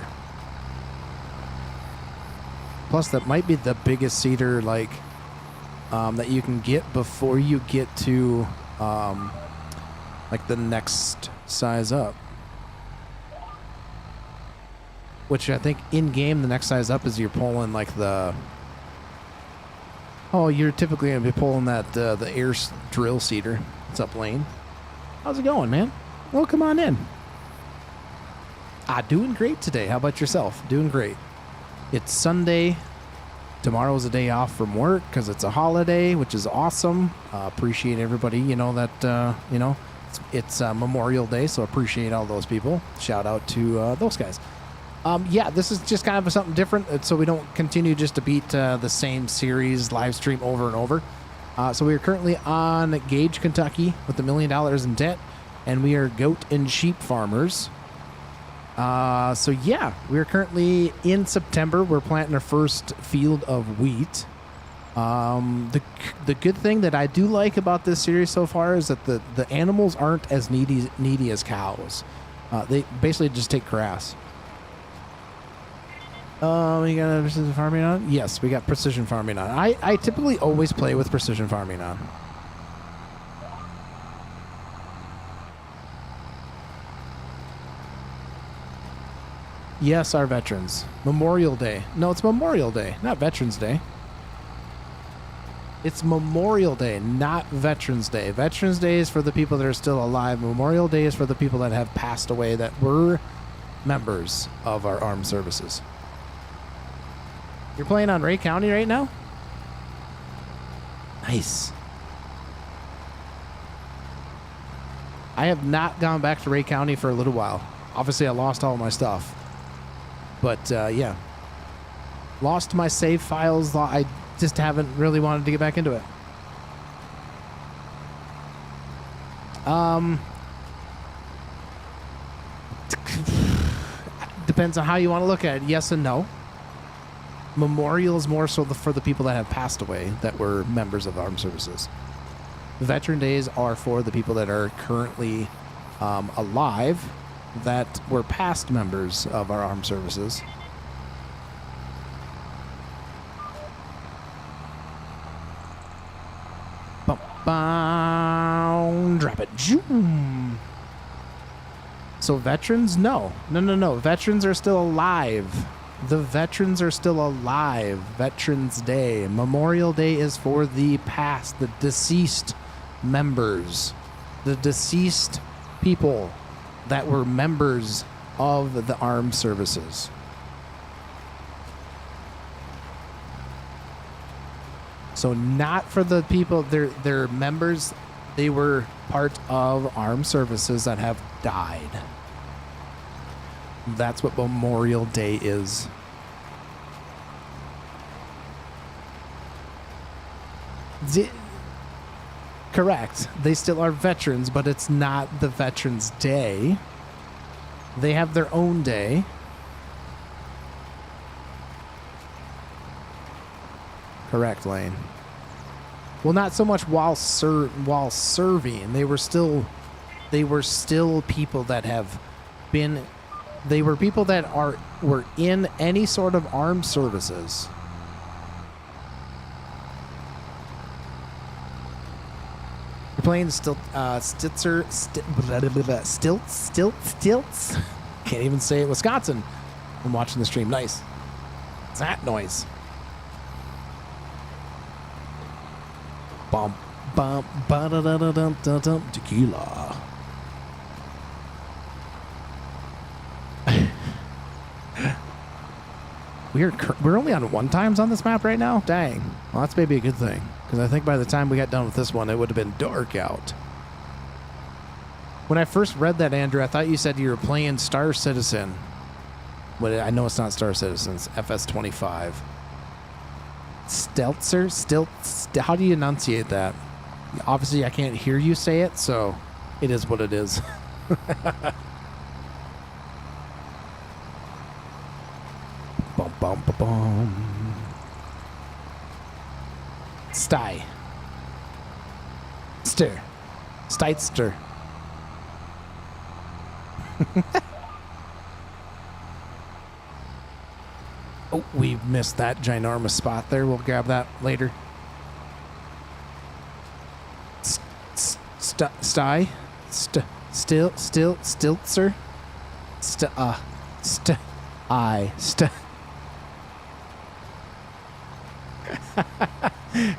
Plus, that might be the biggest seeder like that you can get before you get to like the next size up. Which I think in game, the next size up is you're pulling like the. Oh, you're typically gonna be pulling that the air drill seeder. What's up, Lane? How's it going, man? Well, come on in. Doing great today. How about yourself? Doing great. It's Sunday. Tomorrow's a day off from work because it's a holiday, which is awesome. Appreciate everybody. You know that, it's Memorial Day, so appreciate all those people. Shout out to those guys. Yeah, this is just kind of something different so we don't continue just to beat the same series live stream over and over. So we are currently on Gage, Kentucky with $1 million in debt, and we are goat and sheep farmers. So yeah, we're currently in September. We're planting our first field of wheat. The good thing that I do like about this series so far is that the animals aren't as needy as cows. They basically just take grass. We got precision farming on? Yes, we got precision farming on. I typically always play with precision farming on. Yes, our veterans. Memorial Day. No, it's Memorial Day, not Veterans Day. It's Memorial Day, not Veterans Day. Veterans Day is for the people that are still alive. Memorial Day is for the people that have passed away that were members of our armed services. You're playing on Ray County right now? Nice. I have not gone back to Ray County for a little while. Obviously, I lost all my stuff. But, yeah. Lost my save files. I just haven't really wanted to get back into it. Depends on how you want to look at it. Yes and no. Memorial is more so for the people that have passed away that were members of armed services. Veteran Days are for the people that are currently alive that were past members of our armed services. Drop it. So So veterans? No. No. Veterans are still alive. The veterans are still alive. Veterans Day. Memorial Day is for the past, the deceased members, the deceased people that were members of the armed services. So not for the people, they're members, they were part of armed services that have died. That's what Memorial Day is. Correct. They still are veterans, but it's not the Veterans Day. They have their own day. Correct, Lane. Well, not so much while serving. They were still people that have been. They were people that were in any sort of armed services. You're playing stilts. Can't even say it. Wisconsin. I'm watching the stream. Nice. What's that noise? Bum bum ba da da da dum dum dum tequila. We're only on 1 times on this map right now? Dang. Well, that's maybe a good thing. Because I think by the time we got done with this one, it would have been dark out. When I first read that, Andrew, I thought you said you were playing Star Citizen. Well, I know it's not Star Citizen. It's FS25. Steltzer? How do you enunciate that? Obviously, I can't hear you say it, so it is what it is. Bum, bum, ba, bum. Sty. Stir. Steitster. Oh, we missed that ginormous spot there. We'll grab that later. Sty? Stiltzer?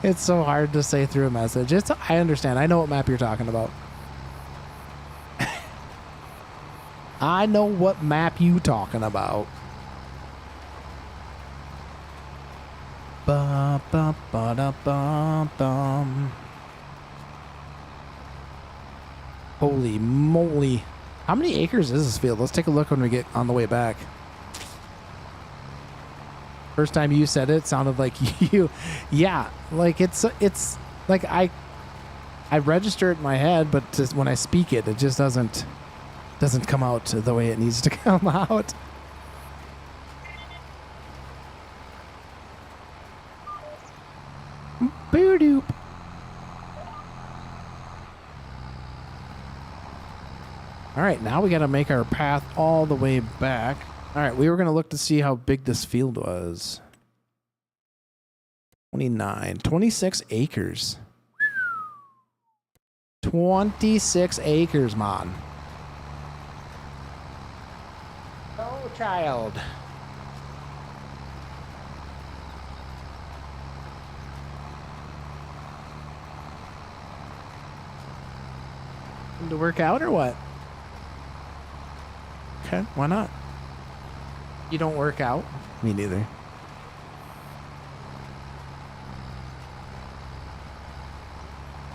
It's so hard to say through a message. I understand. I know what map you're talking about. I know what map you talking about. Ba ba ba da ba bum. Holy moly. How many acres is this field? Let's take a look when we get on the way back. First time you said it sounded like you. Yeah, like it's like I register it in my head, but just when I speak it, it just doesn't come out the way it needs to come out. Boo-doop. All right, now we got to make our path all the way back. All right, we were going to look to see how big this field was. 26 acres. 26 acres, man. Oh, child. To work out or what? Okay, why not? You don't work out? Me neither.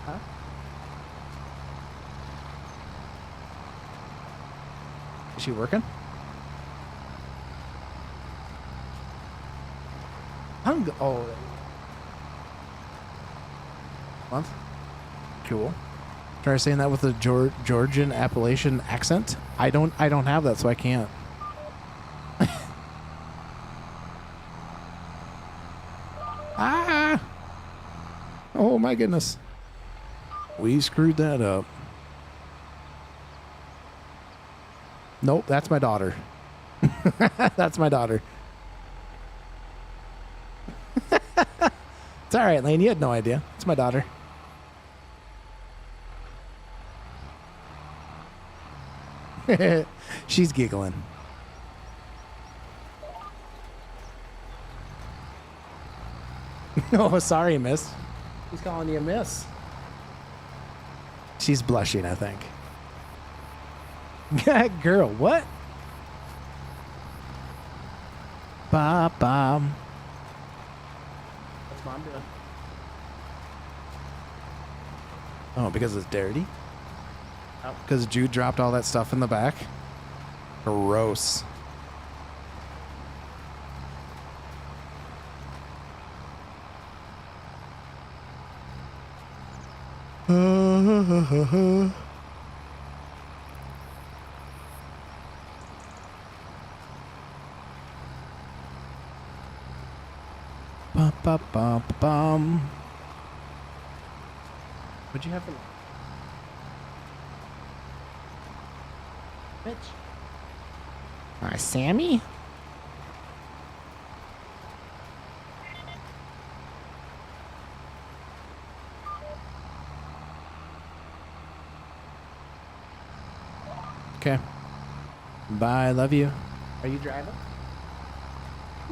Huh? Is she working? Oh. Month? Cool. Try saying that with a Georgian Appalachian accent. I don't have that, so I can't. Ah! Oh my goodness. We screwed that up. Nope, that's my daughter. That's my daughter. It's all right, Lane. You had no idea. It's my daughter. She's giggling. Oh, sorry, miss. He's calling you a miss. She's blushing, I think. Girl, what? Ba-ba. What's mom doing? Oh, because it's dirty? Oh, because Jude dropped all that stuff in the back? Gross. Ba-ba-ba-bum. What'd you have for lunch? Bitch. Sammy? Okay. Bye. Love you. Are you driving?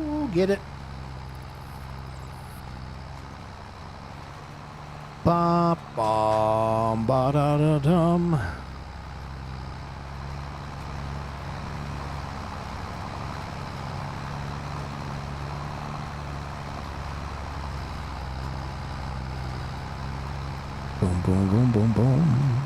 Ooh, get it. Ba bum ba da da dum. Boom boom boom boom boom.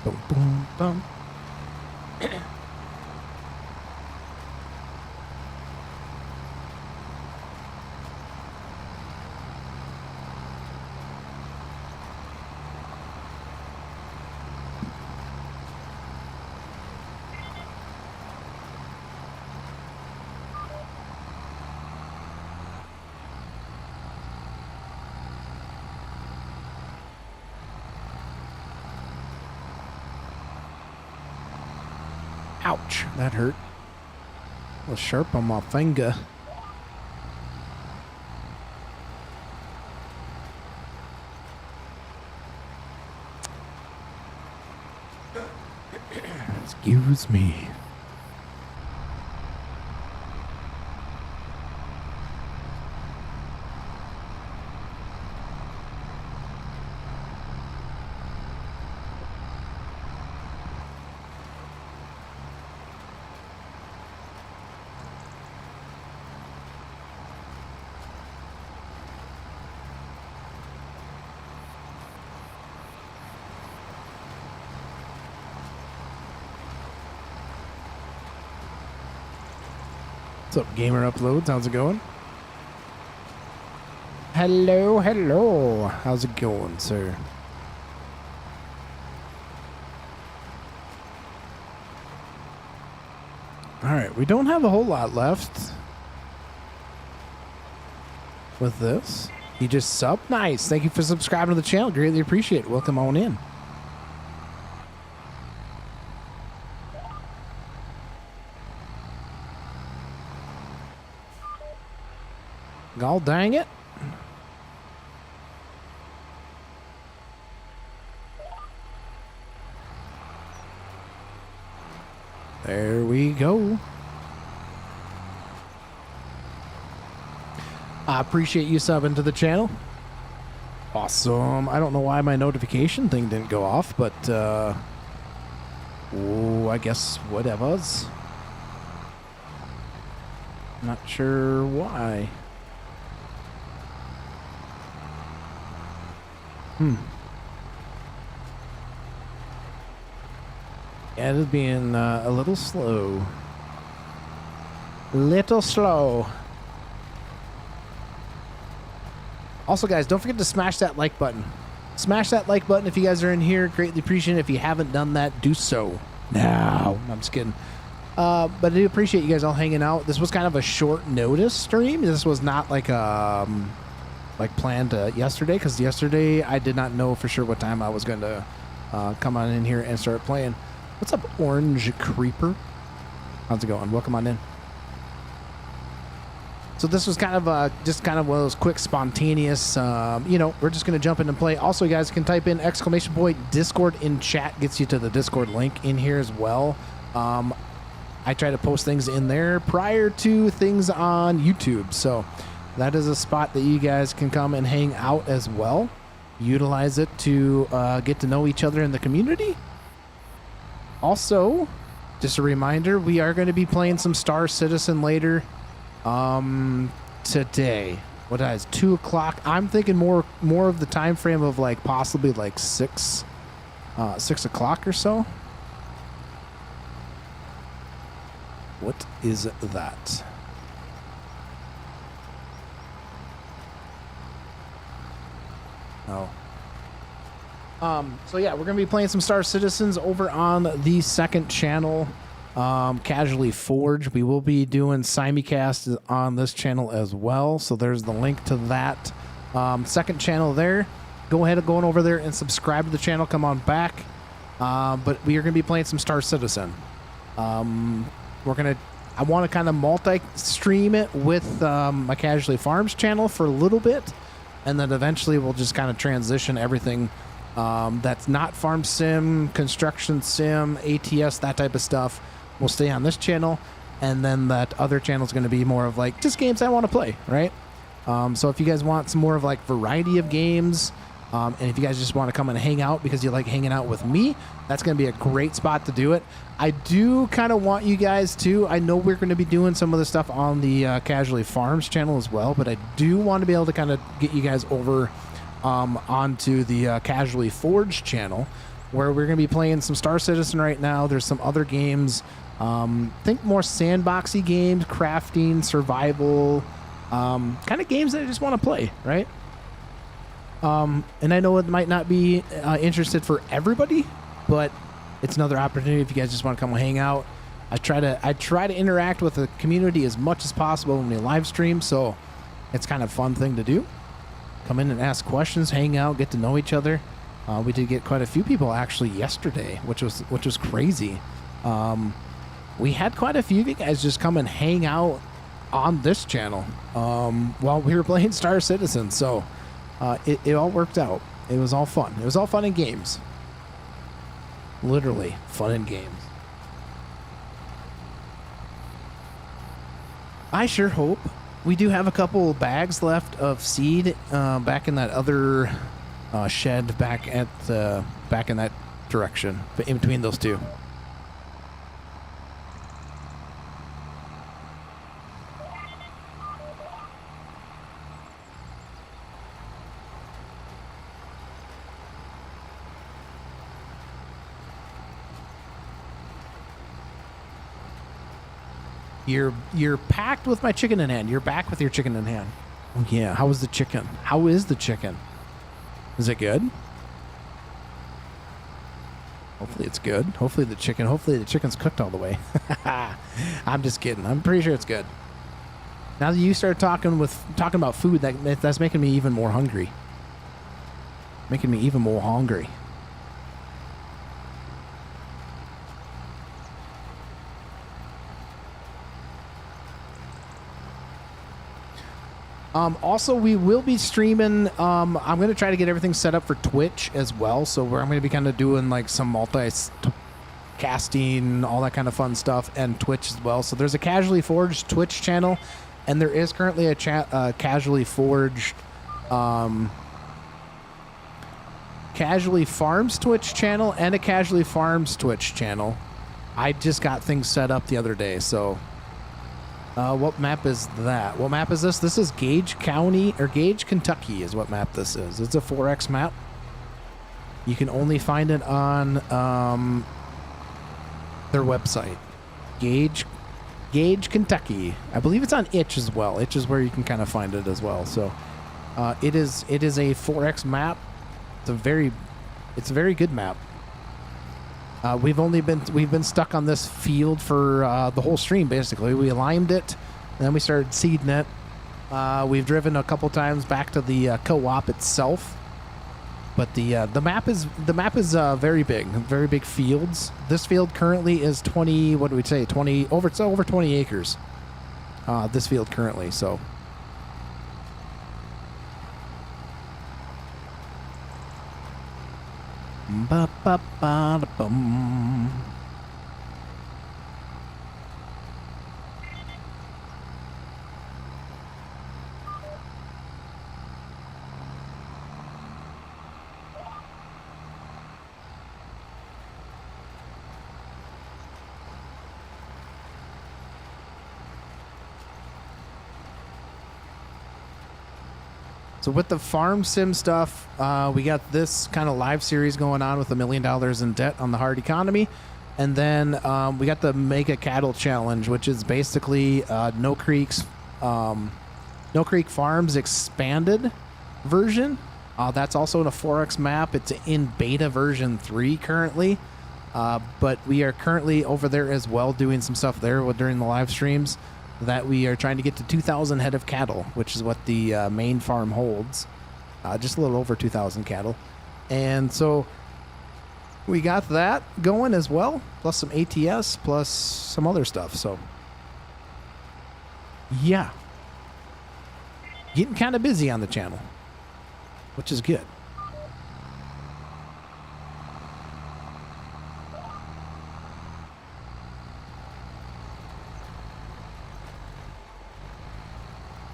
Boom, boom, boom. Ouch, that hurt. A little sharp on my finger. Excuse me. What's up, Gamer Uploads? How's it going? Hello, hello. How's it going, sir? All right, we don't have a whole lot left with this. You just sub? Nice. Thank you for subscribing to the channel. Greatly appreciate it. Welcome on in. Gall dang it. There we go. I appreciate you subbing to the channel. Awesome. I don't know why my notification thing didn't go off, but oh, I guess whatever's. Not sure why. Yeah, it is being a little slow. Little slow. Also, guys, don't forget to smash that like button. Smash that like button if you guys are in here. Greatly appreciate it. If you haven't done that, do so now. I'm just kidding. But I do appreciate you guys all hanging out. This was kind of a short notice stream. This was not like planned yesterday, because yesterday I did not know for sure what time I was going to come on in here and start playing. What's up, Orange Creeper? How's it going? Welcome on in. So this was kind of just kind of one of those quick, spontaneous, you know, we're just going to jump in and play. Also, you guys can type in ! Discord in chat, gets you to the Discord link in here as well. I try to post things in there prior to things on YouTube. So that is a spot that you guys can come and hang out as well. Utilize it to get to know each other in the community. Also, just a reminder, we are going to be playing some Star Citizen later today. What is 2 o'clock? I'm thinking more of the time frame of like possibly like 6 o'clock or so. What is that? Oh. So yeah, we're gonna be playing some Star Citizens over on the second channel, Casually Forge. We will be doing simulcast on this channel as well. So there's the link to that second channel there. Go ahead and go on over there and subscribe to the channel. Come on back. But we are gonna be playing some Star Citizen. I want to kind of multi-stream it with my Casually Farms channel for a little bit, and then eventually we'll just kind of transition everything that's not farm sim, construction sim, ATS, that type of stuff will stay on this channel, and then that other channel is going to be more of like just games I want to play, right? So if you guys want some more of like variety of games, and if you guys just want to come and hang out because you like hanging out with me, that's going to be a great spot to do it. I do kind of want you guys to, I know we're going to be doing some of the stuff on the Casually Farms channel as well, but I do want to be able to kind of get you guys over onto the Casually Forge channel, where we're going to be playing some Star Citizen right now. There's some other games, think more sandboxy games, crafting, survival, kind of games that I just want to play, right? And I know it might not be interested for everybody, but it's another opportunity if you guys just want to come and hang out. I try to interact with the community as much as possible when we live stream, so it's kind of a fun thing to do. Come in and ask questions, hang out, get to know each other. We did get quite a few people actually yesterday, which was crazy. We had quite a few of you guys just come and hang out on this channel while we were playing Star Citizen, so it all worked out. It was all fun. It was all fun and games. Literally fun and games. I sure hope. We do have a couple bags left of seed back in that other shed back in that direction, in between those two. You're packed with my chicken in hand. You're back with your chicken in hand. Oh yeah. How was the chicken? How is the chicken? Is it good? Hopefully it's good. Hopefully the chicken's cooked all the way. I'm just kidding. I'm pretty sure it's good. Now that you start talking about food, that's making me even more hungry. Making me even more hungry. Also, we will be streaming. I'm going to try to get everything set up for Twitch as well. So I'm going to be kind of doing like some multi-casting, all that kind of fun stuff, and Twitch as well. So there's a Casually Forged Twitch channel, and there is currently a Casually Forged, Casually Farms Twitch channel and a Casually Farms Twitch channel. I just got things set up the other day, so... what map is that? What map is this? This is Gage County, or Gage, Kentucky is what map this is. It's a 4X map. You can only find it on their website. Gage, Kentucky. I believe it's on Itch as well. Itch is where you can kind of find it as well. So it is a 4X map. It's a very good map. We've been stuck on this field for the whole stream, basically. We limed it, and then we started seeding it. We've driven a couple times back to the co-op itself. But the map is very big fields. This field currently is 20. What do we say? 20 over. It's over 20 acres. This field currently. So. Ba ba ba da bum. So with the farm sim stuff, we got this kind of live series going on with $1 million in debt on the hard economy. And then we got the Mega Cattle Challenge, which is basically No Creek Farms expanded version. That's also in a Forex map. It's in beta version 3 currently. But we are currently over there as well doing some stuff there during the live streams. That we are trying to get to 2,000 head of cattle, which is what the main farm holds. Just a little over 2,000 cattle. And so we got that going as well, plus some ATS, plus some other stuff. So, yeah. Getting kind of busy on the channel, which is good.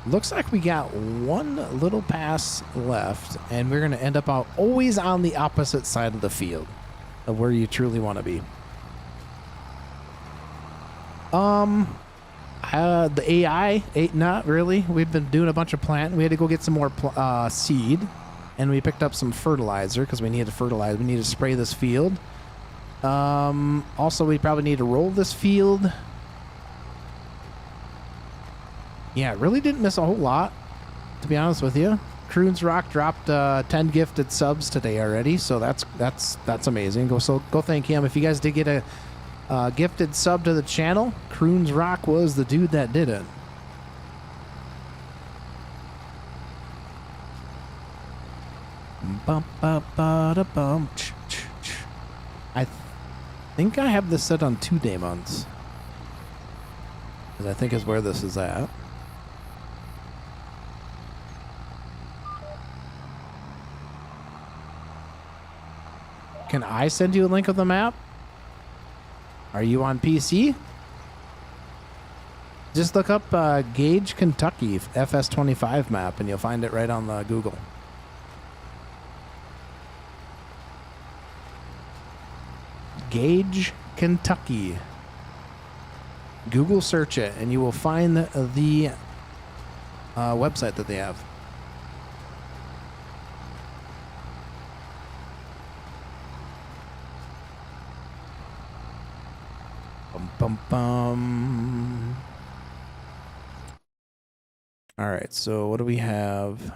Looks like we got one little pass left, and we're going to end up always on the opposite side of the field of where you truly want to be. The AI, not really. We've been doing a bunch of planting. We had to go get some more seed, and we picked up some fertilizer because we needed to fertilize. We need to spray this field. Also, we probably need to roll this field. Yeah, really didn't miss a whole lot, to be honest with you. Croons Rock dropped 10 gifted subs today already, so that's amazing. Go thank him. If you guys did get a gifted sub to the channel, Croons Rock was the dude that did it. I think I have this set on 2-day months, because I think is where this is at. Can I send you a link of the map? Are you on PC? Just look up Gage Kentucky FS25 map and you'll find it right on the Google. Gage Kentucky. Google search it and you will find the website that they have. Bum, bum. All right, so what do we have?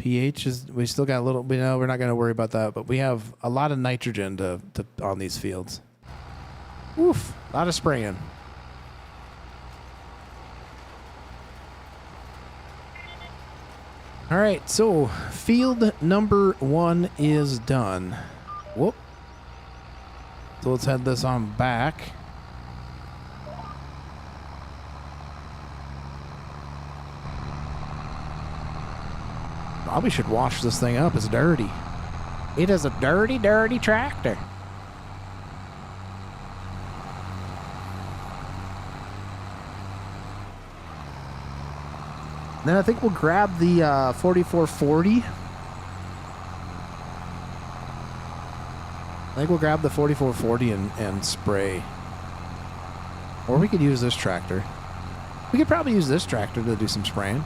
pH is, we still got a little, we know we're not going to worry about that, but we have a lot of nitrogen to on these fields. Oof, a lot of spraying. All right, so field number 1 is done. Whoop. So let's head this on back. Probably should wash this thing up. It's dirty. It is a dirty, dirty tractor. Then I think we'll grab the 4440. I think we'll grab the 4440 and spray. Or we could use this tractor. We could probably use this tractor to do some spraying.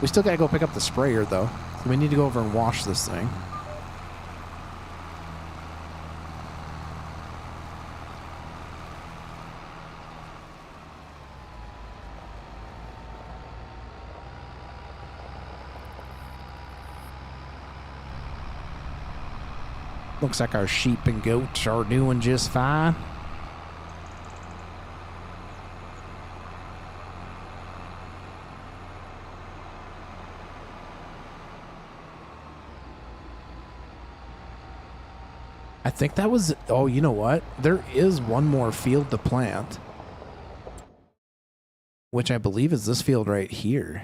We still gotta go pick up the sprayer though. So we need to go over and wash this thing. Looks like our sheep and goats are doing just fine. I think that was... Oh, you know what? There is one more field to plant, which I believe is this field right here.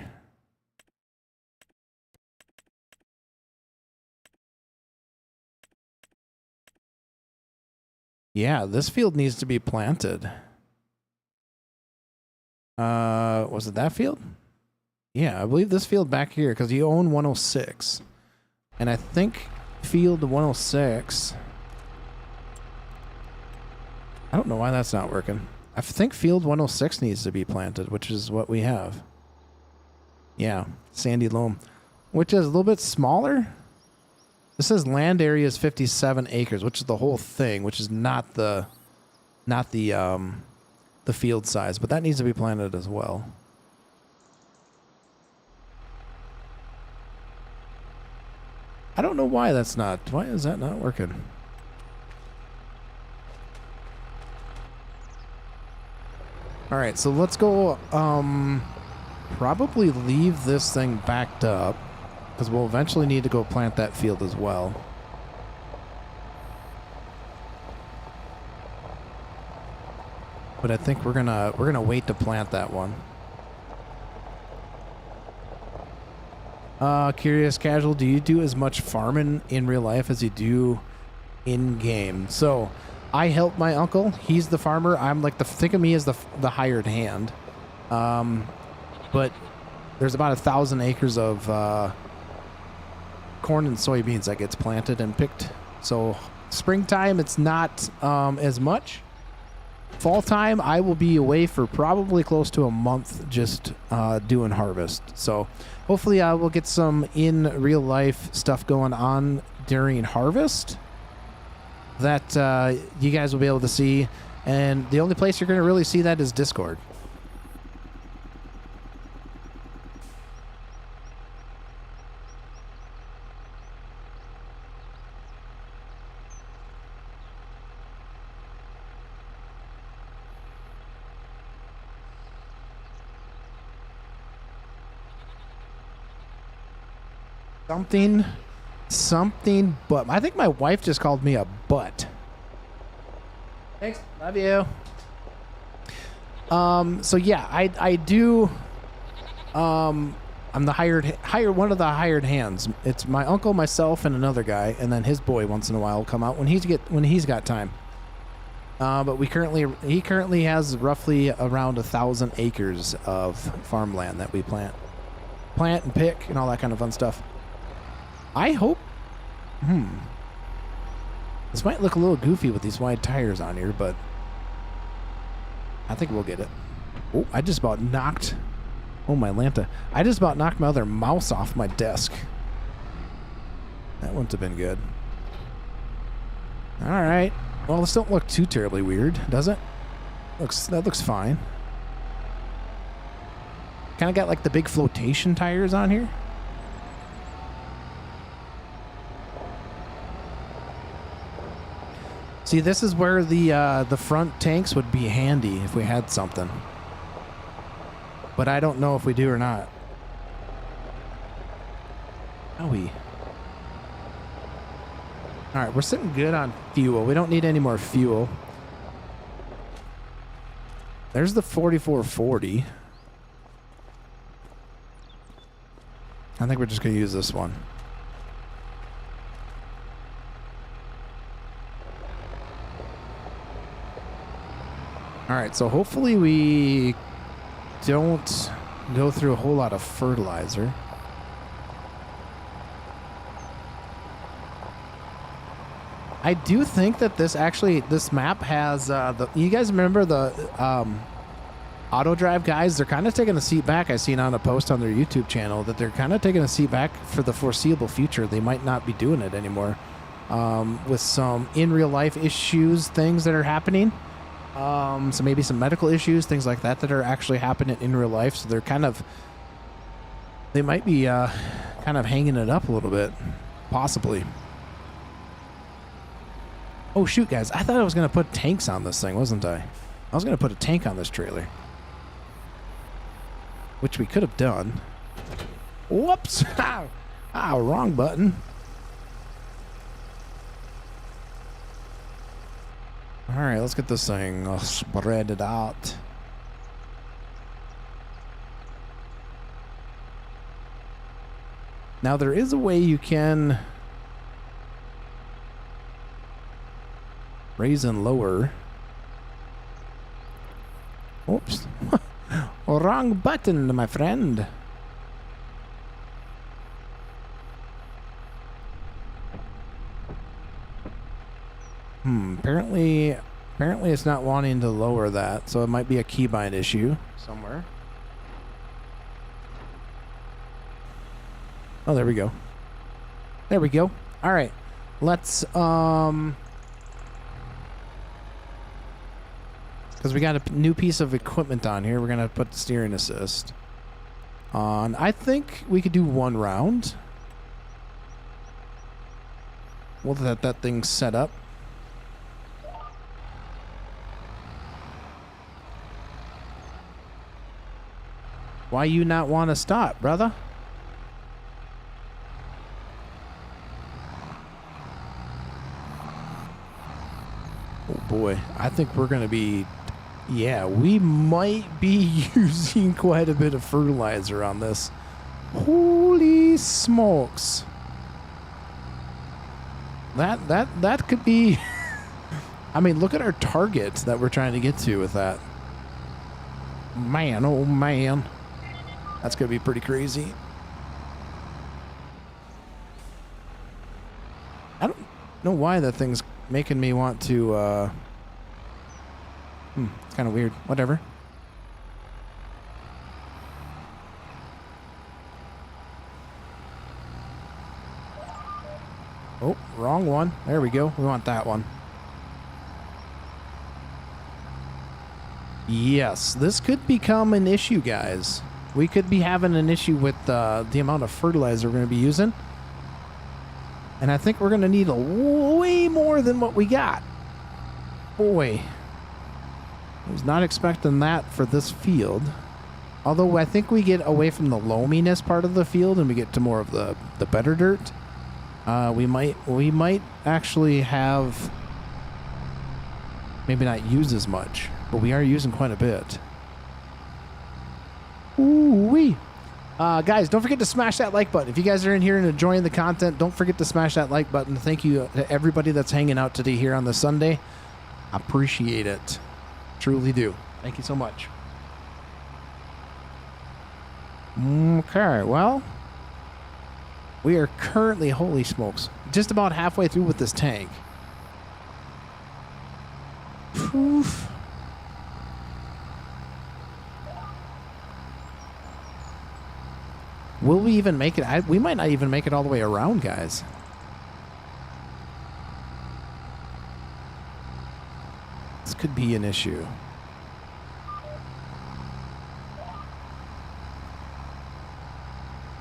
Yeah, this field needs to be planted. Was it that field? Yeah, I believe this field back here, because you own 106. And I think field 106... I don't know why that's not working. I think field 106 needs to be planted, which is what we have. Yeah, sandy loam, which is a little bit smaller. This says land area is 57 acres, which is the whole thing, which is not the field size, but that needs to be planted as well. I don't know why that's not. Why is that not working? All right, so let's go probably leave this thing backed up because we'll eventually need to go plant that field as well. But I think we're gonna wait to plant that one. Curious Casual, do you do as much farming in real life as you do in game? So I help my uncle. He's the farmer. I'm like think of me as the hired hand. But there's about 1,000 acres of corn and soybeans that gets planted and picked. So springtime, it's not as much. Fall time, I will be away for probably close to a month just doing harvest. So hopefully I will get some in real life stuff going on during harvest that you guys will be able to see. And the only place you're going to really see that is Discord. Something, but I think my wife just called me a butt. Thanks, love you. So yeah, I do. I'm the one of the hired hands. It's my uncle, myself, and another guy, and then his boy once in a while will come out when he's got time. But he currently has roughly around 1,000 acres of farmland that we plant and pick and all that kind of fun stuff. I hope. This might look a little goofy with these wide tires on here, but I think we'll get it. Oh, I just about knocked. Oh, my Lanta. I just about knocked my other mouse off my desk. That wouldn't have been good. All right. Well, this don't look too terribly weird, does it? That looks fine. Kind of got like the big flotation tires on here. See, this is where the front tanks would be handy if we had something. But I don't know if we do or not. Owie. All right, we're sitting good on fuel. We don't need any more fuel. There's the 4440. I think we're just going to use this one. All right, so hopefully we don't go through a whole lot of fertilizer. I do think that this map has you guys remember the auto drive guys? They're kind of taking a seat back. I seen on a post on their YouTube channel that they're kind of taking a seat back for the foreseeable future. They might not be doing it anymore with some in real life issues, things that are happening. So maybe some medical issues, things like that are actually happening in real life. So they might be kind of hanging it up a little bit, possibly. Oh shoot, guys! I thought I was gonna put tanks on this thing, wasn't I? I was gonna put a tank on this trailer, which we could have done. Whoops! Wrong button. All right, let's get this thing spread it out. Now there is a way you can raise and lower. Oops. Wrong button, my friend. Apparently it's not wanting to lower that, so it might be a keybind issue somewhere. Oh, there we go. There we go. All right. Let's because we got a new piece of equipment on here. We're going to put steering assist on. I think we could do one round. We'll let that thing set up. Why you not want to stop, brother? Oh boy, I think we're gonna be, yeah, we might be using quite a bit of fertilizer on this. Holy smokes. That could be, I mean, look at our target that we're trying to get to with that. Man, oh man. That's going to be pretty crazy. I don't know why that thing's making me want to, it's kind of weird. Whatever. Oh, wrong one. There we go. We want that one. Yes, this could become an issue, guys. We could be having an issue with the amount of fertilizer we're going to be using. And I think we're going to need a way more than what we got. Boy. I was not expecting that for this field. Although I think we get away from the loaminess part of the field and we get to more of the better dirt. We might actually have maybe not use as much, but we are using quite a bit. Ooh-wee. Guys, don't forget to smash that like button. If you guys are in here and enjoying the content, don't forget to smash that like button. Thank you to everybody that's hanging out today here on the Sunday. I appreciate it. Truly do. Thank you so much. Okay, well, we are currently, holy smokes, just about halfway through with this tank. Oof. Will we even make it? We might not even make it all the way around, guys. This could be an issue.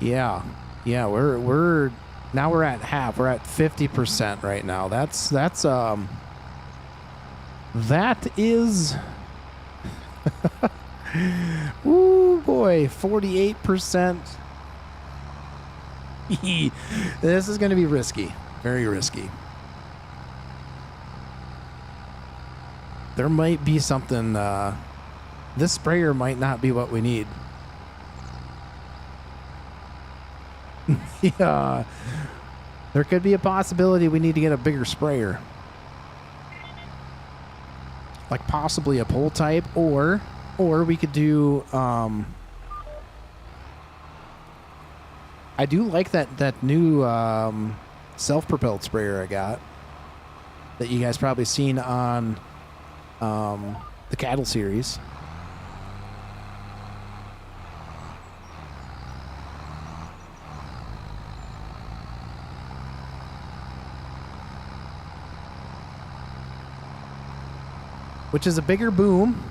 Yeah, we're now we're at half. We're at 50% right now. That is. Ooh boy, 48%. This is going to be risky. Very risky. There might be something. This sprayer might not be what we need. Yeah. There could be a possibility we need to get a bigger sprayer. Like possibly a pole type, or we could do I do like that new self-propelled sprayer I got that you guys probably seen on the cattle series. Which is a bigger boom,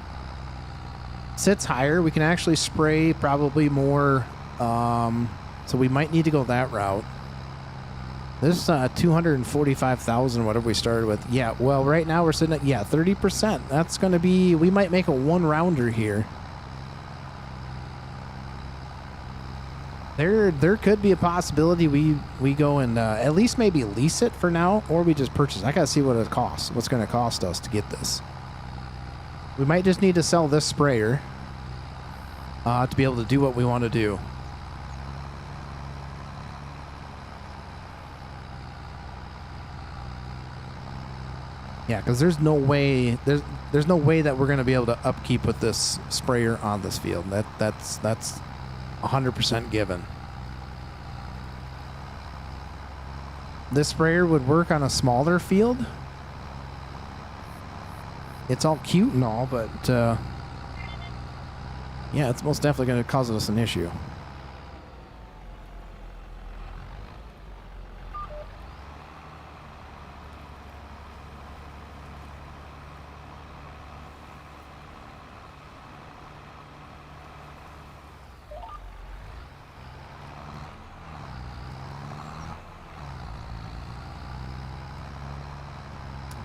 sits higher. We can actually spray probably more, so we might need to go that route. This 245,000, whatever we started with. Yeah, well, right now we're sitting at, 30%. That's going to be, we might make a one-rounder here. There could be a possibility we go and at least maybe lease it for now, or we just purchase. I gotta see what it costs. What's going to cost us to get this? We might just need to sell this sprayer to be able to do what we want to do. Yeah, because there's no way there's no way that we're going to be able to upkeep with this sprayer on this field. That's 100% given. This sprayer would work on a smaller field. It's all cute and all, but yeah, it's most definitely going to cause us an issue.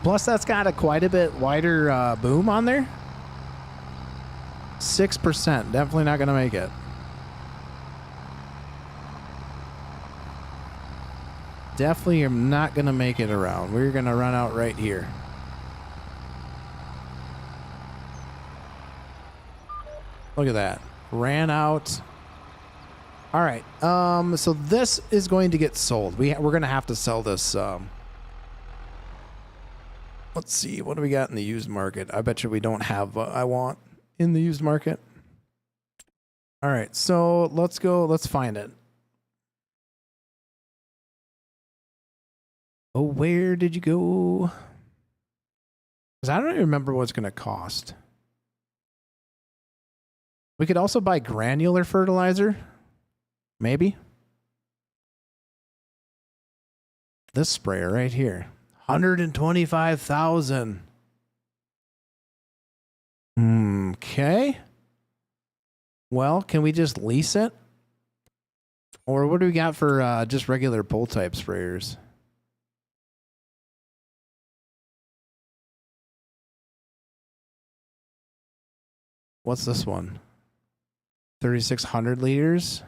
Plus, that's got quite a bit wider boom on there. 6%. Definitely not going to make it. Definitely am not going to make it around. We're going to run out right here. Look at that. Ran out. All right. So this is going to get sold. We're going to have to sell this. Let's see, what do we got in the used market? I bet you we don't have what I want in the used market. All right, so let's go, let's find it. Oh, where did you go? Because I don't even remember what it's going to cost. We could also buy granular fertilizer. Maybe. This sprayer right here. 125,000. Okay. Well, can we just lease it? Or what do we got for just regular pull type sprayers? What's this one? 3,600 liters.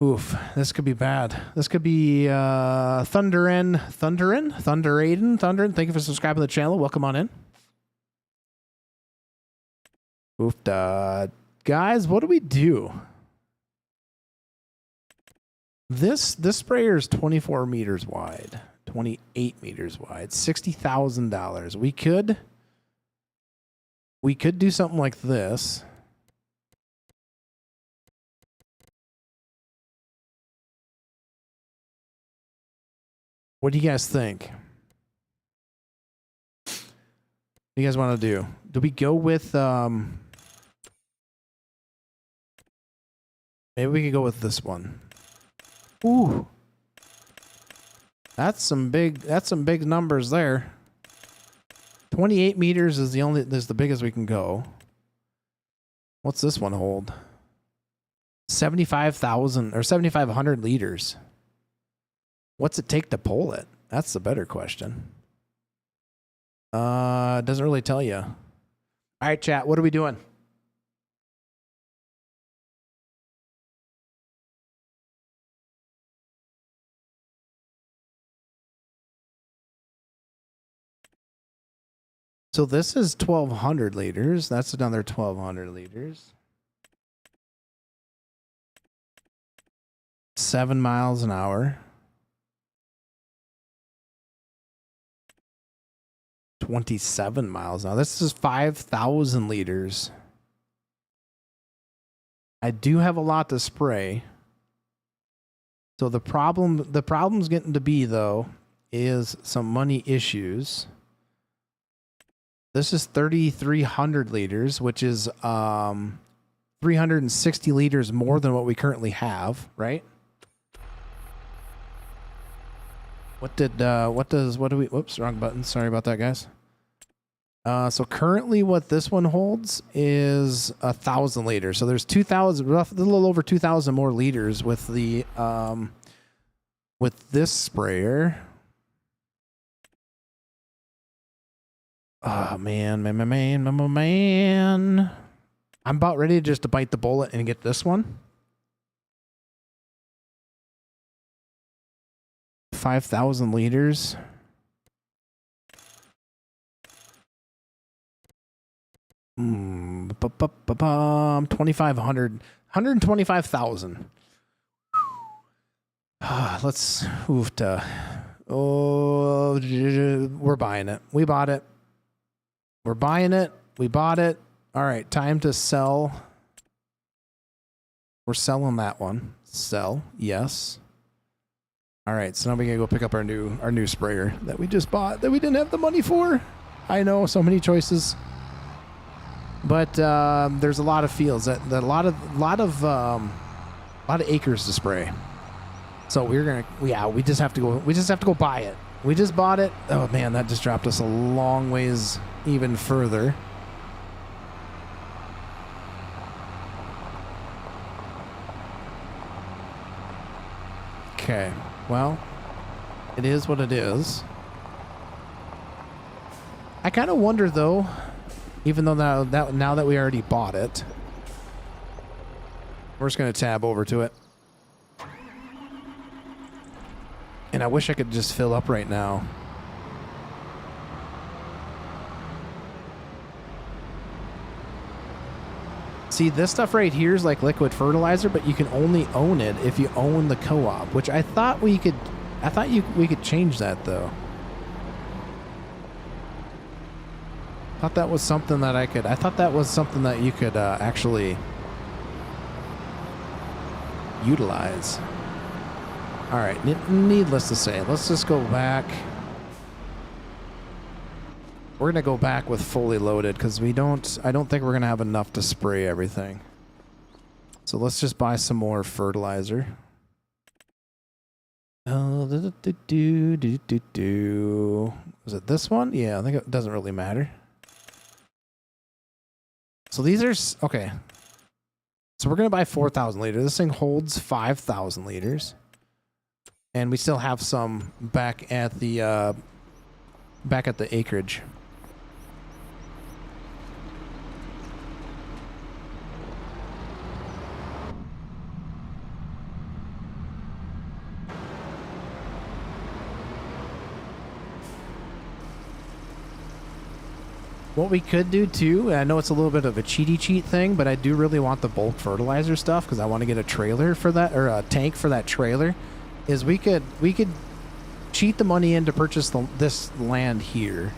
Oof, this could be bad. This could be Thunderaiden. Thank you for subscribing to the channel. Welcome on in. Oof, guys, what do we do? This sprayer is 24 meters wide, 28 meters wide, $60,000. We could do something like this. What do you guys think? What do you guys want to do? Do we go with maybe we could go with this one. Ooh. That's some big numbers there. 28 meters is the biggest we can go. What's this one hold? 75,000 or 7,500 liters. What's it take to pull it? That's the better question. It doesn't really tell you. All right, chat, what are we doing? So this is 1,200 liters. That's another 1,200 liters. 7 miles an hour. 27 miles now. This is 5,000 liters. I do have a lot to spray. So the problem's getting to be though is some money issues. This is 3,300 liters, which is 360 liters more than what we currently have, right? Whoops, wrong button. Sorry about that, guys. So currently what this one holds is 1,000 liters. So there's 2,000, a little over 2,000 more liters with the, with this sprayer. Oh, man. I'm about ready just to bite the bullet and get this one. 5,000 liters. Hmm. 2,500. 125,000. Let's move to. Oh, we're buying it. We bought it. We're buying it. We bought it. All right, time to sell. We're selling that one. Sell. Yes. All right, so now we gotta go pick up our new sprayer that we just bought that we didn't have the money for. I know, so many choices, but there's a lot of fields that a lot of acres to spray. So we just have to go buy it. We just bought it. Oh man, that just dropped us a long ways even further. Okay. Well, it is what it is. I kind of wonder though, even though now that we already bought it, we're just going to tab over to it. And I wish I could just fill up right now. See, this stuff right here is like liquid fertilizer, but you can only own it if you own the co-op, which I thought we could. We could change that though. I thought that was something that I could. I thought that was something that you could actually utilize. All right. Needless to say, let's just go back. We're gonna go back with fully loaded because I don't think we're gonna have enough to spray everything. So let's just buy some more fertilizer. Oh, was it this one? Yeah, I think it doesn't really matter. So these are okay. So we're gonna buy 4,000 liters. This thing holds 5,000 liters, and we still have some back at the acreage. What we could do too, I know it's a little bit of a cheat thing, but I do really want the bulk fertilizer stuff because I want to get a trailer for that, or a tank for that trailer. Is we could cheat the money in to purchase this land here,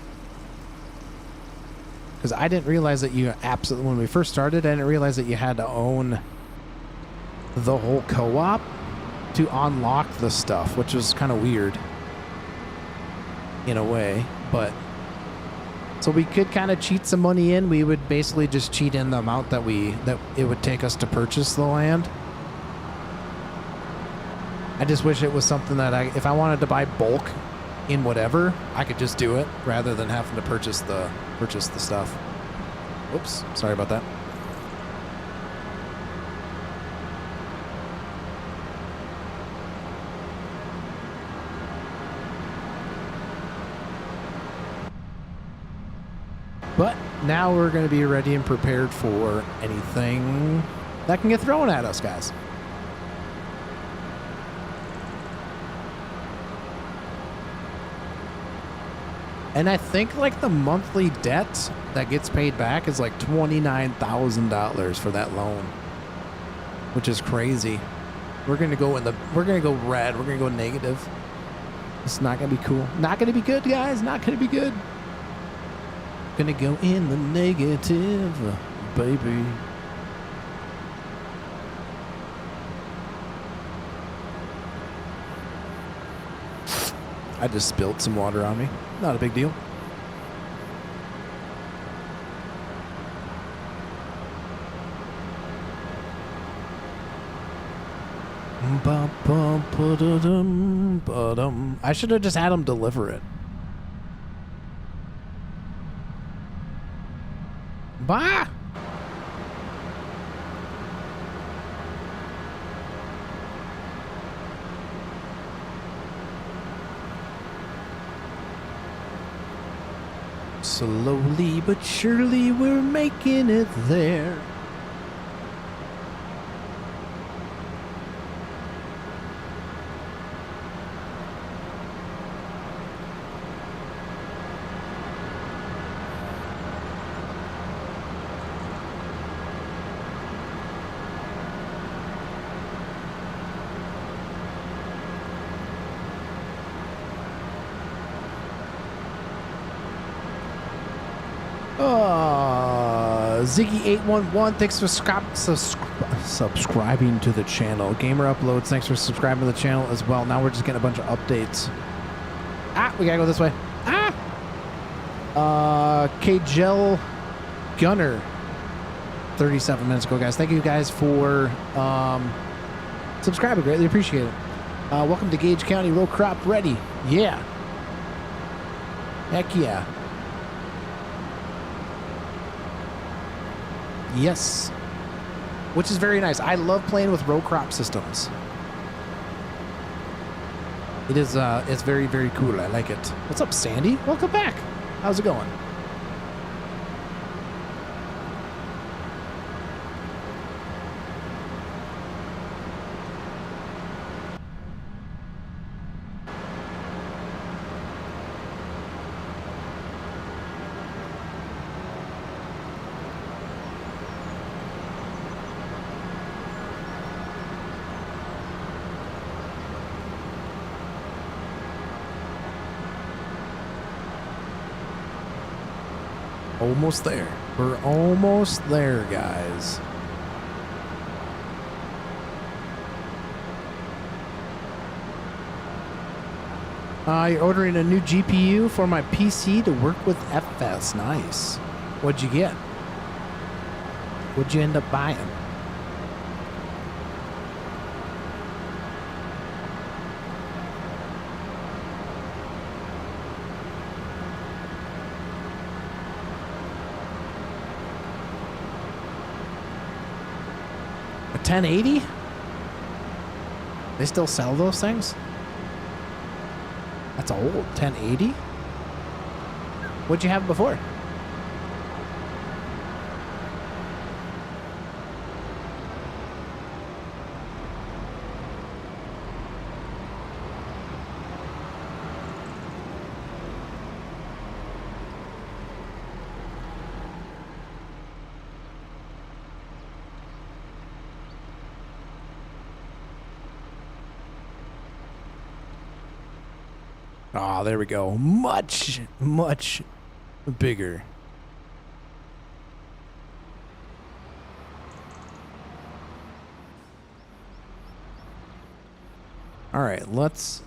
because I didn't realize that you absolutely, when we first started, I didn't realize that you had to own the whole co-op to unlock the stuff, which was kind of weird in a way, but. So we could kind of cheat some money in. We would basically just cheat in the amount that it would take us to purchase the land. I just wish it was something that if I wanted to buy bulk in whatever, I could just do it rather than having to purchase the stuff. Oops, sorry about that. But now we're going to be ready and prepared for anything that can get thrown at us, guys. And I think like the monthly debt that gets paid back is like $29,000 for that loan, which is crazy. We're going to go red. We're going to go negative. It's not going to be cool. Not going to be good, guys. Not going to be good. Gonna go in the negative, baby. I just spilled some water on me. Not a big deal. I should have just had them deliver it. Bah! Slowly but surely we're making it there. Ziggy811, thanks for subscribing to the channel. Gamer Uploads, thanks for subscribing to the channel as well. Now we're just getting a bunch of updates. Ah, we gotta go this way. Ah! Kagel Gunner, 37 minutes ago, guys. Thank you guys for subscribing. Greatly appreciate it. Welcome to Gage County Row Crop Ready. Yeah. Heck yeah. Yes. Which is very nice. I love playing with row crop systems. It is, it's very, very cool. I like it. What's up, Sandy? Welcome back. How's it going? Almost there. We're almost there, guys. You're ordering a new GPU for my PC to work with FS. Nice. What'd you get? What'd you end up buying? A 1080? They still sell those things? That's old. 1080? What'd you have before? Oh, there we go. Much, much bigger. All right, let's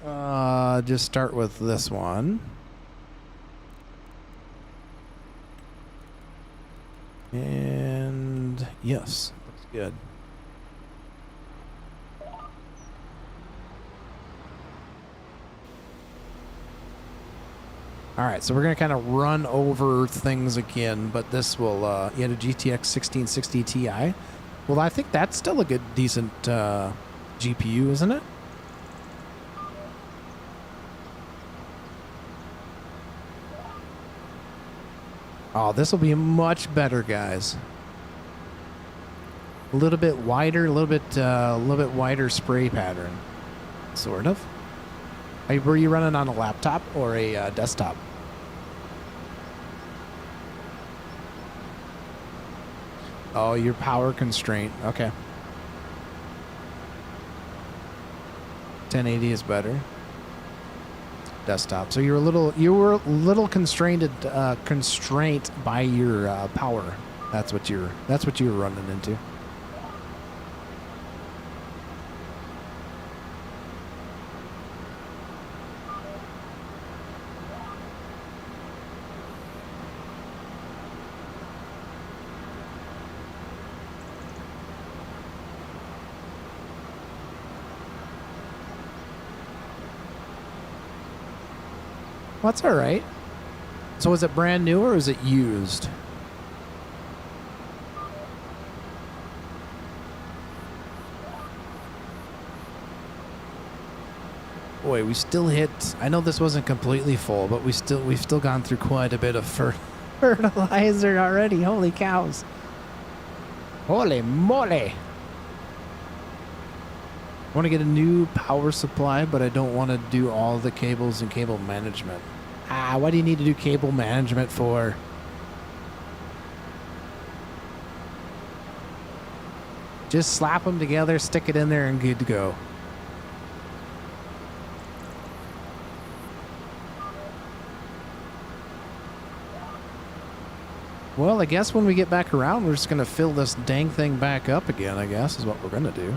just start with this one. And yes, looks good. All right, so we're going to kind of run over things again, but this will, you had a GTX 1660 Ti. Well, I think that's still a good, decent GPU, isn't it? Oh, this will be much better, guys. A little bit wider, a little bit wider spray pattern, sort of. Were you running on a laptop or a desktop? Oh, your power constraint. Okay. 1080 is better. Desktop. So you were a little constrained by your power. That's what you were running into. Well, that's all right. So is it brand new or is it used? Boy, we still hit. I know this wasn't completely full, but we've still gone through quite a bit of fertilizer already. Holy cows! Holy moly! I want to get a new power supply, but I don't want to do all the cables and cable management. Ah, what do you need to do cable management for? Just slap them together, stick it in there, and good to go. Well, I guess when we get back around, we're just going to fill this dang thing back up again, I guess, is what we're going to do.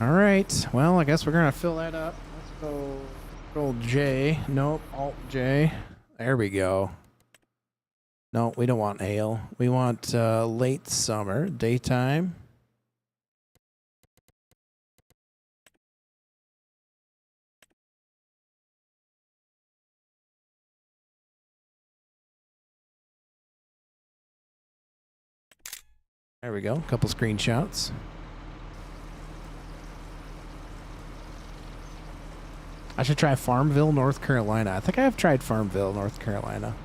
All right. Well, I guess we're going to fill that up. Let's go Control J. Nope. Alt J. There we go. No, we don't want hail. We want late summer, daytime. There we go. A couple screenshots. I should try Farmville, North Carolina. I think I have tried Farmville, North Carolina.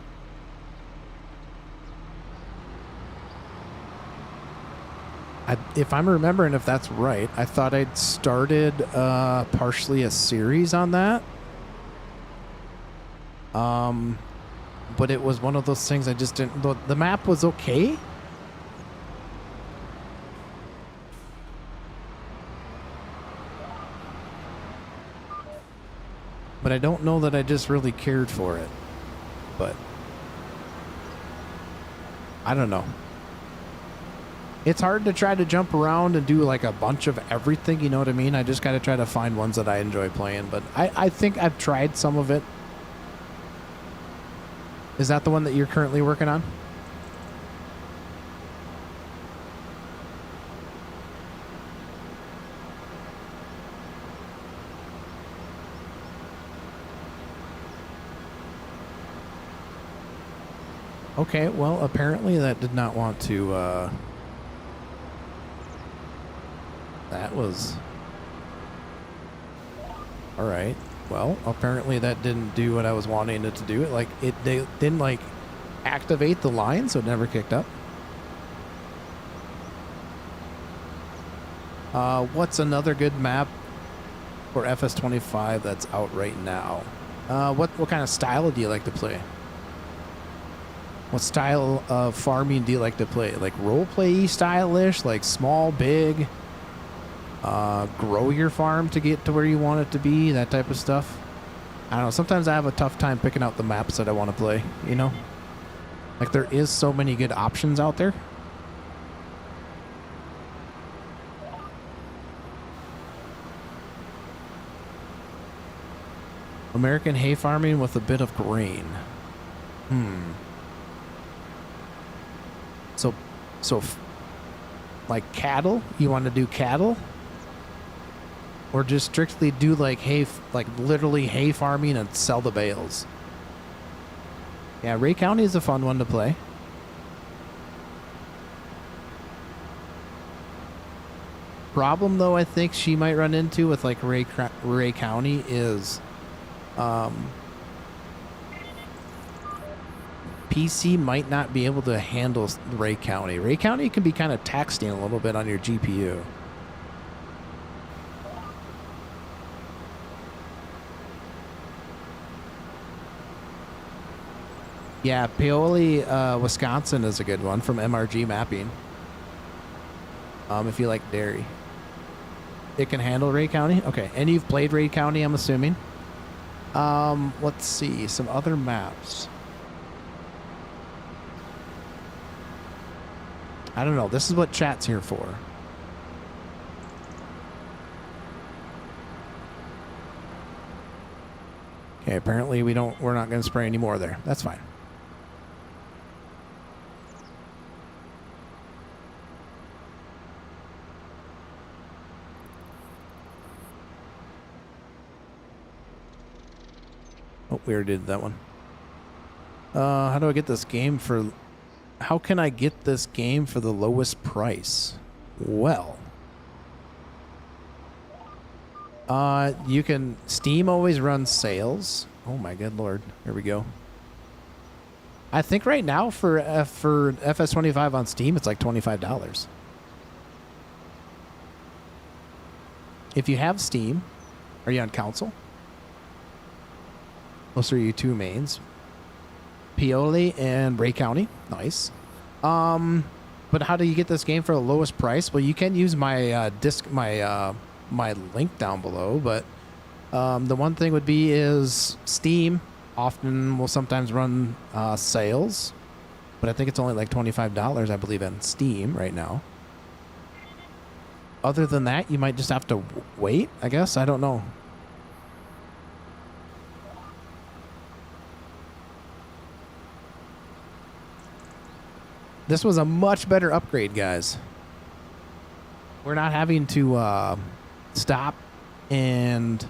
If I'm remembering if that's right, I thought I'd started partially a series on that. But it was one of those things I just didn't... The map was okay. But I don't know that I just really cared for it. But I don't know. It's hard to try to jump around and do like a bunch of everything, you know what I mean? I just got to try to find ones that I enjoy playing. But I think I've tried some of it. Is that the one that you're currently working on? Okay, well, apparently that did not want to, that was... Alright, well, apparently that didn't do what I was wanting it to do. They didn't, like, activate the line, so it never kicked up. What's another good map for FS25 that's out right now? What kind of style do you like to play? What style of farming do you like to play? Like role-play style-ish? Like small, big? Grow your farm to get to where you want it to be? That type of stuff? I don't know. Sometimes I have a tough time picking out the maps that I want to play, you know? Like there is so many good options out there. American hay farming with a bit of grain. So, like cattle? You want to do cattle? Or just strictly do like hay, like literally hay farming and sell the bales? Yeah, Ray County is a fun one to play. Problem though, I think she might run into with like Ray County is, PC might not be able to handle Ray County. Ray County can be kind of taxing a little bit on your GPU. Yeah, Paoli, Wisconsin is a good one from MRG Mapping. If you like dairy. It can handle Ray County? Okay, and you've played Ray County, I'm assuming? Let's see, some other maps. I don't know. This is what chat's here for. Okay, apparently we're not going to spray any more there. That's fine. Oh, we already did that one. How do I get this game for... How can I get this game for the lowest price? Well, you can... Steam always runs sales. Oh my good lord. Here we go. I think right now for FS25 on Steam, it's like $25. if you have Steam, are you on council? Those are your two mains. Paoli and Ray County. Nice. But how do you get this game for the lowest price? Well, you can use my my link down below, but the one thing would be is Steam often will sometimes run sales, but I think it's only like $25, I believe, in Steam right now. Other than that, you might just have to wait, I guess. I don't know. This was a much better upgrade, guys. We're not having to stop and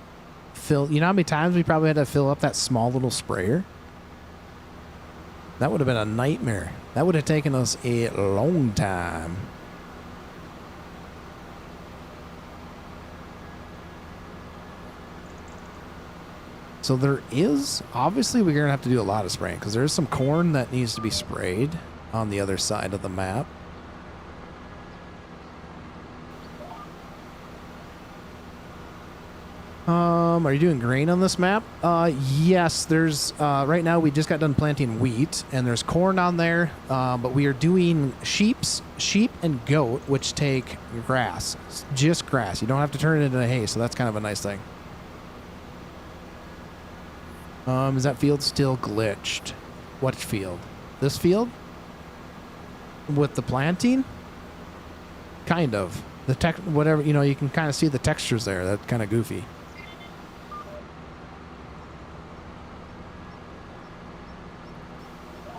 fill. You know how many times we probably had to fill up that small little sprayer? That would have been a nightmare. That would have taken us a long time. So there is, obviously we're going to have to do a lot of spraying because there is some corn that needs to be sprayed on the other side of the map. Are you doing grain on this map? Yes, there's, right now we just got done planting wheat and there's corn on there, but we are doing sheep and goat, which take grass, just grass. You don't have to turn it into hay, so that's kind of a nice thing. Is that field still glitched? What field? This field? With the planting? Kind of. The whatever, you know, you can kind of see the textures there. That's kind of goofy.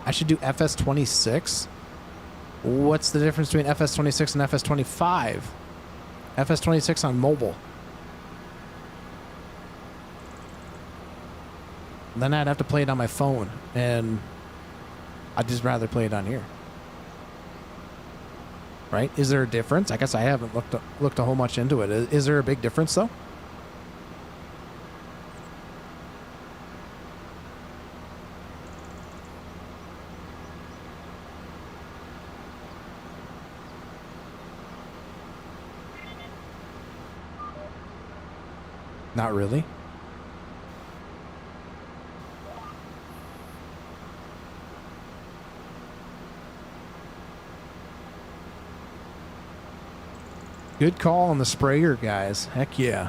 I should do FS26. What's the difference between FS26 and FS25? FS26 on mobile. Then I'd have to play it on my phone, and I'd just rather play it on here. Right? Is there a difference? I guess I haven't looked a whole much into it. Is there a big difference, though? Not really. Good call on the sprayer, guys. Heck yeah.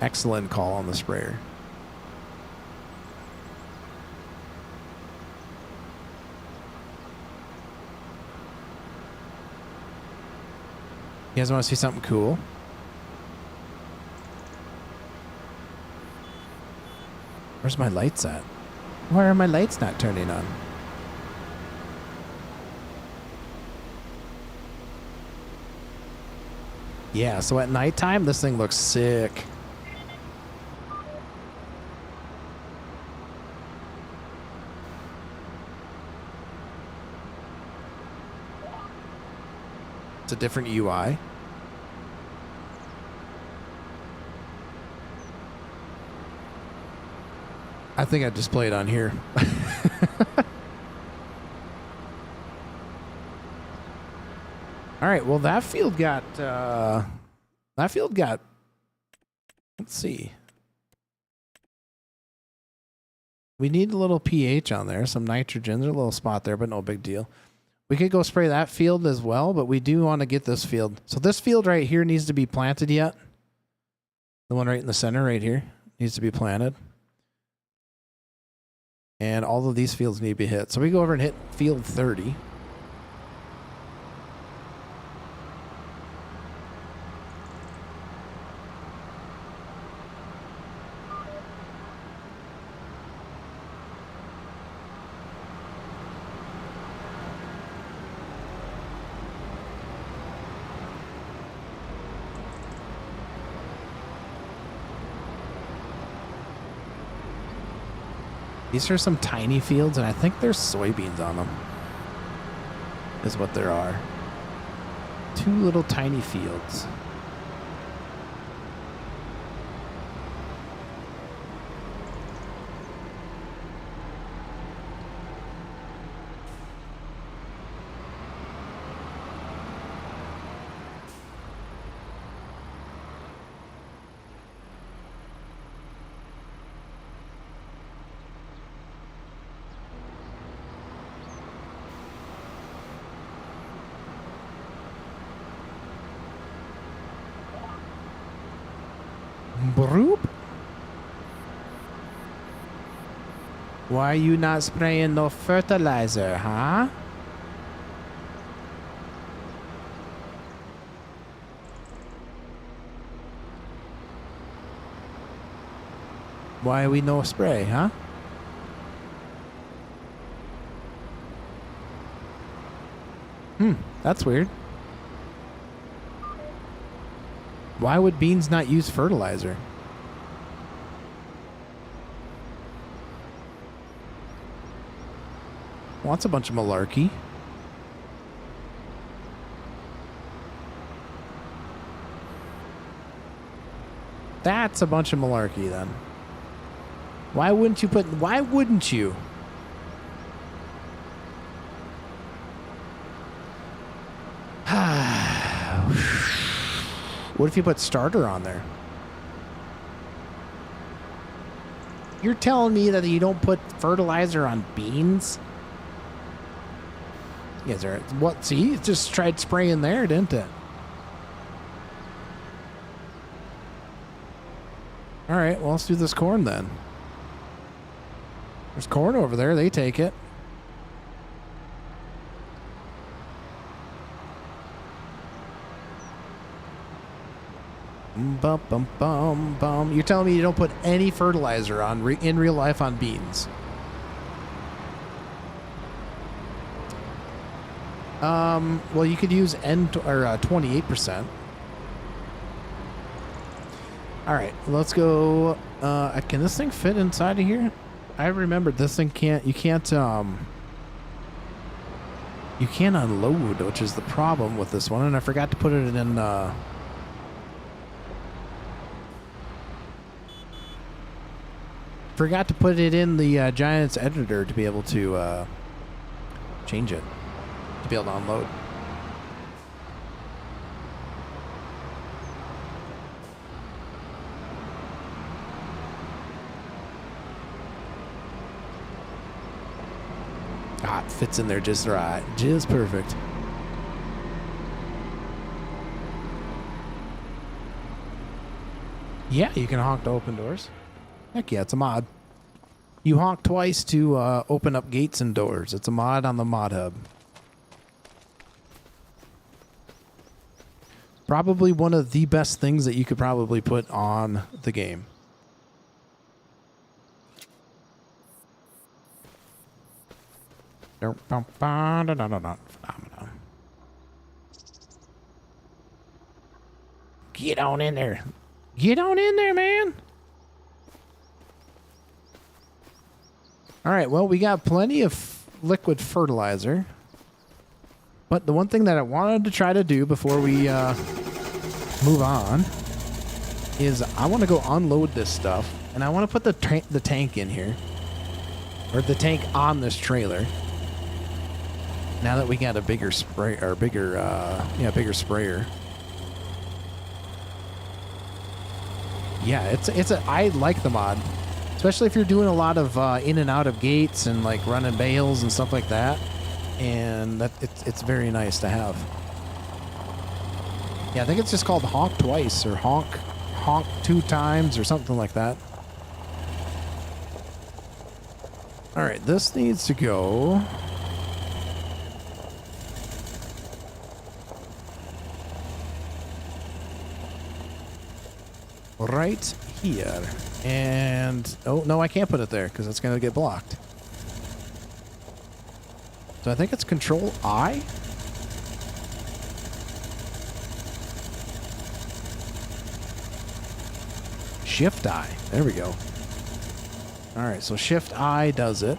Excellent call on the sprayer. You guys want to see something cool? Where's my lights at? Why are my lights not turning on? Yeah, so at nighttime, this thing looks sick. It's a different UI. I think I just played on here. All right, well, that field got, let's see. We need a little pH on there, some nitrogen. There's a little spot there, but no big deal. We could go spray that field as well, but we do want to get this field. So this field right here needs to be planted yet. The one right in the center right here needs to be planted. And all of these fields need to be hit. So we go over and hit field 30. These are some tiny fields, and I think there's soybeans on them, is what there are. Two little tiny fields. Broop. Why are you not spraying no fertilizer, huh? Why we no spray, huh? That's weird. Why would beans not use fertilizer? Well, that's a bunch of malarkey. That's a bunch of malarkey then. Why wouldn't you put... Why wouldn't you? What if you put starter on there? You're telling me that you don't put fertilizer on beans? Yes, sir. What? See, it just tried spraying there, didn't it? All right, well, let's do this corn then. There's corn over there. They take it. Bum, bum, bum, bum. You're telling me you don't put any fertilizer on in real life on beans? Well, you could use 28%. All right, let's go. Can this thing fit inside of here? I remembered this thing can't. You can't unload, which is the problem with this one, and I forgot to put it in. Forgot to put it in the Giants editor to be able to change it, to be able to unload. Ah, it fits in there just right, just perfect. Yeah, you can honk to open doors. Heck yeah, it's a mod. You honk twice to open up gates and doors. It's a mod on the mod hub. Probably one of the best things that you could probably put on the game. Phenomenal. Get on in there. Get on in there, man. All right, well, we got plenty of liquid fertilizer. But the one thing that I wanted to try to do before we move on is I want to go unload this stuff, and I want to put the tank in here, or the tank on this trailer. Now that we got a bigger spray, or bigger sprayer. Yeah, I like the mod. Especially if you're doing a lot of in and out of gates and like running bales and stuff like that, and it's very nice to have. Yeah, I think it's just called honk twice or honk 2 times or something like that. All right, this needs to go. Right here. And, oh, no, I can't put it there because it's going to get blocked. So I think it's Control I. Shift I. There we go. All right, so Shift I does it.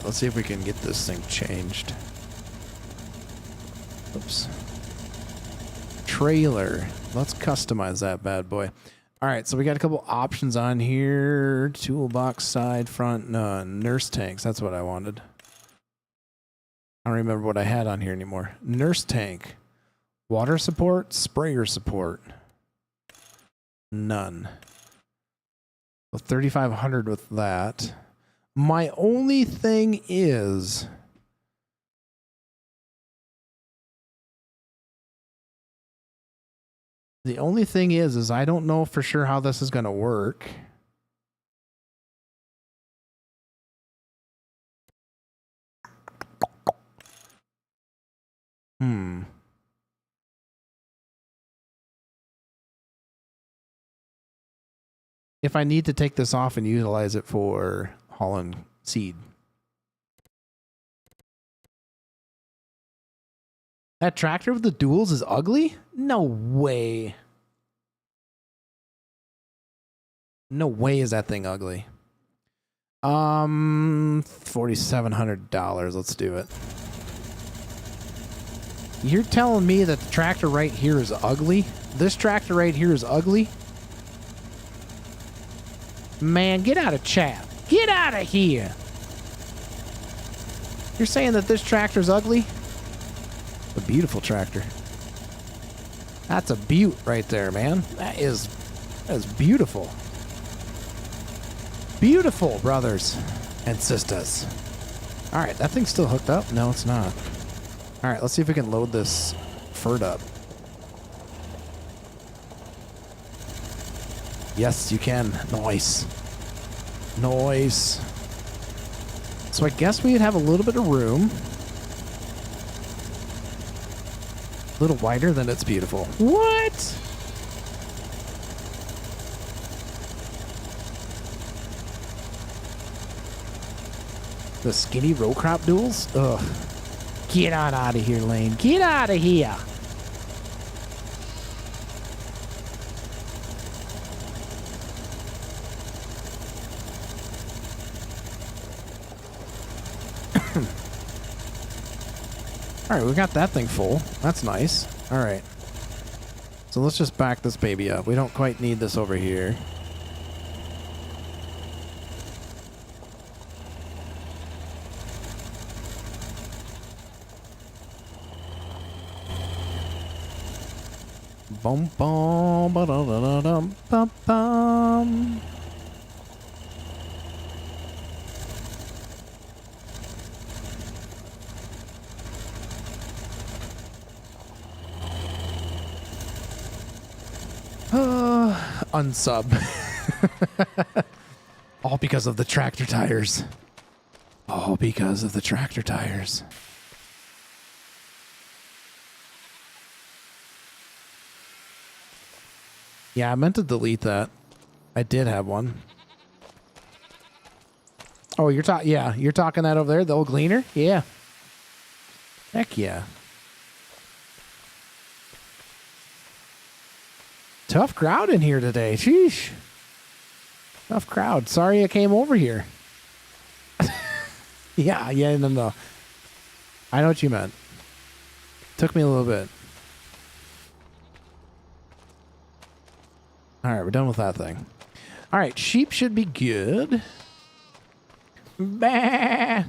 Let's see if we can get this thing changed. Oops. Trailer. Let's customize that bad boy. All right, so we got a couple options on here. Toolbox, side, front, none. Nurse tanks. That's what I wanted. I don't remember what I had on here anymore. Nurse tank. Water support, sprayer support. None. So 3,500 with that. My only thing is... The only thing is I don't know for sure how this is going to work. If I need to take this off and utilize it for hauling seed. That tractor with the duals is ugly? No way. No way is that thing ugly. $4,700. Let's do it. You're telling me that the tractor right here is ugly? This tractor right here is ugly? Man, get out of chat. Get out of here. You're saying that this tractor's ugly? A beautiful tractor. That's a beaut right there, man. That is beautiful. Beautiful, brothers and sisters. All right, that thing's still hooked up? No, it's not. All right, let's see if we can load this furred up. Yes, you can. Nice. Nice. So I guess we'd have a little bit of room. A little wider than it's beautiful. What? The skinny row crop duals? Ugh. Get on out of here, Lane. Get out of here. All right, we got that thing full. That's nice. All right. So let's just back this baby up. We don't quite need this over here. Bum bum ba da da da dum bum bum. Unsub. All because of the tractor tires. All because of the tractor tires. Yeah, I meant to delete that. I did have one. Oh, you're talking. Yeah, you're talking that over there, the old gleaner. Yeah. Heck yeah. Tough crowd in here today. Sheesh. Tough crowd. Sorry I came over here. Yeah, no. I know what you meant. Took me a little bit. All right, we're done with that thing. All right, sheep should be good. Bah.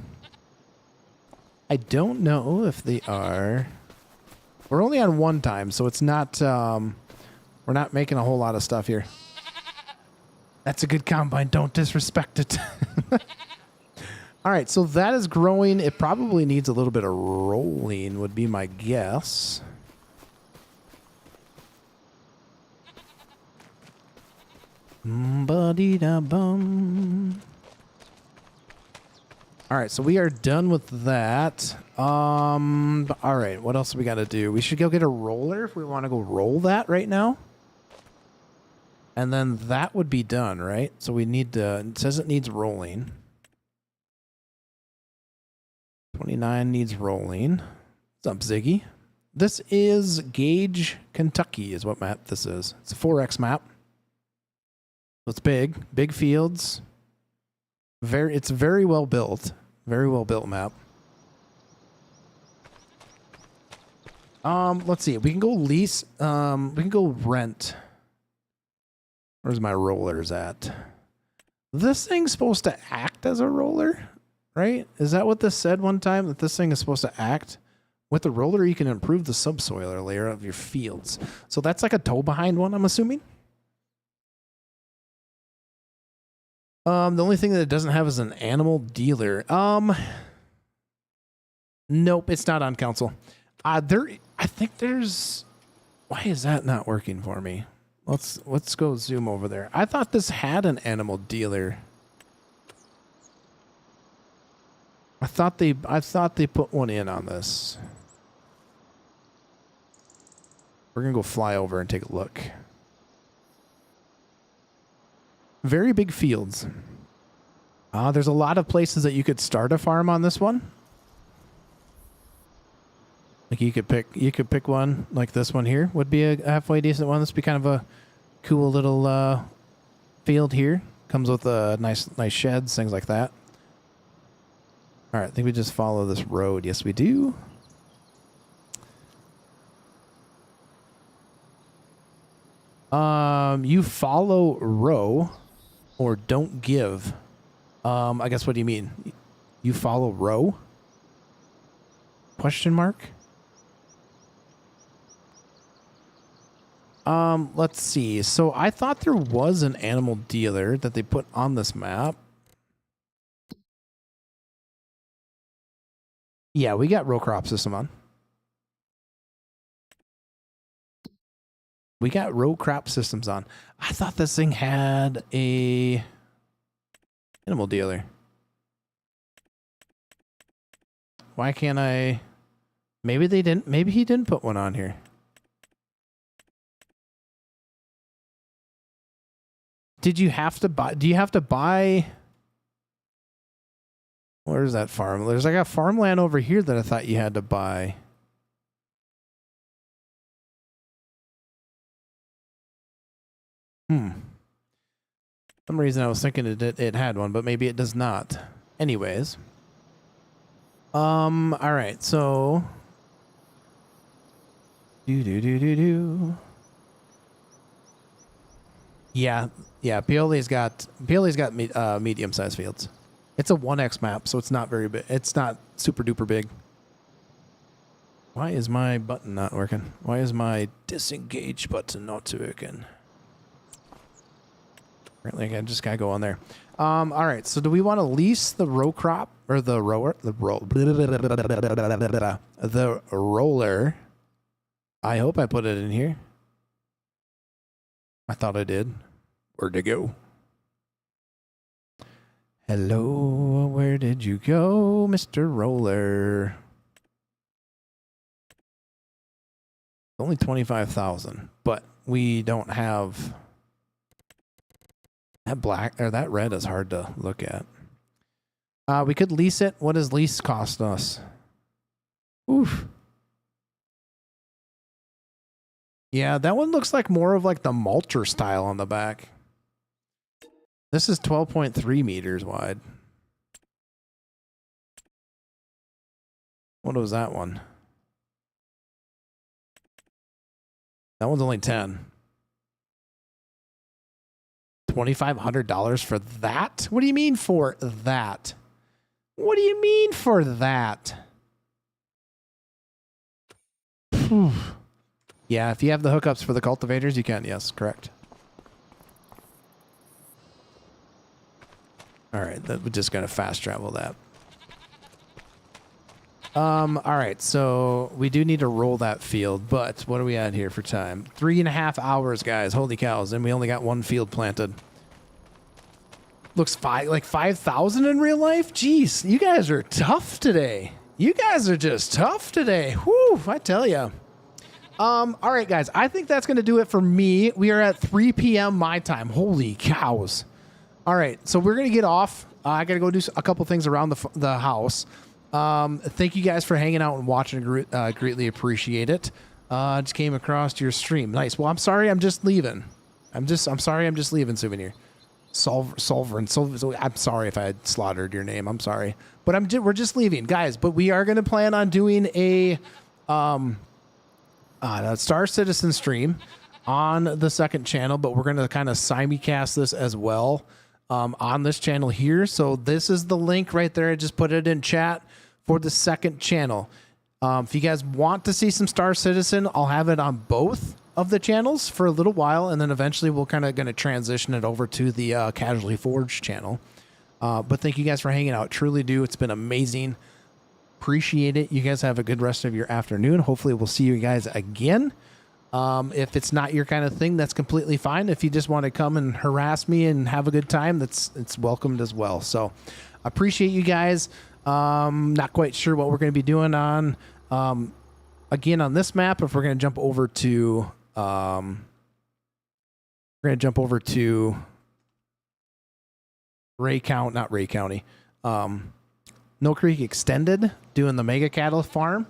I don't know if they are. We're only on one time, so it's not... we're not making a whole lot of stuff here. That's a good combine. Don't disrespect it. All right, so that is growing. It probably needs a little bit of rolling, would be my guess. Ba-dee-da-bum. All right, so we are done with that. All right, what else do we got to do? We should go get a roller if we want to go roll that right now. And then that would be done, right? So we need to, it says it needs rolling. 29 needs rolling. What's up, Ziggy? This is Gage, Kentucky is what map this is. It's a 4X map. So it's big fields. It's very well built. Very well built map. Let's see. We can go lease. We can go rent. Where's my rollers at? This thing's supposed to act as a roller, right? Is that what this said one time? That this thing is supposed to act? With the roller, you can improve the subsoiler layer of your fields. So that's like a tow behind one, I'm assuming? The only thing that it doesn't have is an animal dealer. Nope, it's not on council. I think there's. Why is that not working for me? Let's go zoom over there. I thought this had an animal dealer. I thought they put one in on this. We're gonna go fly over and take a look. Very big fields. There's a lot of places that you could start a farm on this one. Like you could pick one like this one here would be a halfway decent one. This would be kind of a cool little field here. Comes with nice sheds, things like that. All right, I think we just follow this road. Yes, we do. You follow row or don't give. I guess what do you mean? You follow row? Question mark? Let's see. So I thought there was an animal dealer that they put on this map. Yeah, we got row crop system on. We got row crop systems on. I thought this thing had a animal dealer. Why can't I? Maybe they didn't. Maybe he didn't put one on here. Did you have to buy? Do you have to buy? Where's that farm? There's like a farmland over here that I thought you had to buy. For some reason I was thinking it had one, but maybe it does not. Anyways. All right, so. Yeah, Pioli's got medium-sized fields. It's a 1x map, so it's not very big. It's not super duper big. Why is my button not working? Why is my disengage button not working? Apparently, I just gotta go on there. All right. So, do we want to lease the row crop or the rower? The roller. I hope I put it in here. I thought I did. Where'd it go? Hello, where did you go, Mr. Roller? Only 25,000, but we don't have that black or that red is hard to look at. We could lease it. What does lease cost us? Oof. Yeah, that one looks like more of like the mulcher style on the back. This is 12.3 meters wide. What was that one? That one's only 10. $2,500 for that? What do you mean for that? What do you mean for that? Yeah, if you have the hookups for the cultivators, you can. Yes, correct. All right, we're just gonna fast travel that. All right, so we do need to roll that field, but what are we at here for time? 3.5 hours, guys. Holy cows! And we only got one field planted. Looks like 5,000 in real life. Jeez, you guys are tough today. You guys are just tough today. Whew, I tell you. All right, guys. I think that's gonna do it for me. We are at 3 p.m. my time. Holy cows! All right, so we're gonna get off. I gotta go do a couple things around the house. Thank you guys for hanging out and watching. Greatly appreciate it. Just came across your stream. Nice. Well, I'm sorry. I'm just leaving. I'm sorry. I'm just leaving. Souvenir. Solver. I'm sorry if I had slaughtered your name. I'm sorry, but we're just leaving, guys. But we are gonna plan on doing a Star Citizen stream on the second channel, but we're gonna kind of simulcast this as well. On this channel here. So this is the link right there. I just put it in chat for the second channel. If you guys want to see some Star Citizen, I'll have it on both of the channels for a little while, and then eventually we'll kind of going to transition it over to the Casually Forged channel. But thank you guys for hanging out. Truly do. It's been amazing. Appreciate it. You guys have a good rest of your afternoon. Hopefully we'll see you guys again. If it's not your kind of thing, that's completely fine. If you just want to come and harass me and have a good time, it's welcomed as well. So appreciate you guys. Not quite sure what we're going to be doing on, again, on this map. If we're going to jump over to, not Ray County, Mill Creek Extended, doing the mega cattle farm.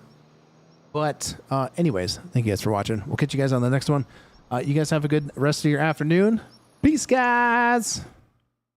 But anyways, thank you guys for watching. We'll catch you guys on the next one. You guys have a good rest of your afternoon. Peace, guys.